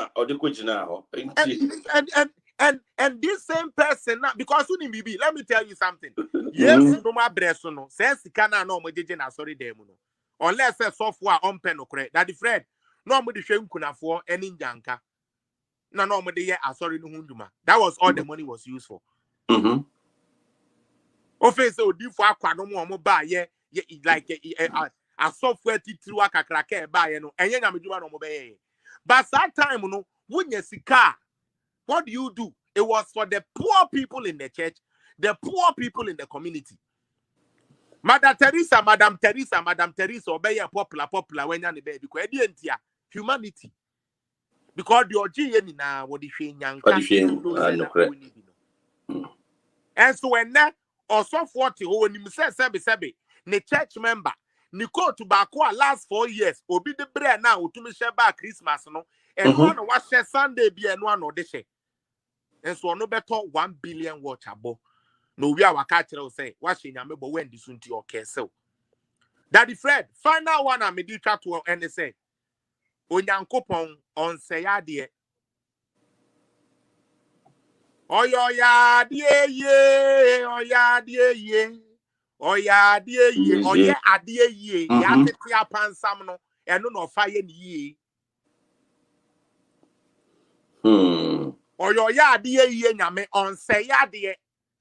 this same person now, because let me tell you something. Yes, no my breast no says kana no mo sorry them no. Unless a software on pen no correct. That is Fred. No mo the shame kuna for any janka. No, sorry, no hunduma. That was all the money was used for. Office so do for no more buy like a software through a cracker buy no and no mobile. But that time no when you see car, what do? It was for the poor people in the church, the poor people in the community. Madam Teresa, obey a popular when you're in the bed because humanity. Because the OG na what the and so when that or so 40 who when you say sebi the church member Nico tobacco last 4 years obi the bread now to me share back Christmas no and one was share Sunday be and one or the share and so no better 1 billion watch abo no we are catcher say watching ya mebo when this into your castle. Daddy Fred final one I made you chat to and say Onyankopon on sayadie. Oya die ye, oya die ye, oya die ye, oya adie ye, ya tete apansam no, eno no fire ni ye. Oya adie ye nyame on sayadie.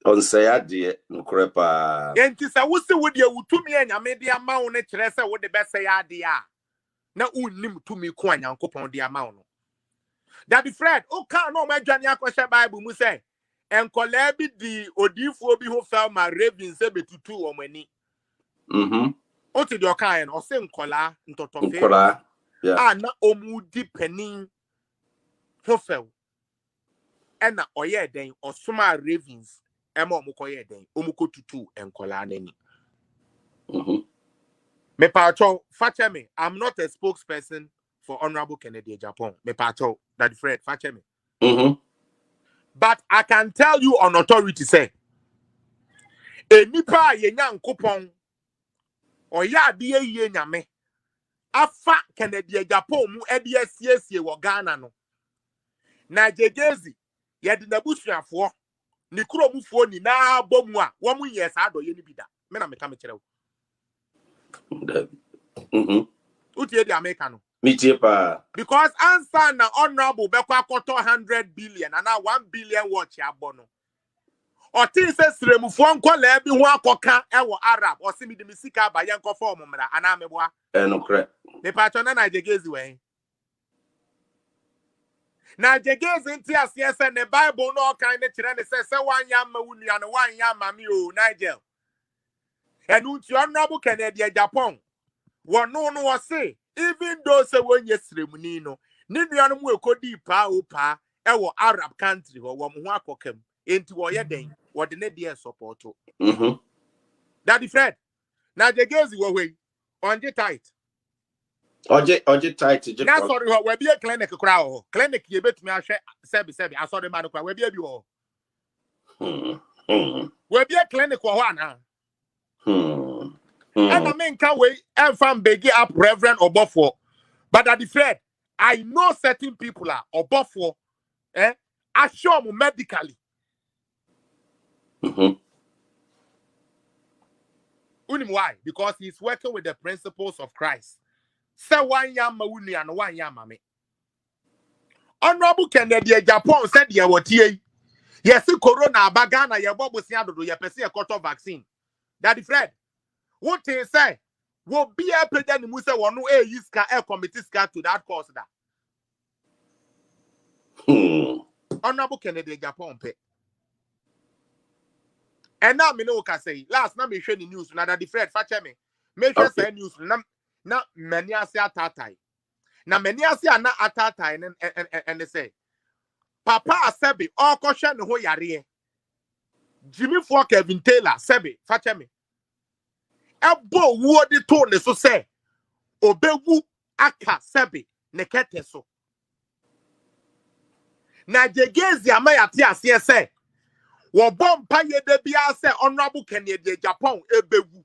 On sayadie, nkrepa. Enti sa wusi wudi utumi nyame di ama wo ne kire se wo de be sayadie a. Na unnim tumi ko Nyankopon di ama wo no. That the Fred, oh, can't no my Johnny Aquasha Bible, mu say, and Colebi the Odifo be who fell my ravens, say, be to 2 or many. O to your kind, or same collar, into Tofe. Ah, na omudi penny, who fell. And na oye den, or summa ravens, Emma Mukoye den, Omuko to 2 and collar neni. Me pacho, fache me, I'm not a spokesperson for Honorable Kennedy Agyapong. Me pacho, that Fred, fache me. But I can tell you on authority, say, a nipa ye nyankopon, or ya die ye nyame, afa Kennedy Agyapong mu ediesie wo Ghana no. Nigel Gaisie, ye di nabusuafo, ni kuro mufuo ni na bomu a, wo mu yes Adorye ni bida. Me na me ka me kire wo. Utie di America no. Because answer na honorable bekwa koto 100 billion and now 1 billion watch ya bono. Or things says remufo nko la bi ho akoka ewo Arab or simi de misika ba yen ko form mra ana meboa. No correct. Me patcho na Nigel Gaisie we. Nigel Gaisie nti ase se ne Bible no kan ne kire ne se wan ya ma wunua no wan ya ma mi o Nigel. Enu nti honorable Kennedy Agyapong. Wonu no wo say even though say when yesremuni no ni nuanu mu ekodi pa o pa ewo Arab country ho wo ho akokam enti wo ye den wo de ne de support. Daddy Fred Nigel Gaisie wo we onje tight oje tight je na sorry ho we be clinic kra ho clinic ye betumi ahwe sebi asori ma no kra we be bi ho we be clinic ho ana and I mean can't wait and from beg up Reverend Obofo. But at the Fred, I know certain people are Obofo, assure me medically. Why? Because he's working with the principles of Christ. Say one yam uni and one yam mame. Honorable Kennedy Agyapong said ye what ye. Yes, corona bagana Yeboah Asantes ye pesi a quarter vaccine. Daddy Fred. What they say will be a president Musa one no use air committee to that cause that. Honorable Kennedy Agyapong pe. And now me know what I say. Last now me share the news na that Fred fache me. Me share say news na many ase atatai. Na many ase na atatai and they say Papa Asebi all question ho yare. Jimmy for Kevin Taylor Sebi fache me. Ebo wo de to ne so say obewu aka Sebi ne kete so. Na Gaisie amayate ase say wo bompa ye de bia say Honorable Kennedy Agyapong ebewu.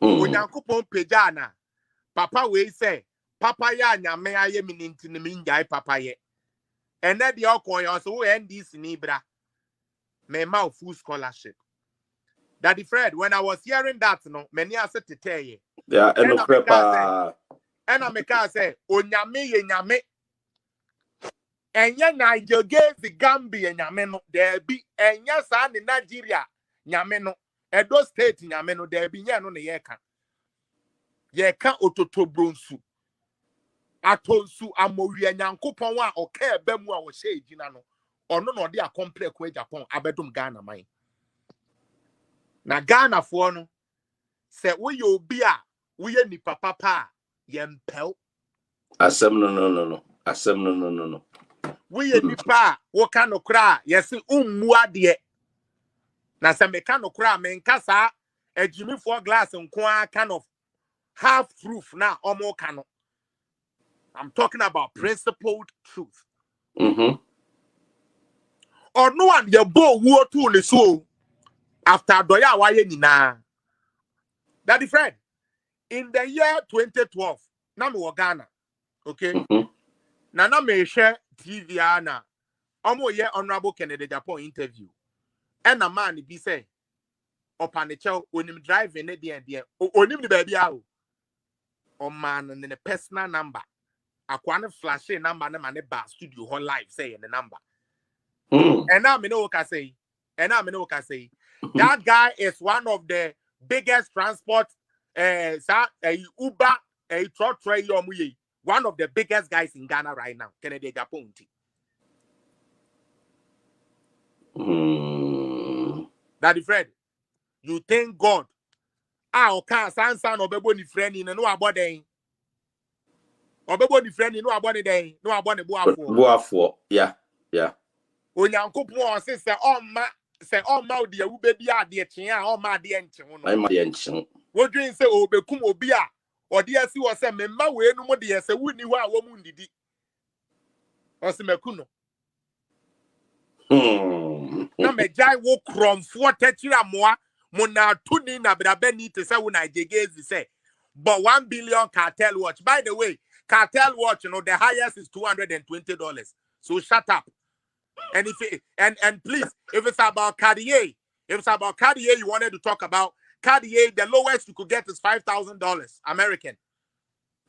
Onyankopon pejana papa we say papa ya nyame aye mininti ne minjai papa ye. Ene de okoyo so we NDC ni bra. Me ma full scholarship. Daddy Fred, when I was hearing that, no, many are said to tell you. Yeah, and no prepare. And I make say, Onyame ye nyame. And ya Nigel Gaisie Gambia nyame no, there be, and yes, and in Nigeria, nyame no, Edo State nyame no, there be no ne yeka. Yeka ototo bronsu. Atonsu amoria nyankopon wa oka ebemu a wo hye ejina no. Ono no de a complex we Japan abedum Ghana man. Na Ghana fo no se we ye obi a we ye nipa papa ye mpel. Asem no. Asem no. We ye nipa wo ka no kra yes ummu ade. Na se me ka no kra me nkasa ejimi for glass nkoaa kind of half proof na omo ka no. I'm talking about principled truth. Or no one ye bo wo to ne so after Doya waye nina. Daddy Fred, in the year 2012, na me wo Ghana. Okay? Na me share TV ana. Omo ye Honorable Kennedy Agyapong interview. And a man be say opa ne chel onim driving ne de onim ni baby a o. O man ne personal number. Akwane flash number na man ba studio whole live say the number. And now me know what I say. That guy is one of the biggest transport Uber a one of the biggest guys in Ghana right now, Kennedy Agyapong. Daddy Fred, you thank God. Okay, son obebo ni friend in no abode. Obebo ni friend in no abode day, no abode boafo. Yeah. Onyankopon say on ma de wu be bia de kyen on ma de enche ho no. I ma de enche. Wodwen say obekum obi a ode asi wo say memma we no mo de say wuni ho a wo mu ndidi. O se meku no. Na me jai wo kromfo techira moa mona tuni na brabe ni te say wo Nigel Gaisie say. But 1 billion cartel watch. By the way, cartel watch, the highest is $220. So shut up. And and please, if it's about Cartier, you wanted to talk about Cartier, the lowest you could get is $5,000 American.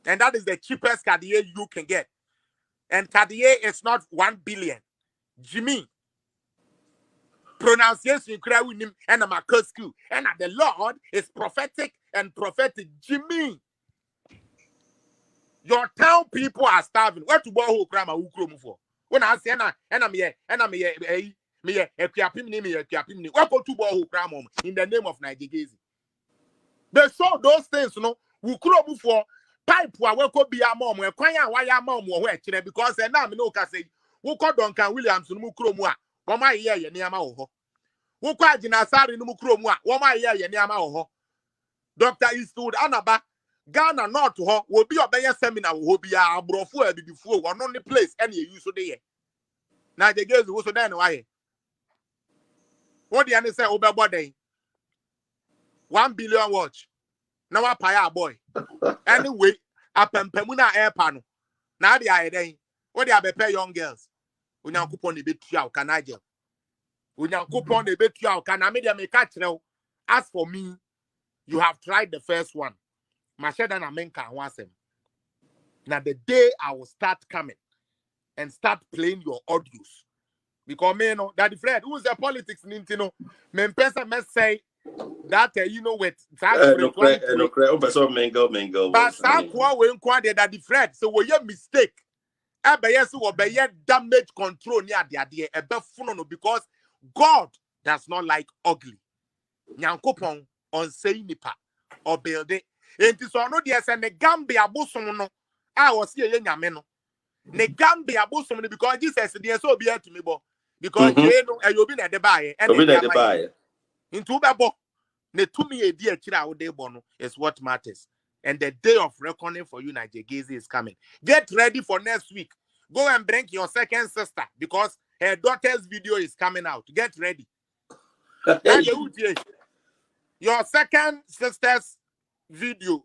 And that is the cheapest Cartier you can get. And Cartier is not 1 billion. Jimmy. Pronunciation and I'm a school. And the Lord is prophetic and prophetic. Jimmy. Your town people are starving. Where to borrow who cram who chrome for? When I say and I'm here, what to borrow who cram in the name of Nigel Gaisie? They saw those things, who chrome for pipe where could be a mom, where quaya why a mom or where because and now no can say who called Duncan Williams no chrome. What my ear, Yama who cried in a sari no chrome. What my ear, Yama Dr. Eastwood Anaba. Ghana not to her will be a better seminar will be a brofu before one only place any use of the year. Now the girls also then why? What the answer over body? 1 billion watch. Now a paya boy. Anyway, a pempemuna air panel. Now the idea. What they pay young girls? We now coupon the bit out can I gel? We now coupon the bit out can I make catch now? As for me, you have tried the first one. Masheda na menka wasem. Now the day I will start coming and start playing your audios. Because me know that the Fred who's the politics nintino men person must say that with mingle. But some that the Fred so we mistake. Yes, we damage control near the idea because God does not like ugly. Nyankopon on say nipa or build it. And so no dear say ne Gambia bosom no I was here nyame no ne Gambia bosom no because Jesus dey so be to me bo because you know you be na de bae and de bae into bebo ne tumi e di akira wo de bo no is what matters. And the day of reckoning for you Nigel Gaisie is coming. Get ready for next week. Go and bring your second sister because her daughter's video is coming out. Get ready. Your second sister's video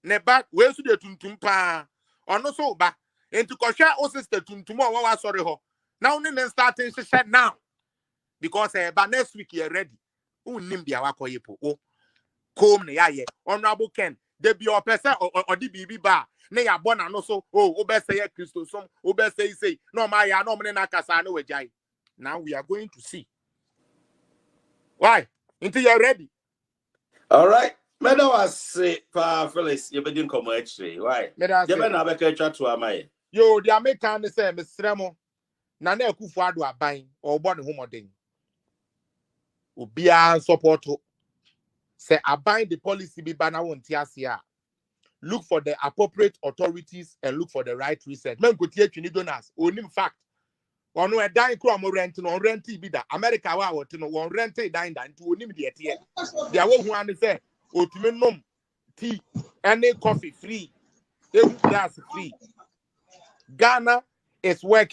neba we su de tuntum pa ono so ba enti ko hwa o sister tuntum o wa sorry ho now we starting share now because by next week you ready unnim bia wa koye po o kom ne yaye honorable Ken de bi o person o di bibi ba ne ya bona no so o be say Christo som o be say no ma ya no me na kasa na wajai. Now we are going to see why until you're ready. All right. Meda was say pa Phyllis, you begin come actually. Why? You be na be catch to amai. Yo, the American say Mr. Na na Akufo Addo aban or born homoden. Obia support say aban the policy be bana won tiasia. Look for the appropriate authorities and look for the right research. Men go tie Twene Jonas. Onim fact. Ono e dan kro am rent no rent bi da. America wa what no won rent dan dan to onim de tie. Dia wo hu an say otumi nom tea any coffee free. Glass free. Ghana is working.